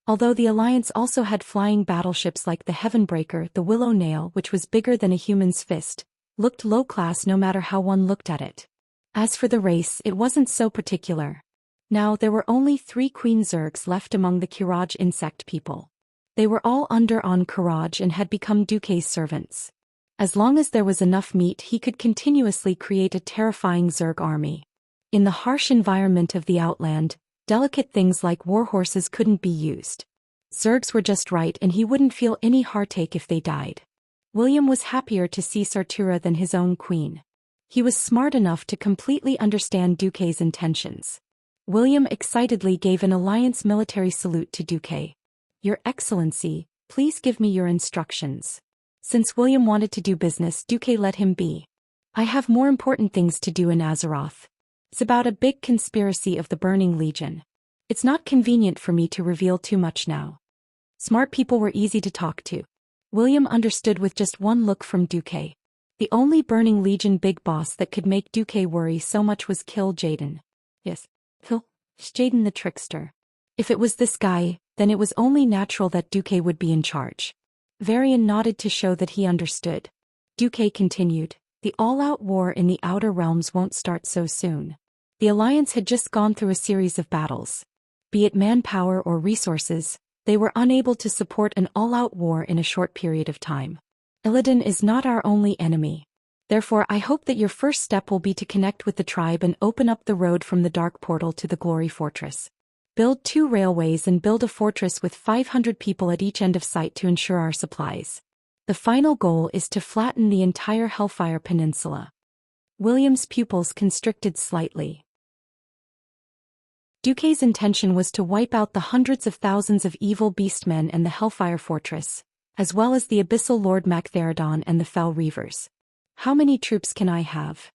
Although the Alliance also had flying battleships like the Heavenbreaker, the Willow Nail, which was bigger than a human's fist, looked low-class no matter how one looked at it. As for the race, it wasn't so particular. Now there were only 3 Queen Zergs left among the Kiraj insect people. They were all under on Kiraj and had become Duque's servants. As long as there was enough meat, he could continuously create a terrifying Zerg army. In the harsh environment of the Outland, delicate things like warhorses couldn't be used. Zergs were just right, and he wouldn't feel any heartache if they died. William was happier to see Sartura than his own queen. He was smart enough to completely understand Duque's intentions. William excitedly gave an Alliance military salute to Duque. Your Excellency, please give me your instructions. Since William wanted to do business, Duque let him be. I have more important things to do in Azeroth. It's about a big conspiracy of the Burning Legion. It's not convenient for me to reveal too much now. Smart people were easy to talk to. William understood with just one look from Duque. The only Burning Legion big boss that could make Duque worry so much was Kill Jaden. Yes. Jaden the trickster. If it was this guy, then it was only natural that Duque would be in charge. Varian nodded to show that he understood. Duque continued, the all-out war in the Outer Realms won't start so soon. The Alliance had just gone through a series of battles. Be it manpower or resources, they were unable to support an all-out war in a short period of time. Illidan is not our only enemy. Therefore I hope that your first step will be to connect with the tribe and open up the road from the Dark Portal to the Glory Fortress. Build 2 railways and build a fortress with 500 people at each end of sight to ensure our supplies. The final goal is to flatten the entire Hellfire Peninsula. William's pupils constricted slightly. Duque's intention was to wipe out the hundreds of thousands of evil beastmen and the Hellfire Fortress, as well as the Abyssal Lord Mactherodon and the Fell Reavers. How many troops can I have?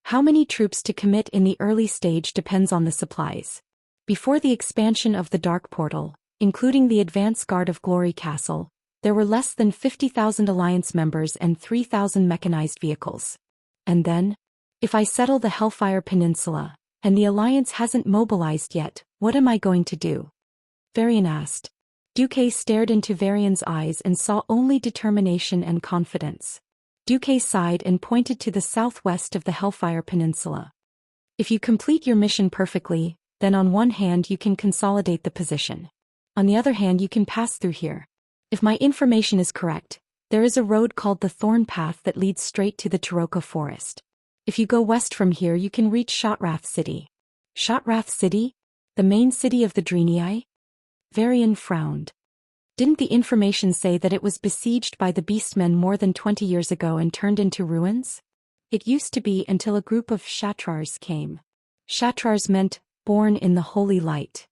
How many troops to commit in the early stage depends on the supplies. Before the expansion of the Dark Portal, including the advance guard of Glory Castle, there were less than 50,000 Alliance members and 3,000 mechanized vehicles. And then? If I settle the Hellfire Peninsula, and the Alliance hasn't mobilized yet, what am I going to do? Varian asked. Duque stared into Varian's eyes and saw only determination and confidence. Duque sighed and pointed to the southwest of the Hellfire Peninsula. If you complete your mission perfectly, then on one hand you can consolidate the position. On the other hand you can pass through here. If my information is correct, there is a road called the Thorn Path that leads straight to the Taroko Forest. If you go west from here you can reach Shotrath City. Shotrath City? The main city of the Draenei? Varian frowned. Didn't the information say that it was besieged by the Beastmen more than 20 years ago and turned into ruins? It used to be until a group of Shatrars came. Shatrars meant, born in the holy light.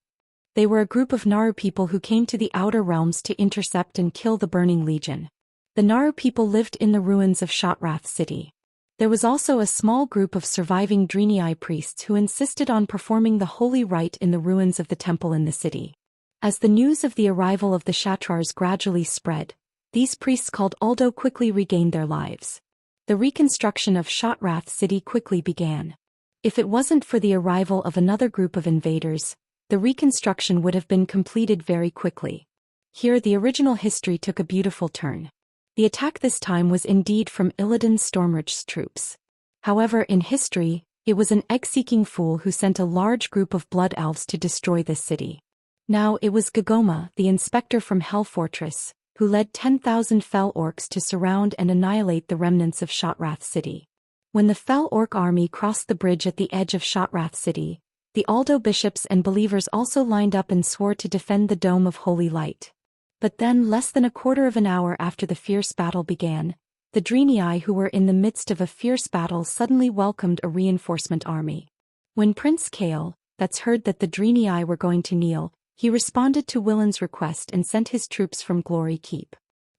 They were a group of Naru people who came to the Outer Realms to intercept and kill the Burning Legion. The Naru people lived in the ruins of Shotrath City. There was also a small group of surviving Draenei priests who insisted on performing the holy rite in the ruins of the temple in the city. As the news of the arrival of the Shatrars gradually spread, these priests called Aldo quickly regained their lives. The reconstruction of Shotrath City quickly began. If it wasn't for the arrival of another group of invaders, the reconstruction would have been completed very quickly. Here the original history took a beautiful turn. The attack this time was indeed from Illidan's Stormridge's troops. However, in history, it was an egg-seeking fool who sent a large group of blood elves to destroy this city. Now it was Gogoma, the inspector from Hell Fortress, who led 10,000 fell orcs to surround and annihilate the remnants of Shotrath City. When the fell orc army crossed the bridge at the edge of Shotrath City, the Aldo bishops and believers also lined up and swore to defend the Dome of Holy Light. But then, less than a quarter of an hour after the fierce battle began, the Dreenii, who were in the midst of a fierce battle, suddenly welcomed a reinforcement army. When Prince Kale, that's heard that the Dreenii were going to kneel, he responded to Willen's request and sent his troops from Glory Keep.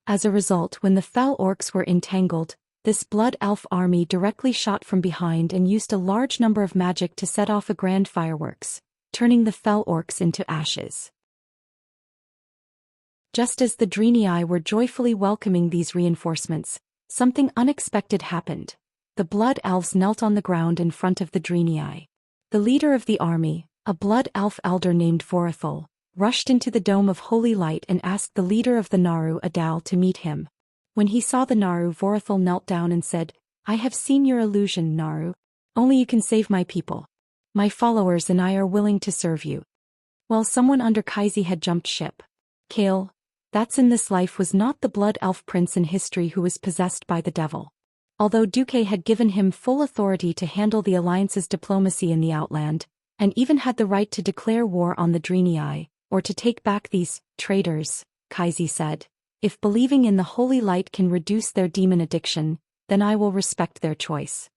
As a result, when the fell orcs were entangled, this blood elf army directly shot from behind and used a large number of magic to set off a grand fireworks, turning the fell orcs into ashes. Just as the Dreenii were joyfully welcoming these reinforcements, something unexpected happened. The blood elves knelt on the ground in front of the Dreenii. The leader of the army, a blood elf elder named Vorithol, rushed into the Dome of Holy Light and asked the leader of the Naru Adal to meet him. When he saw the Naru, Vorithol knelt down and said, "I have seen your illusion, Naru. Only you can save my people. My followers and I are willing to serve you." Well, someone under Kaisi had jumped ship. Kale, that's in this life, was not the blood elf prince in history who was possessed by the devil. Although Duque had given him full authority to handle the Alliance's diplomacy in the Outland, and even had the right to declare war on the Dreenii, or to take back these traitors, Kaisi said, "If believing in the Holy Light can reduce their demon addiction, then I will respect their choice."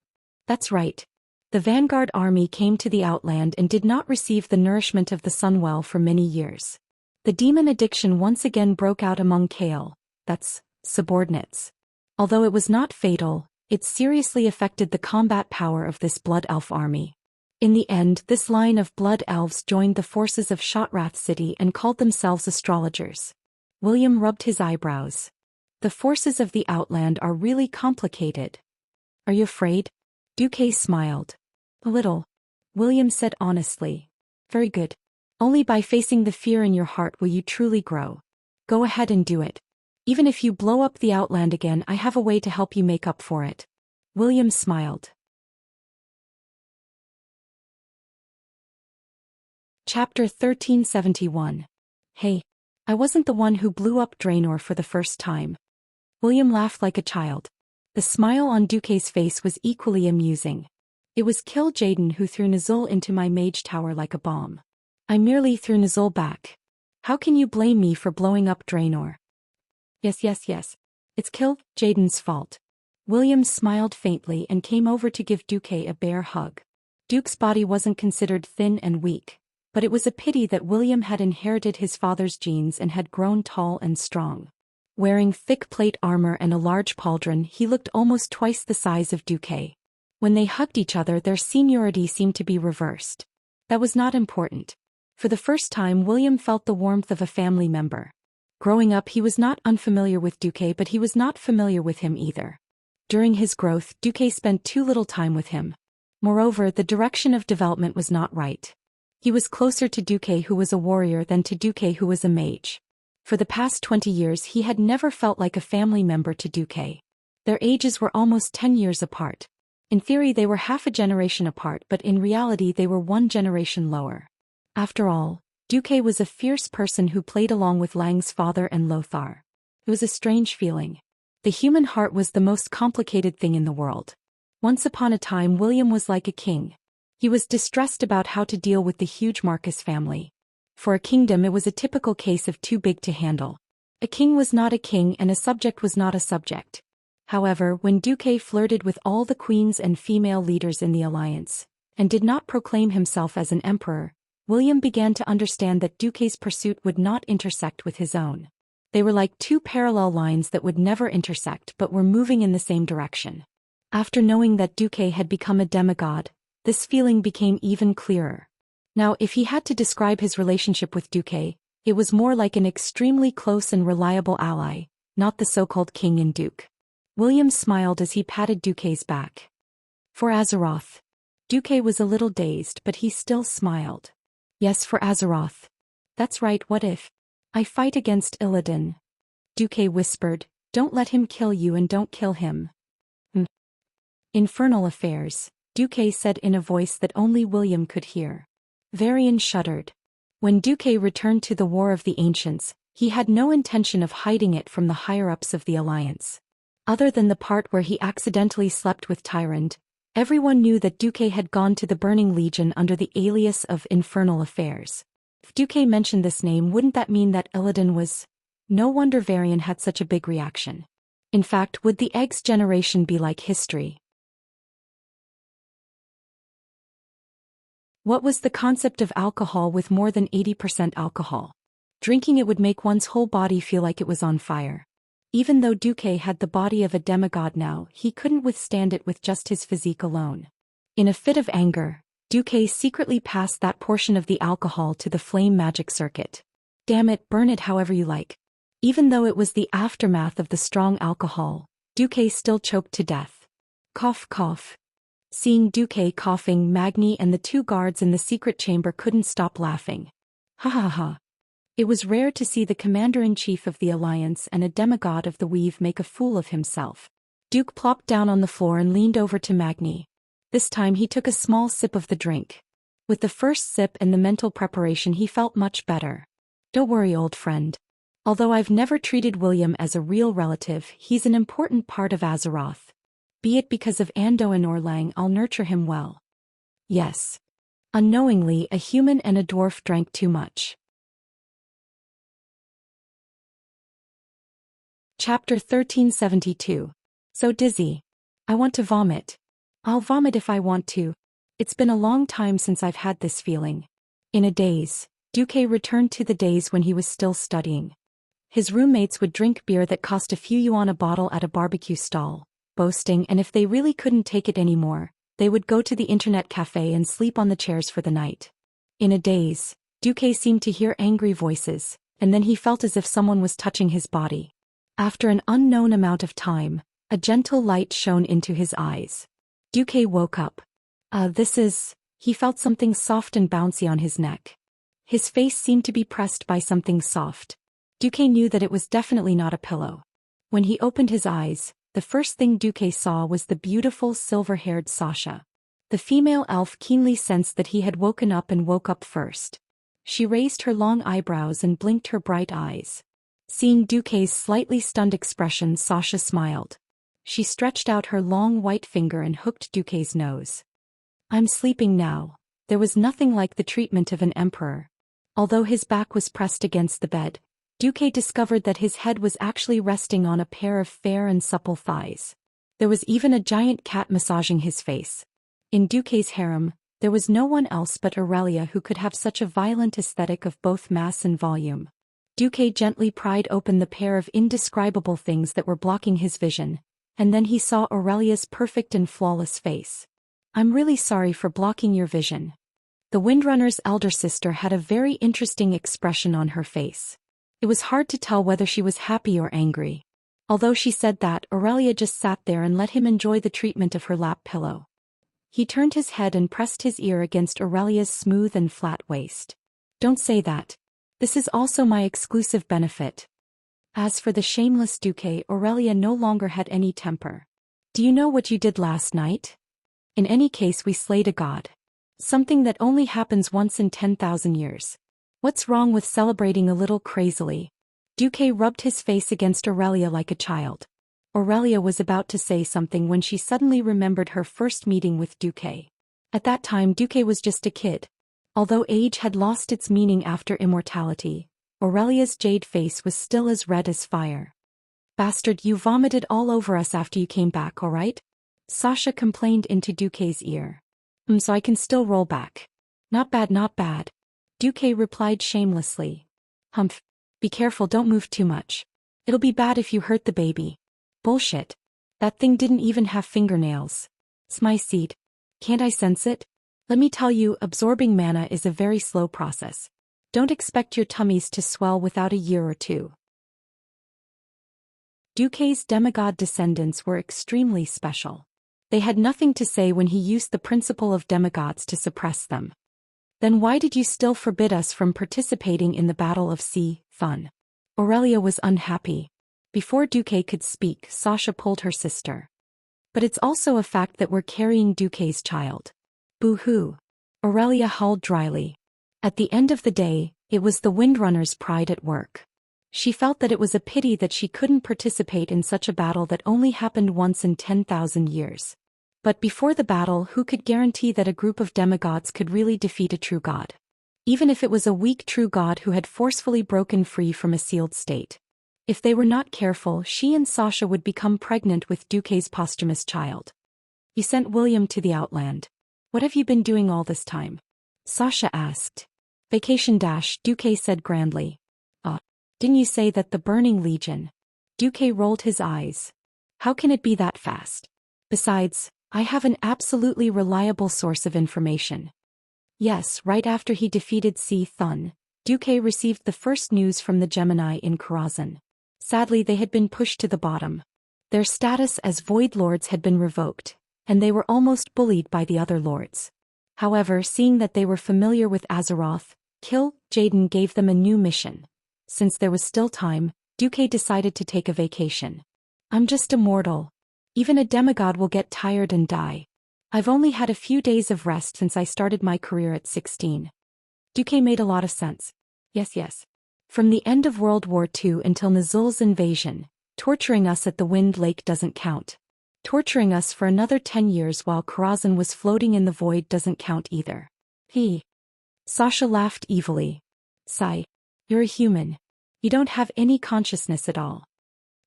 That's right. The vanguard army came to the Outland and did not receive the nourishment of the Sunwell for many years. The demon addiction once again broke out among Kale, that's subordinates. Although it was not fatal, it seriously affected the combat power of this blood elf army. In the end, this line of blood elves joined the forces of Shotrath City and called themselves astrologers. William rubbed his eyebrows. The forces of the Outland are really complicated. Are you afraid? Duque smiled. A little. William said honestly. Very good. Only by facing the fear in your heart will you truly grow. Go ahead and do it. Even if you blow up the Outland again, I have a way to help you make up for it. William smiled. Chapter 1371. Hey, I wasn't the one who blew up Draenor for the first time. William laughed like a child. The smile on Duque's face was equally amusing. It was Kill Jaden who threw Nazul into my mage tower like a bomb. I merely threw Nazul back. How can you blame me for blowing up Draenor? Yes. It's Kill Jaden's fault. William smiled faintly and came over to give Duque a bear hug. Duke's body wasn't considered thin and weak, but it was a pity that William had inherited his father's genes and had grown tall and strong. Wearing thick plate armor and a large pauldron, he looked almost twice the size of Duque. When they hugged each other, their seniority seemed to be reversed. That was not important. For the first time, William felt the warmth of a family member. Growing up, he was not unfamiliar with Duque, but he was not familiar with him either. During his growth, Duque spent too little time with him. Moreover, the direction of development was not right. He was closer to Duque, who was a warrior, than to Duque, who was a mage. For the past 20 years, he had never felt like a family member to Duque. Their ages were almost 10 years apart. In theory, they were half a generation apart, but in reality, they were one generation lower. After all, Duque was a fierce person who played along with Lang's father and Lothar. It was a strange feeling. The human heart was the most complicated thing in the world. Once upon a time, William was like a king. He was distressed about how to deal with the huge Marcus family. For a kingdom, it was a typical case of too big to handle. A king was not a king and a subject was not a subject. However, when Duque flirted with all the queens and female leaders in the alliance, and did not proclaim himself as an emperor, William began to understand that Duque's pursuit would not intersect with his own. They were like two parallel lines that would never intersect but were moving in the same direction. After knowing that Duque had become a demigod, this feeling became even clearer. Now, if he had to describe his relationship with Duque, it was more like an extremely close and reliable ally, not the so-called king and duke. William smiled as he patted Duque's back. For Azeroth. Duque was a little dazed, but he still smiled. Yes, for Azeroth. That's right, what if I fight against Illidan? Duque whispered, Don't let him kill you and don't kill him. Infernal affairs, Duque said in a voice that only William could hear. Varian shuddered. When Duque returned to the War of the Ancients, he had no intention of hiding it from the higher-ups of the Alliance. Other than the part where he accidentally slept with Tyrande, everyone knew that Duque had gone to the Burning Legion under the alias of Infernal Affairs. If Duque mentioned this name, wouldn't that mean that Illidan was... No wonder Varian had such a big reaction. In fact, would the Eggs generation be like history? What was the concept of alcohol with more than 80% alcohol? Drinking it would make one's whole body feel like it was on fire. Even though Duque had the body of a demigod now, he couldn't withstand it with just his physique alone. In a fit of anger, Duque secretly passed that portion of the alcohol to the flame magic circuit. Damn it, burn it however you like. Even though it was the aftermath of the strong alcohol, Duque still choked to death. Cough cough. Seeing Duque coughing, Magni and the two guards in the secret chamber couldn't stop laughing. Ha ha ha. It was rare to see the commander-in-chief of the Alliance and a demigod of the Weave make a fool of himself. Duke plopped down on the floor and leaned over to Magni. This time he took a small sip of the drink. With the first sip and the mental preparation he felt much better. Don't worry, old friend. Although I've never treated William as a real relative, he's an important part of Azeroth. Be it because of Anduin or Lang, I'll nurture him well. Yes. Unknowingly, a human and a dwarf drank too much. Chapter 1372. So dizzy. I want to vomit. I'll vomit if I want to. It's been a long time since I've had this feeling. In a daze, Duque returned to the days when he was still studying. His roommates would drink beer that cost a few yuan a bottle at a barbecue stall, boasting, and if they really couldn't take it anymore, they would go to the internet cafe and sleep on the chairs for the night. In a daze, Duque seemed to hear angry voices, and then he felt as if someone was touching his body. After an unknown amount of time, a gentle light shone into his eyes. Duque woke up. He felt something soft and bouncy on his neck. His face seemed to be pressed by something soft. Duque knew that it was definitely not a pillow. When he opened his eyes, the first thing Duque saw was the beautiful silver-haired Xianxia. The female elf keenly sensed that he had woken up and woke up first. She raised her long eyebrows and blinked her bright eyes. Seeing Duque's slightly stunned expression, Xianxia smiled. She stretched out her long white finger and hooked Duque's nose. I'm sleeping now. There was nothing like the treatment of an emperor. Although his back was pressed against the bed, Duque discovered that his head was actually resting on a pair of fair and supple thighs. There was even a giant cat massaging his face. In Duque's harem, there was no one else but Aurelia who could have such a violent aesthetic of both mass and volume. Duque gently pried open the pair of indescribable things that were blocking his vision, and then he saw Aurelia's perfect and flawless face. I'm really sorry for blocking your vision. The Windrunner's elder sister had a very interesting expression on her face. It was hard to tell whether she was happy or angry. Although she said that, Aurelia just sat there and let him enjoy the treatment of her lap pillow. He turned his head and pressed his ear against Aurelia's smooth and flat waist. Don't say that. This is also my exclusive benefit. As for the shameless Duque, Aurelia no longer had any temper. Do you know what you did last night? In any case, we slayed a god. Something that only happens once in 10,000 years. What's wrong with celebrating a little crazily? Duque rubbed his face against Aurelia like a child. Aurelia was about to say something when she suddenly remembered her first meeting with Duque. At that time Duque was just a kid. Although age had lost its meaning after immortality, Aurelia's jade face was still as red as fire. Bastard, you vomited all over us after you came back, alright? Xianxia complained into Duque's ear. So I can still roll back. Not bad, not bad. Duque replied shamelessly. Humph. Be careful, don't move too much. It'll be bad if you hurt the baby. Bullshit. That thing didn't even have fingernails. It's my seed. Can't I sense it? Let me tell you, absorbing mana is a very slow process. Don't expect your tummies to swell without a year or two. Duque's demigod descendants were extremely special. They had nothing to say when he used the principle of demigods to suppress them. Then why did you still forbid us from participating in the Battle of Fun? Aurelia was unhappy. Before Duque could speak, Sasha pulled her sister. But it's also a fact that we're carrying Duque's child. Boo-hoo. Aurelia howled dryly. At the end of the day, it was the Windrunner's pride at work. She felt that it was a pity that she couldn't participate in such a battle that only happened once in 10,000 years. But before the battle, who could guarantee that a group of demigods could really defeat a true god? Even if it was a weak true god who had forcefully broken free from a sealed state. If they were not careful, she and Sasha would become pregnant with Duque's posthumous child. You sent William to the Outland. What have you been doing all this time? Sasha asked. Vacation. Duque said grandly. Didn't you say that the Burning Legion? Duque rolled his eyes. How can it be that fast? Besides, I have an absolutely reliable source of information. Yes, right after he defeated Si Thun, Duque received the first news from the Gemini in Karazhan. Sadly, they had been pushed to the bottom. Their status as Void Lords had been revoked, and they were almost bullied by the other lords. However, seeing that they were familiar with Azeroth, Jaden gave them a new mission. Since there was still time, Duque decided to take a vacation. I'm just a mortal. Even a demigod will get tired and die. I've only had a few days of rest since I started my career at 16. Duque made a lot of sense. Yes. From the end of World War II until Nazul's invasion, torturing us at the Wind Lake doesn't count. Torturing us for another 10 years while Karazhan was floating in the void doesn't count either. Sasha laughed evilly. Sigh. You're a human. You don't have any consciousness at all.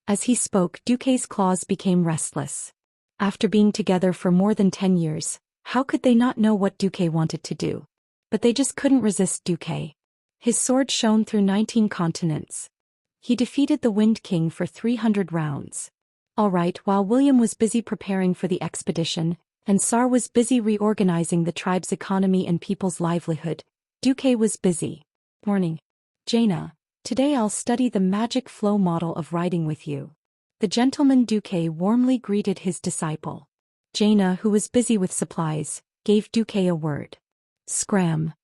As he spoke, Duque's claws became restless. After being together for more than 10 years, how could they not know what Duque wanted to do? But they just couldn't resist Duque. His sword shone through 19 continents. He defeated the Wind King for 300 rounds. Alright, while William was busy preparing for the expedition, and Sar was busy reorganizing the tribe's economy and people's livelihood, Duque was busy. Morning. Jaina, today I'll study the magic flow model of writing with you. The gentleman Duque warmly greeted his disciple. Jaina, who was busy with supplies, gave Duque a word. Scram.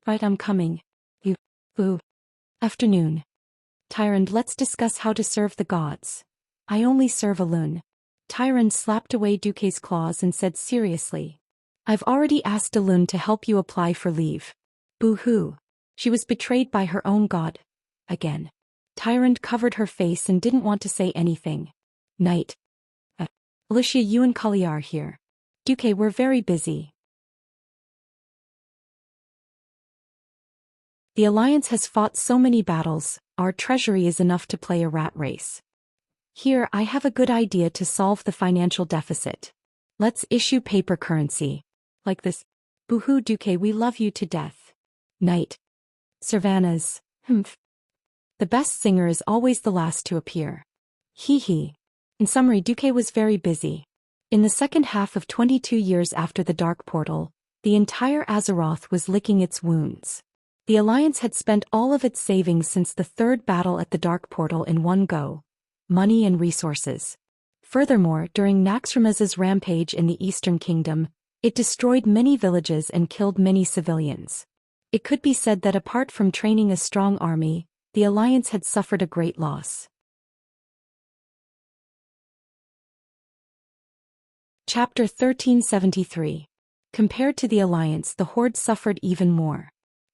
Right, I'm coming. Afternoon. Tyrant, let's discuss how to serve the gods. I only serve Alun. Tyrant slapped away Duque's claws and said seriously. I've already asked Alun to help you apply for leave. Boo-hoo. She was betrayed by her own god. Again. Tyrant covered her face and didn't want to say anything. Night. Alicia, you and Kali are here. Duque, we're very busy. The Alliance has fought so many battles, our treasury is enough to play a rat race. Here, I have a good idea to solve the financial deficit. Let's issue paper currency. Like this. Boo-hoo, Duque, we love you to death. Night. Servanas. The best singer is always the last to appear. In summary, Duque was very busy. In the second half of 22 years after the Dark Portal, the entire Azeroth was licking its wounds. The Alliance had spent all of its savings since the third battle at the Dark Portal in one go. Money and resources. Furthermore, during Naxxramez's rampage in the Eastern Kingdom, it destroyed many villages and killed many civilians. It could be said that apart from training a strong army, the Alliance had suffered a great loss. Chapter 1373. Compared to the Alliance, the Horde suffered even more.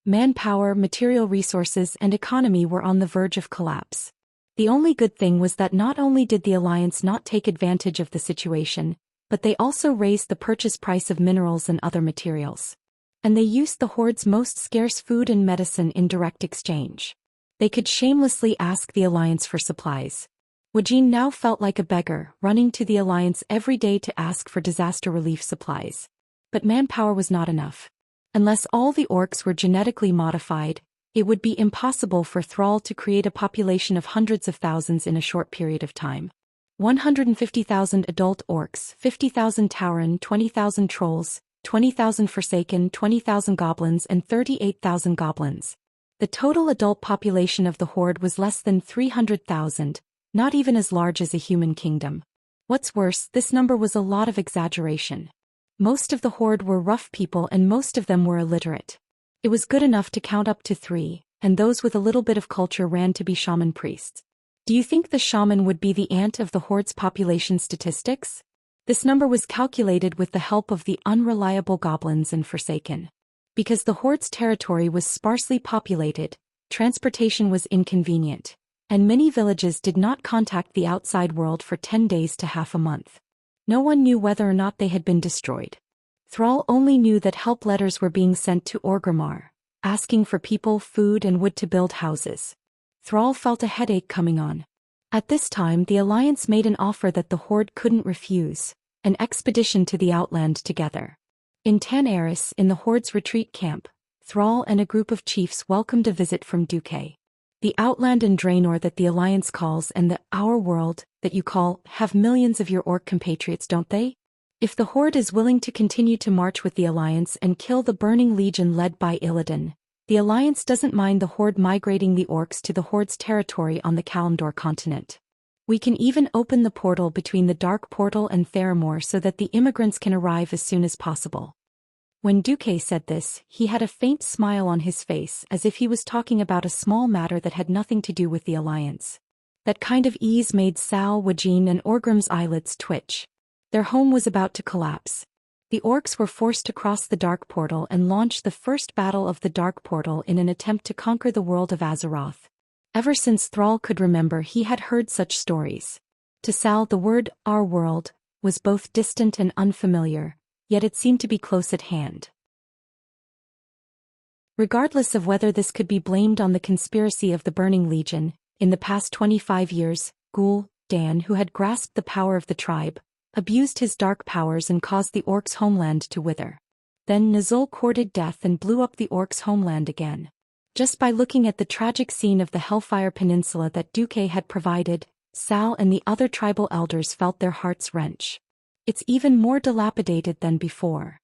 Manpower, material resources, and economy were on the verge of collapse. The only good thing was that not only did the Alliance not take advantage of the situation, but they also raised the purchase price of minerals and other materials. And they used the Horde's most scarce food and medicine in direct exchange. They could shamelessly ask the Alliance for supplies. Wajin now felt like a beggar, running to the Alliance every day to ask for disaster relief supplies. But manpower was not enough. Unless all the orcs were genetically modified, it would be impossible for Thrall to create a population of hundreds of thousands in a short period of time. 150,000 adult orcs, 50,000 Tauren, 20,000 trolls, 20,000 Forsaken, 20,000 goblins and 38,000 goblins. The total adult population of the Horde was less than 300,000, not even as large as a human kingdom. What's worse, this number was a lot of exaggeration. Most of the Horde were rough people and most of them were illiterate. It was good enough to count up to 3, and those with a little bit of culture ran to be shaman priests. Do you think the shaman would be the ant of the horde's population statistics? This number was calculated with the help of the unreliable goblins and Forsaken. Because the horde's territory was sparsely populated, transportation was inconvenient, and many villages did not contact the outside world for 10 days to half a month. No one knew whether or not they had been destroyed. Thrall only knew that help letters were being sent to Orgrimmar, asking for people, food and wood to build houses. Thrall felt a headache coming on. At this time the Alliance made an offer that the Horde couldn't refuse, an expedition to the Outland together. In Tan Eris, in the Horde's retreat camp, Thrall and a group of chiefs welcomed a visit from Duque. The Outland and Draenor that the Alliance calls and the Our World that you call have millions of your orc compatriots, don't they? If the Horde is willing to continue to march with the Alliance and kill the Burning Legion led by Illidan, the Alliance doesn't mind the Horde migrating the orcs to the Horde's territory on the Kalimdor continent. We can even open the portal between the Dark Portal and Theramore so that the immigrants can arrive as soon as possible. When Duque said this, he had a faint smile on his face as if he was talking about a small matter that had nothing to do with the Alliance. That kind of ease made Sal, Wajin and Orgrim's eyelids twitch. Their home was about to collapse. The orcs were forced to cross the Dark Portal and launch the first battle of the Dark Portal in an attempt to conquer the world of Azeroth. Ever since Thrall could remember, he had heard such stories. To Sal, the word, our world, was both distant and unfamiliar, yet it seemed to be close at hand. Regardless of whether this could be blamed on the conspiracy of the Burning Legion, in the past 25 years, Gul'dan, who had grasped the power of the tribe, abused his dark powers and caused the orcs' homeland to wither. Then Nazul courted death and blew up the orcs' homeland again. Just by looking at the tragic scene of the Hellfire Peninsula that Duque had provided, Sal and the other tribal elders felt their hearts wrench. It's even more dilapidated than before.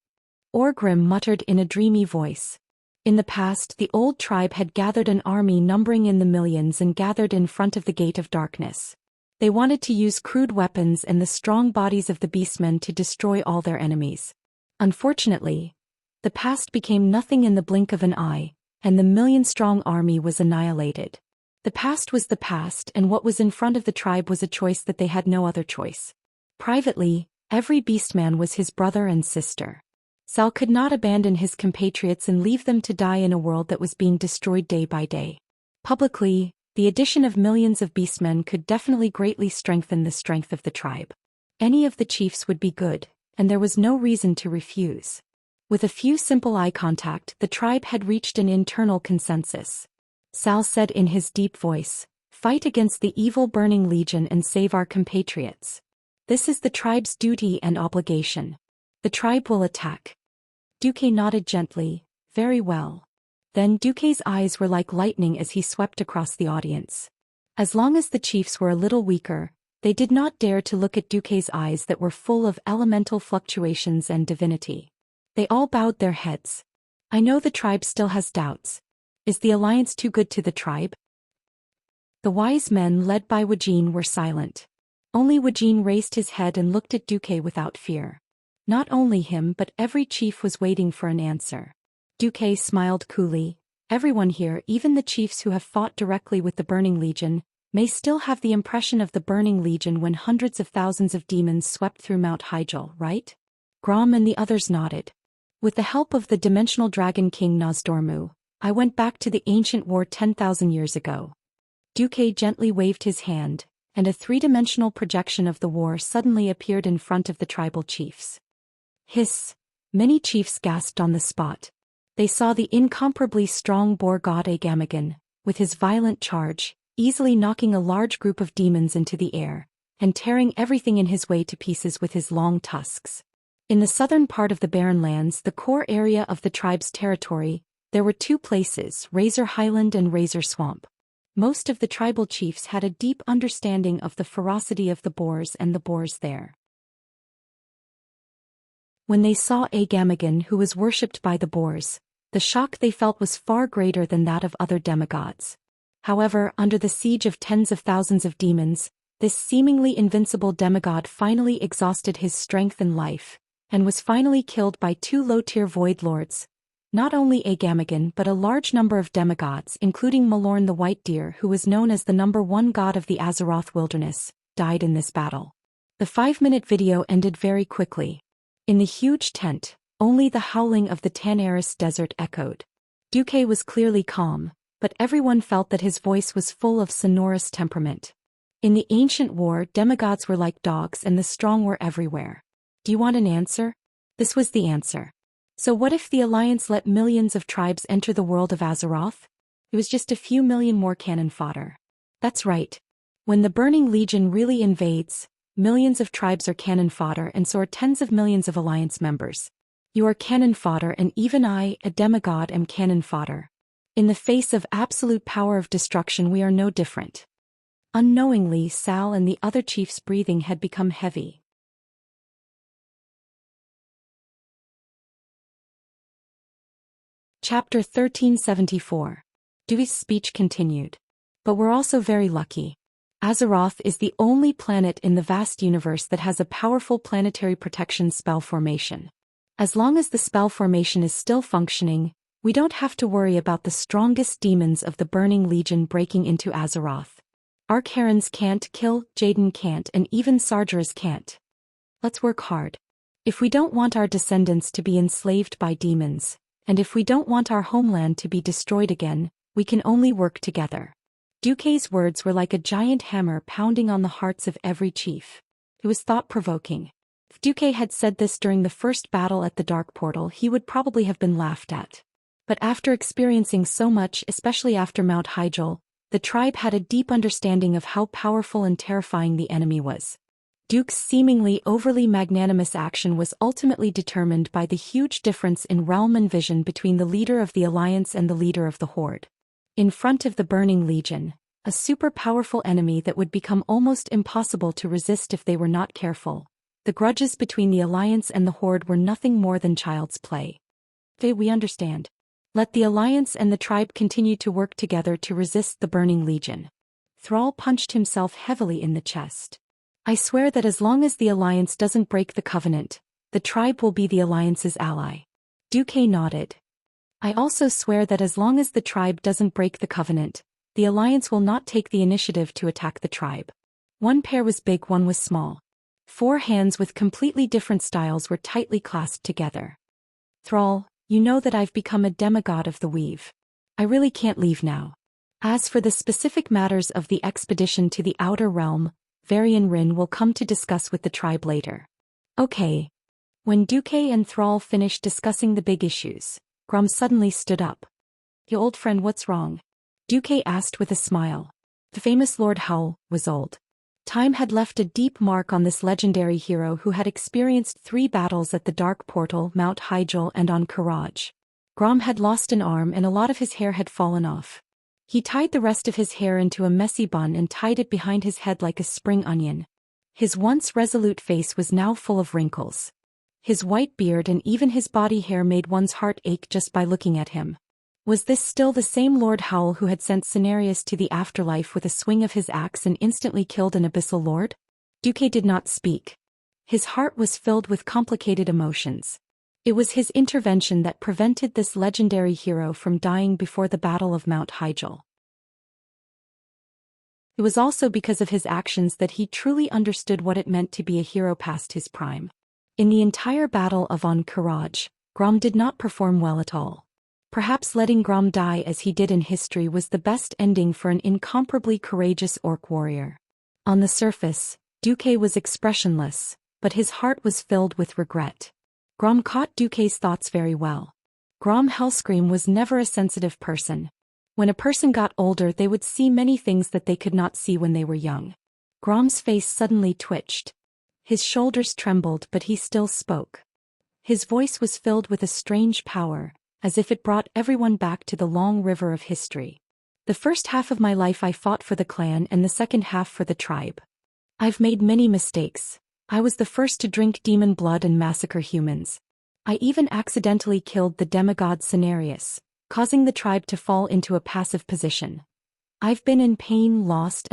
Orgrim muttered in a dreamy voice. In the past, the old tribe had gathered an army numbering in the millions and gathered in front of the Gate of Darkness. They wanted to use crude weapons and the strong bodies of the beastmen to destroy all their enemies. Unfortunately, the past became nothing in the blink of an eye, and the million-strong army was annihilated. The past was the past, and what was in front of the tribe was a choice that they had no other choice. Privately, every beastman was his brother and sister. Sal could not abandon his compatriots and leave them to die in a world that was being destroyed day by day. Publicly, the addition of millions of beastmen could definitely greatly strengthen the strength of the tribe. Any of the chiefs would be good, and there was no reason to refuse. With a few simple eye contact, the tribe had reached an internal consensus. Sal said in his deep voice, "Fight against the evil Burning Legion and save our compatriots. This is the tribe's duty and obligation. The tribe will attack." Duque nodded gently, "Very well." Then Duque's eyes were like lightning as he swept across the audience. As long as the chiefs were a little weaker, they did not dare to look at Duque's eyes that were full of elemental fluctuations and divinity. They all bowed their heads. "I know the tribe still has doubts. Is the Alliance too good to the tribe?" The wise men led by Wajin were silent. Only Wajin raised his head and looked at Duque without fear. Not only him but every chief was waiting for an answer. Duque smiled coolly. "Everyone here, even the chiefs who have fought directly with the Burning Legion, may still have the impression of the Burning Legion when hundreds of thousands of demons swept through Mount Hyjal, right?" Grom and the others nodded. "With the help of the Dimensional Dragon King Nozdormu, I went back to the ancient war 10,000 years ago." Duque gently waved his hand, and a three-dimensional projection of the war suddenly appeared in front of the tribal chiefs. Hiss! Many chiefs gasped on the spot. They saw the incomparably strong boar god Agamagan, with his violent charge, easily knocking a large group of demons into the air, and tearing everything in his way to pieces with his long tusks. In the southern part of the Barren Lands, the core area of the tribe's territory, there were two places, Razor Highland and Razor Swamp. Most of the tribal chiefs had a deep understanding of the ferocity of the boars and the boars there. When they saw Agamagan, who was worshipped by the boars, the shock they felt was far greater than that of other demigods. However, under the siege of tens of thousands of demons, this seemingly invincible demigod finally exhausted his strength and life, and was finally killed by two low-tier void lords, Not only Agamagan but a large number of demigods, including Malorn the White Deer, who was known as the #1 god of the Azeroth wilderness, died in this battle. The 5-minute video ended very quickly. In the huge tent, only the howling of the Tanaris desert echoed. Duque was clearly calm, but everyone felt that his voice was full of sonorous temperament. In the ancient war, demigods were like dogs and the strong were everywhere. Do you want an answer? This was the answer. So what if the Alliance let millions of tribes enter the world of Azeroth? It was just a few million more cannon fodder. That's right. When the Burning Legion really invades, millions of tribes are cannon fodder, and so are tens of millions of Alliance members. You are cannon fodder, and even I, a demigod, am cannon fodder. In the face of absolute power of destruction, we are no different. Unknowingly, Sal and the other chiefs' breathing had become heavy. Chapter 1374. Duque's speech continued. But we're also very lucky. Azeroth is the only planet in the vast universe that has a powerful planetary protection spell formation. As long as the spell formation is still functioning, we don't have to worry about the strongest demons of the Burning Legion breaking into Azeroth. Archaerons can't kill, Jaden can't, and even Sargeras can't. Let's work hard. If we don't want our descendants to be enslaved by demons, and if we don't want our homeland to be destroyed again, we can only work together. Duque's words were like a giant hammer pounding on the hearts of every chief. It was thought-provoking. If Duque had said this during the first battle at the Dark Portal, he would probably have been laughed at. But after experiencing so much, especially after Mount Hyjal, the tribe had a deep understanding of how powerful and terrifying the enemy was. Duque's seemingly overly magnanimous action was ultimately determined by the huge difference in realm and vision between the leader of the Alliance and the leader of the Horde. In front of the Burning Legion, a super powerful enemy that would become almost impossible to resist if they were not careful, the grudges between the Alliance and the Horde were nothing more than child's play. We understand. Let the Alliance and the tribe continue to work together to resist the Burning Legion. Thrall punched himself heavily in the chest. I swear that as long as the Alliance doesn't break the Covenant, the tribe will be the Alliance's ally. Duque nodded. I also swear that as long as the tribe doesn't break the Covenant, the Alliance will not take the initiative to attack the tribe. One pair was big, one was small. 4 hands with completely different styles were tightly clasped together. Thrall, you know that I've become a demigod of the weave. I really can't leave now. As for the specific matters of the expedition to the Outer Realm, Varian Rin will come to discuss with the tribe later. Okay. When Duque and Thrall finished discussing the big issues, Grom suddenly stood up. "Hey old friend, what's wrong?" Duque asked with a smile. The famous Lord Howl was old. Time had left a deep mark on this legendary hero who had experienced 3 battles at the Dark Portal, Mount Hyjal, and on Karaj. Grom had lost an arm and a lot of his hair had fallen off. He tied the rest of his hair into a messy bun and tied it behind his head like a spring onion. His once resolute face was now full of wrinkles. His white beard and even his body hair made one's heart ache just by looking at him. Was this still the same Lord Howl who had sent Cenarius to the afterlife with a swing of his axe and instantly killed an abyssal lord? Duque did not speak. His heart was filled with complicated emotions. It was his intervention that prevented this legendary hero from dying before the Battle of Mount Hyjal. It was also because of his actions that he truly understood what it meant to be a hero past his prime. In the entire battle of on Karaj, Grom did not perform well at all. Perhaps letting Grom die as he did in history was the best ending for an incomparably courageous orc warrior. On the surface, Duque was expressionless, but his heart was filled with regret. Grom caught Duque's thoughts very well. Grom Hellscream was never a sensitive person. When a person got older, they would see many things that they could not see when they were young. Grom's face suddenly twitched. His shoulders trembled, but he still spoke. His voice was filled with a strange power, as if it brought everyone back to the long river of history. The first half of my life I fought for the clan and the second half for the tribe. I've made many mistakes. I was the first to drink demon blood and massacre humans. I even accidentally killed the demigod Cenarius, causing the tribe to fall into a passive position. I've been in pain, lost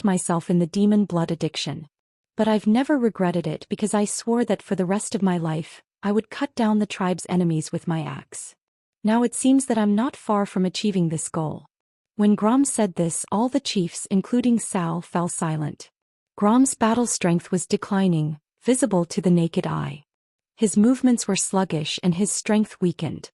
myself in the demon blood addiction. But I've never regretted it because I swore that for the rest of my life, I would cut down the tribe's enemies with my axe. Now it seems that I'm not far from achieving this goal. When Grom said this, all the chiefs, including Cao, fell silent. Grom's battle strength was declining, visible to the naked eye. His movements were sluggish and his strength weakened.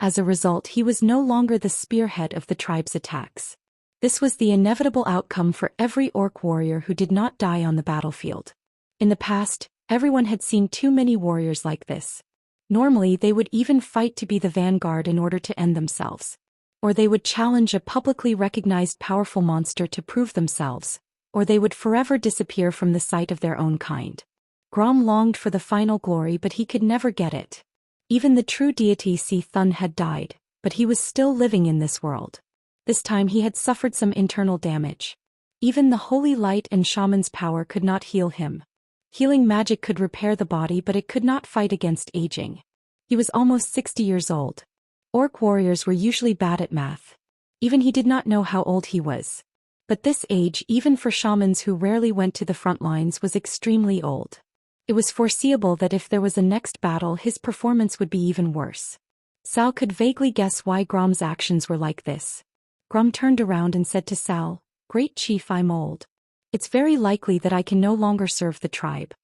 As a result, he was no longer the spearhead of the tribe's attacks. This was the inevitable outcome for every orc warrior who did not die on the battlefield. In the past, everyone had seen too many warriors like this. Normally, they would even fight to be the vanguard in order to end themselves. Or they would challenge a publicly recognized powerful monster to prove themselves, or they would forever disappear from the sight of their own kind. Grom longed for the final glory, but he could never get it. Even the true deity Si Thun had died, but he was still living in this world. This time he had suffered some internal damage. Even the holy light and shaman's power could not heal him. Healing magic could repair the body, but it could not fight against aging. He was almost 60 years old. Orc warriors were usually bad at math. Even he did not know how old he was. But this age, even for shamans who rarely went to the front lines, was extremely old. It was foreseeable that if there was a next battle, his performance would be even worse. Sal could vaguely guess why Grom's actions were like this. Grom turned around and said to Sal, "Great Chief, I'm old. It's very likely that I can no longer serve the tribe."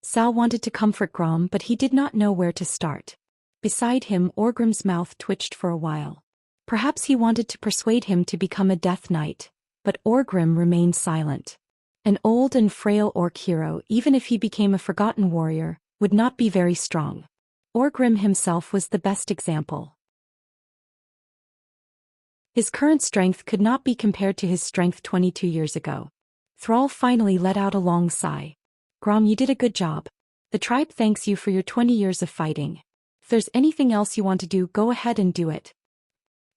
Sal wanted to comfort Grom, but he did not know where to start. Beside him, Orgrim's mouth twitched for a while. Perhaps he wanted to persuade him to become a Death Knight, but Orgrim remained silent. An old and frail orc hero, even if he became a forgotten warrior, would not be very strong. Orgrim himself was the best example. His current strength could not be compared to his strength 22 years ago. Thrall finally let out a long sigh. "Grom, you did a good job. The tribe thanks you for your 20 years of fighting. If there's anything else you want to do, go ahead and do it."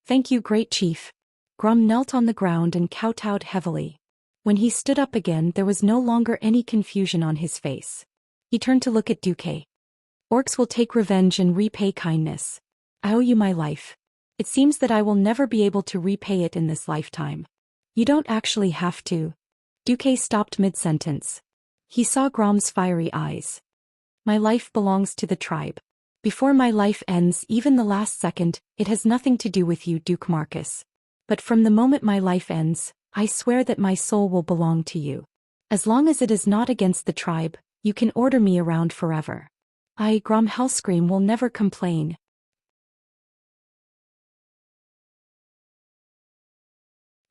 "Thank you, Great Chief." Grom knelt on the ground and kowtowed heavily. When he stood up again, there was no longer any confusion on his face. He turned to look at Duque. "Orcs will take revenge and repay kindness. I owe you my life. It seems that I will never be able to repay it in this lifetime." "You don't actually have to." Duque stopped mid-sentence. He saw Grom's fiery eyes. "My life belongs to the tribe. Before my life ends, even the last second, it has nothing to do with you, Duke Marcus. But from the moment my life ends, I swear that my soul will belong to you. As long as it is not against the tribe, you can order me around forever. I, Grom Hellscream, will never complain."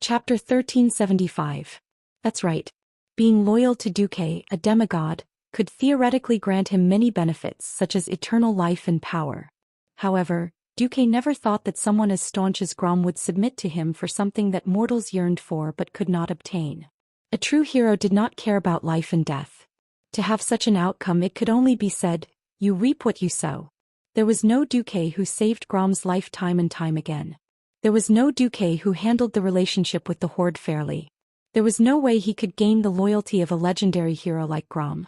Chapter 1375. That's right. Being loyal to Duque, a demigod, could theoretically grant him many benefits such as eternal life and power. However, Duque never thought that someone as staunch as Grom would submit to him for something that mortals yearned for but could not obtain. A true hero did not care about life and death. To have such an outcome, it could only be said, "You reap what you sow." There was no Duque who saved Grom's life time and time again. There was no Duque who handled the relationship with the Horde fairly. There was no way he could gain the loyalty of a legendary hero like Grom.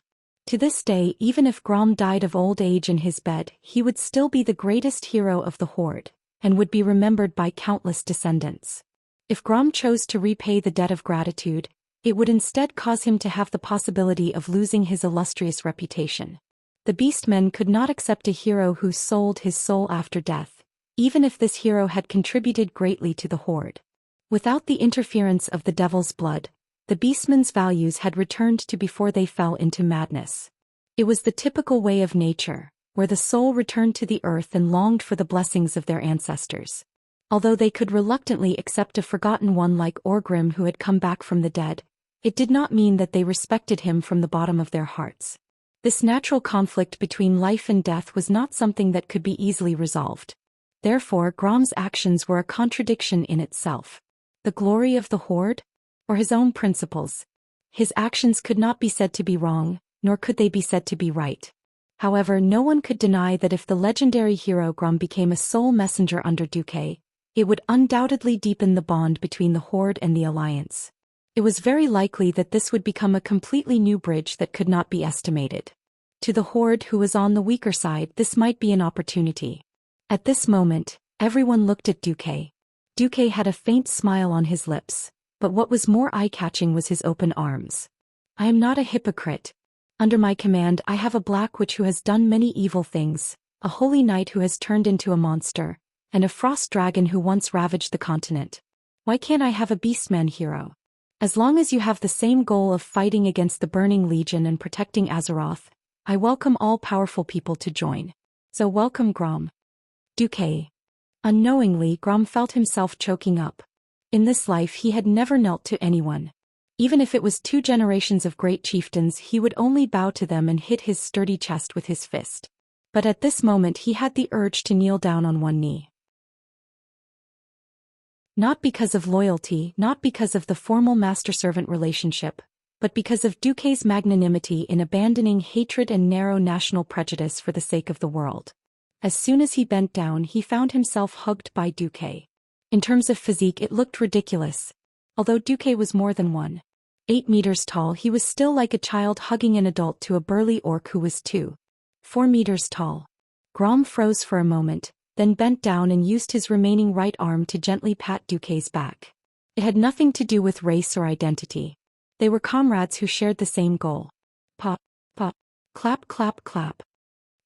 To this day, even if Grom died of old age in his bed, he would still be the greatest hero of the Horde, and would be remembered by countless descendants. If Grom chose to repay the debt of gratitude, it would instead cause him to have the possibility of losing his illustrious reputation. The Beastmen could not accept a hero who sold his soul after death, even if this hero had contributed greatly to the Horde. Without the interference of the Devil's blood, the Beastmen's values had returned to before they fell into madness. It was the typical way of nature, where the soul returned to the earth and longed for the blessings of their ancestors. Although they could reluctantly accept a forgotten one like Orgrim who had come back from the dead, it did not mean that they respected him from the bottom of their hearts. This natural conflict between life and death was not something that could be easily resolved. Therefore, Grom's actions were a contradiction in itself. The glory of the Horde? Or his own principles? His actions could not be said to be wrong, nor could they be said to be right. However, no one could deny that if the legendary hero Grom became a sole messenger under Duque, it would undoubtedly deepen the bond between the Horde and the Alliance. It was very likely that this would become a completely new bridge that could not be estimated. To the Horde who was on the weaker side, this might be an opportunity. At this moment, everyone looked at Duque. Duque had a faint smile on his lips, but what was more eye-catching was his open arms. "I am not a hypocrite. Under my command I have a Black Witch who has done many evil things, a holy knight who has turned into a monster, and a frost dragon who once ravaged the continent. Why can't I have a beastman hero? As long as you have the same goal of fighting against the Burning Legion and protecting Azeroth, I welcome all powerful people to join. So welcome Grom. Duque. Unknowingly, Grom felt himself choking up. In this life he had never knelt to anyone. Even if it was 2 generations of great chieftains, he would only bow to them and hit his sturdy chest with his fist. But at this moment he had the urge to kneel down on one knee. Not because of loyalty, not because of the formal master-servant relationship, but because of Duque's magnanimity in abandoning hatred and narrow national prejudice for the sake of the world. As soon as he bent down, he found himself hugged by Duque. In terms of physique, it looked ridiculous. Although Duque was more than 1.8 meters tall, he was still like a child hugging an adult to a burly orc who was 2.4 meters tall. Grom froze for a moment, then bent down and used his remaining right arm to gently pat Duque's back. It had nothing to do with race or identity. They were comrades who shared the same goal. Pop, pop, clap, clap, clap.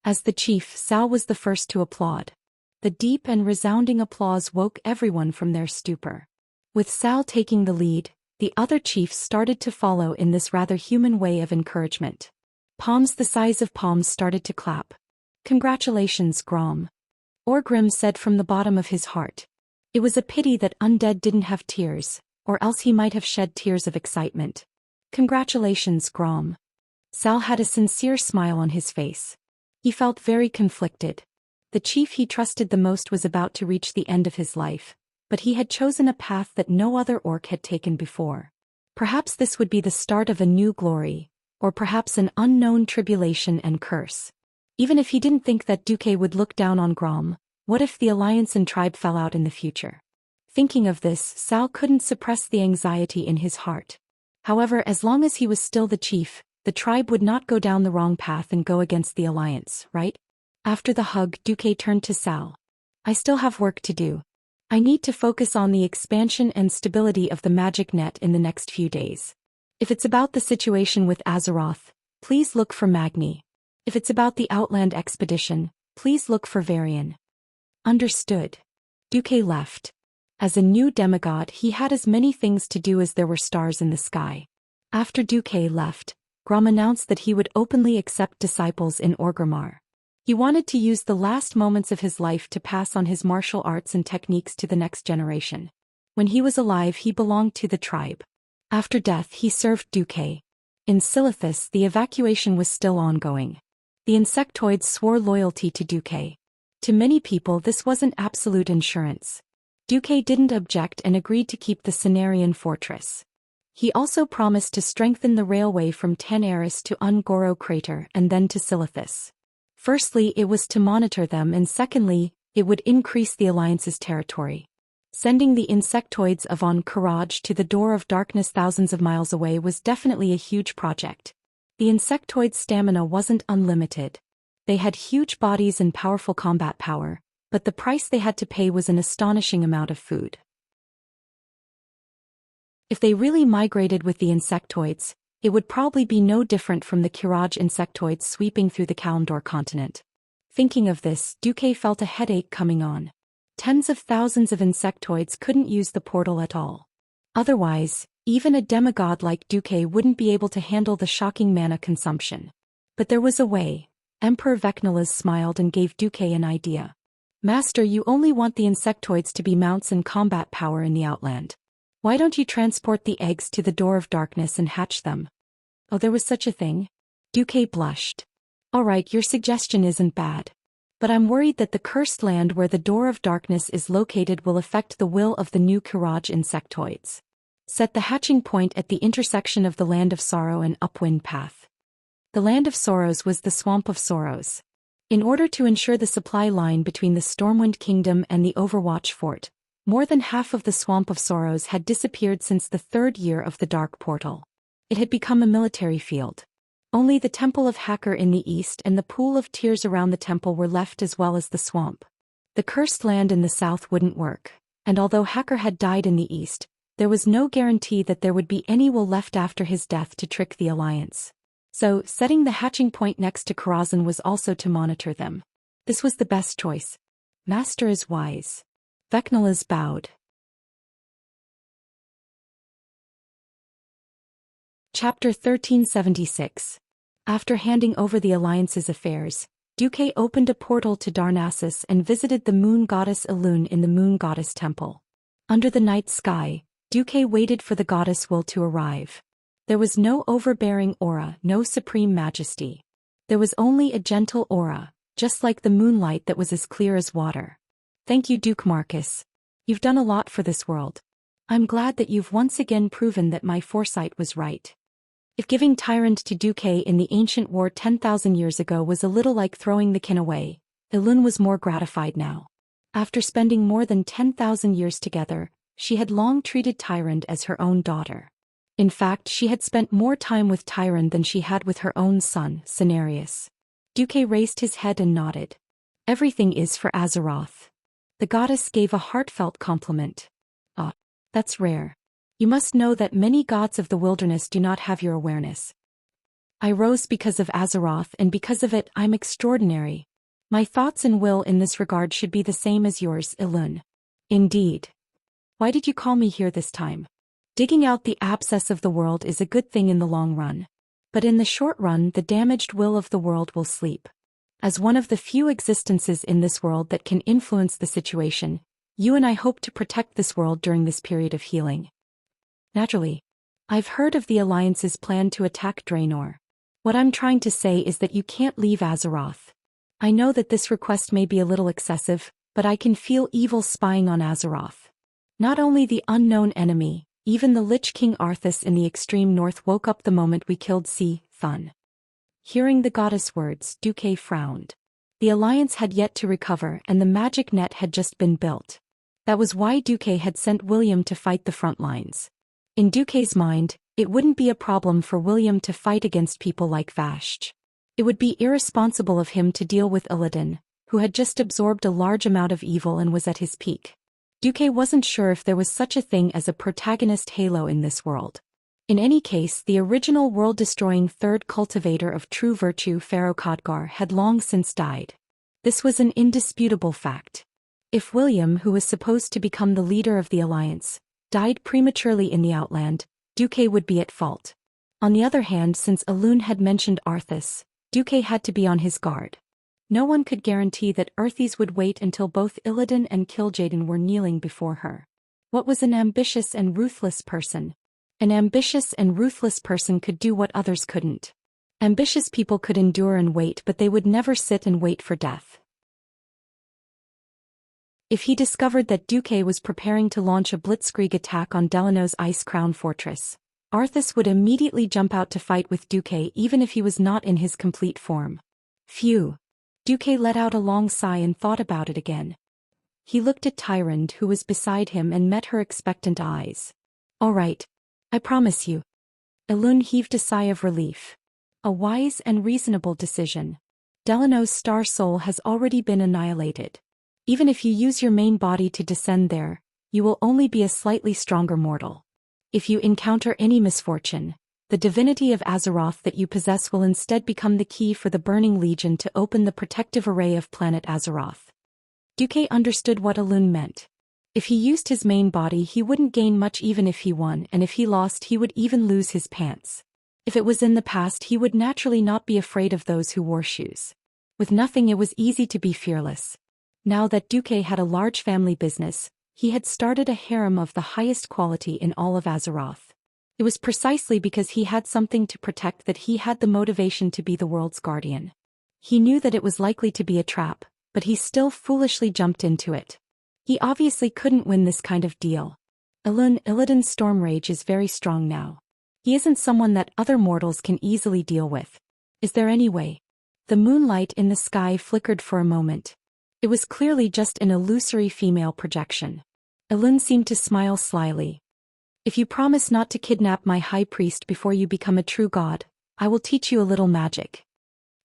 As the chief, Sal was the first to applaud. The deep and resounding applause woke everyone from their stupor. With Sal taking the lead, the other chiefs started to follow in this rather human way of encouragement. Palms the size of palms started to clap. Congratulations, Grom. Orgrim said from the bottom of his heart. It was a pity that Undead didn't have tears, or else he might have shed tears of excitement. Congratulations, Grom. Sal had a sincere smile on his face. He felt very conflicted. The chief he trusted the most was about to reach the end of his life, but he had chosen a path that no other orc had taken before. Perhaps this would be the start of a new glory, or perhaps an unknown tribulation and curse. Even if he didn't think that Duque would look down on Grom, what if the alliance and tribe fell out in the future? Thinking of this, Sal couldn't suppress the anxiety in his heart. However, as long as he was still the chief, the tribe would not go down the wrong path and go against the alliance, right? After the hug, Duque turned to Sal. I still have work to do. I need to focus on the expansion and stability of the magic net in the next few days. If it's about the situation with Azeroth, please look for Magni. If it's about the Outland expedition, please look for Varian. Understood. Duque left. As a new demigod, he had as many things to do as there were stars in the sky. After Duque left, Grom announced that he would openly accept disciples in Orgrimmar. He wanted to use the last moments of his life to pass on his martial arts and techniques to the next generation. When he was alive, he belonged to the tribe. After death, he served Duque. In Silithus, the evacuation was still ongoing. The insectoids swore loyalty to Duque. To many people, this wasn't absolute insurance. Duque didn't object and agreed to keep the Cenarian fortress. He also promised to strengthen the railway from Tenaris to Ungoro Crater and then to Silithus. Firstly, it was to monitor them, and secondly, it would increase the Alliance's territory. Sending the insectoids of Karaj to the Door of Darkness thousands of miles away was definitely a huge project. The insectoids' stamina wasn't unlimited. They had huge bodies and powerful combat power, but the price they had to pay was an astonishing amount of food. If they really migrated with the insectoids, it would probably be no different from the Kiraj insectoids sweeping through the Kalimdor continent. Thinking of this, Duque felt a headache coming on. Tens of thousands of insectoids couldn't use the portal at all. Otherwise, even a demigod like Duque wouldn't be able to handle the shocking mana consumption. But there was a way. Emperor Vecnalas smiled and gave Duque an idea. Master, you only want the insectoids to be mounts and combat power in the Outland. Why don't you transport the eggs to the Door of Darkness and hatch them? Oh, there was such a thing? Duque blushed. Alright, your suggestion isn't bad. But I'm worried that the cursed land where the Door of Darkness is located will affect the will of the new Kiraj insectoids. Set the hatching point at the intersection of the Land of Sorrow and Upwind Path. The Land of Sorrows was the Swamp of Sorrows. In order to ensure the supply line between the Stormwind Kingdom and the Overwatch Fort, more than half of the Swamp of Sorrows had disappeared since the 3rd year of the Dark Portal. It had become a military field. Only the Temple of Hacker in the east and the Pool of Tears around the temple were left, as well as the swamp. The cursed land in the south wouldn't work, and although Hacker had died in the east, there was no guarantee that there would be any will left after his death to trick the Alliance. So, setting the hatching point next to Karazhan was also to monitor them. This was the best choice. Master is wise. Vecnalas bowed. Chapter 1376. After handing over the Alliance's affairs, Duque opened a portal to Darnassus and visited the moon goddess Elune in the moon goddess temple. Under the night sky, Duque waited for the goddess will to arrive. There was no overbearing aura, no supreme majesty. There was only a gentle aura, just like the moonlight that was as clear as water. Thank you, Duke Marcus. You've done a lot for this world. I'm glad that you've once again proven that my foresight was right. If giving Tyrant to Duque in the ancient war 10,000 years ago was a little like throwing the kin away, Elune was more gratified now. After spending more than 10,000 years together, she had long treated Tyrant as her own daughter. In fact, she had spent more time with Tyrant than she had with her own son, Cenarius. Duque raised his head and nodded. Everything is for Azeroth. The goddess gave a heartfelt compliment. Ah, that's rare. You must know that many gods of the wilderness do not have your awareness. I rose because of Azeroth, and because of it I'm extraordinary. My thoughts and will in this regard should be the same as yours, Elune. Indeed. Why did you call me here this time? Digging out the abscess of the world is a good thing in the long run. But in the short run the damaged will of the world will sleep. As one of the few existences in this world that can influence the situation, you and I hope to protect this world during this period of healing. Naturally. I've heard of the Alliance's plan to attack Draenor. What I'm trying to say is that you can't leave Azeroth. I know that this request may be a little excessive, but I can feel evil spying on Azeroth. Not only the unknown enemy, even the Lich King Arthas in the extreme north woke up the moment we killed Thun. Hearing the goddess' words, Duque frowned. The Alliance had yet to recover and the magic net had just been built. That was why Duque had sent William to fight the front lines. In Duque's mind, it wouldn't be a problem for William to fight against people like Vashj. It would be irresponsible of him to deal with Illidan, who had just absorbed a large amount of evil and was at his peak. Duque wasn't sure if there was such a thing as a protagonist halo in this world. In any case, the original world-destroying third cultivator of true virtue, Pharaoh Khadgar, had long since died. This was an indisputable fact. If William, who was supposed to become the leader of the Alliance, died prematurely in the Outland, Duque would be at fault. On the other hand, since Elune had mentioned Arthas, Duque had to be on his guard. No one could guarantee that Earthies would wait until both Illidan and Kil'jaeden were kneeling before her. What was an ambitious and ruthless person? An ambitious and ruthless person could do what others couldn't. Ambitious people could endure and wait, but they would never sit and wait for death. If he discovered that Duque was preparing to launch a blitzkrieg attack on Delano's Ice Crown Fortress, Arthas would immediately jump out to fight with Duque even if he was not in his complete form. Phew. Duque let out a long sigh and thought about it again. He looked at Tyrande, who was beside him, and met her expectant eyes. All right. I promise you. Elune heaved a sigh of relief. A wise and reasonable decision. Delano's star soul has already been annihilated. Even if you use your main body to descend there, you will only be a slightly stronger mortal. If you encounter any misfortune, the divinity of Azeroth that you possess will instead become the key for the Burning Legion to open the protective array of planet Azeroth. Duque understood what Elune meant. If he used his main body, he wouldn't gain much even if he won, and if he lost, he would even lose his pants. If it was in the past, he would naturally not be afraid of those who wore shoes. With nothing, it was easy to be fearless. Now that Duque had a large family business, he had started a harem of the highest quality in all of Azeroth. It was precisely because he had something to protect that he had the motivation to be the world's guardian. He knew that it was likely to be a trap, but he still foolishly jumped into it. He obviously couldn't win this kind of deal. Illidan's storm rage is very strong now. He isn't someone that other mortals can easily deal with. Is there any way? The moonlight in the sky flickered for a moment. It was clearly just an illusory female projection. Elune seemed to smile slyly. If you promise not to kidnap my high priest before you become a true god, I will teach you a little magic.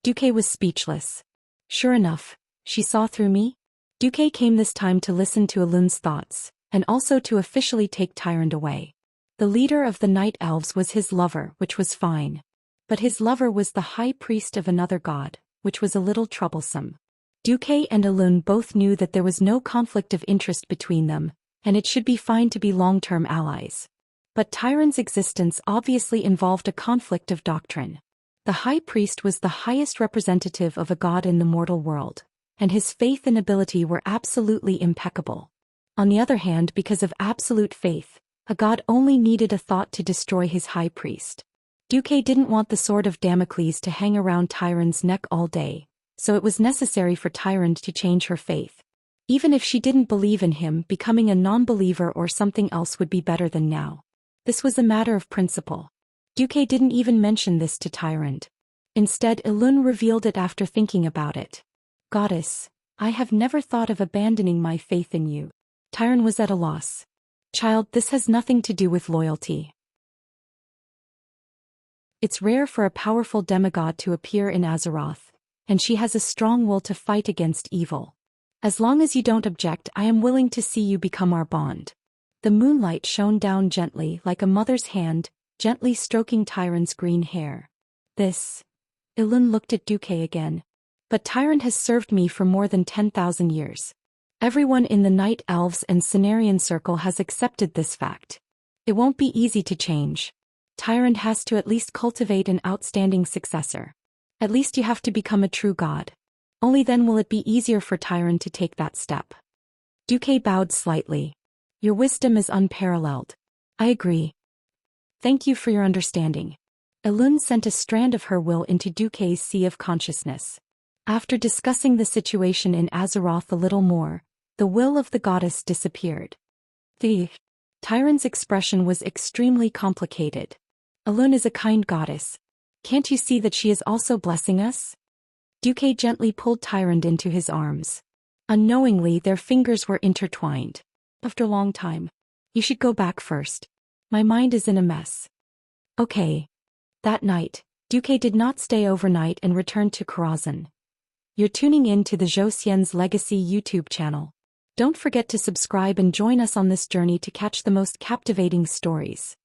Duque was speechless. Sure enough, she saw through me? Duque came this time to listen to Elune's thoughts, and also to officially take Tyrande away. The leader of the Night Elves was his lover, which was fine. But his lover was the high priest of another god, which was a little troublesome. Duque and Elun both knew that there was no conflict of interest between them, and it should be fine to be long-term allies. But Tyron's existence obviously involved a conflict of doctrine. The high priest was the highest representative of a god in the mortal world, and his faith and ability were absolutely impeccable. On the other hand, because of absolute faith, a god only needed a thought to destroy his high priest. Duque didn't want the sword of Damocles to hang around Tyron's neck all day, so it was necessary for Tyron to change her faith. Even if she didn't believe in him, becoming a non-believer or something else would be better than now. This was a matter of principle. Duque didn't even mention this to Tyron. Instead, Elun revealed it after thinking about it. Goddess, I have never thought of abandoning my faith in you. Tyron was at a loss. Child, this has nothing to do with loyalty. It's rare for a powerful demigod to appear in Azeroth, and she has a strong will to fight against evil. As long as you don't object, I am willing to see you become our bond. The moonlight shone down gently like a mother's hand, gently stroking Tyron's green hair. Elun looked at Duque again. But Tyron has served me for more than 10,000 years. Everyone in the Night Elves and Cenarian Circle has accepted this fact. It won't be easy to change. Tyron has to at least cultivate an outstanding successor. At least you have to become a true god. Only then will it be easier for Tyron to take that step. Duque bowed slightly. Your wisdom is unparalleled. I agree. Thank you for your understanding. Elun sent a strand of her will into Duque's sea of consciousness. After discussing the situation in Azeroth a little more, the will of the goddess disappeared. Tyron's expression was extremely complicated. Elun is a kind goddess. Can't you see that she is also blessing us? Duque gently pulled Tyron into his arms. Unknowingly, their fingers were intertwined. After a long time. You should go back first. My mind is in a mess. Okay. That night, Duque did not stay overnight and returned to Karazhan. You're tuning in to the Zhou Xian's Legacy YouTube channel. Don't forget to subscribe and join us on this journey to catch the most captivating stories.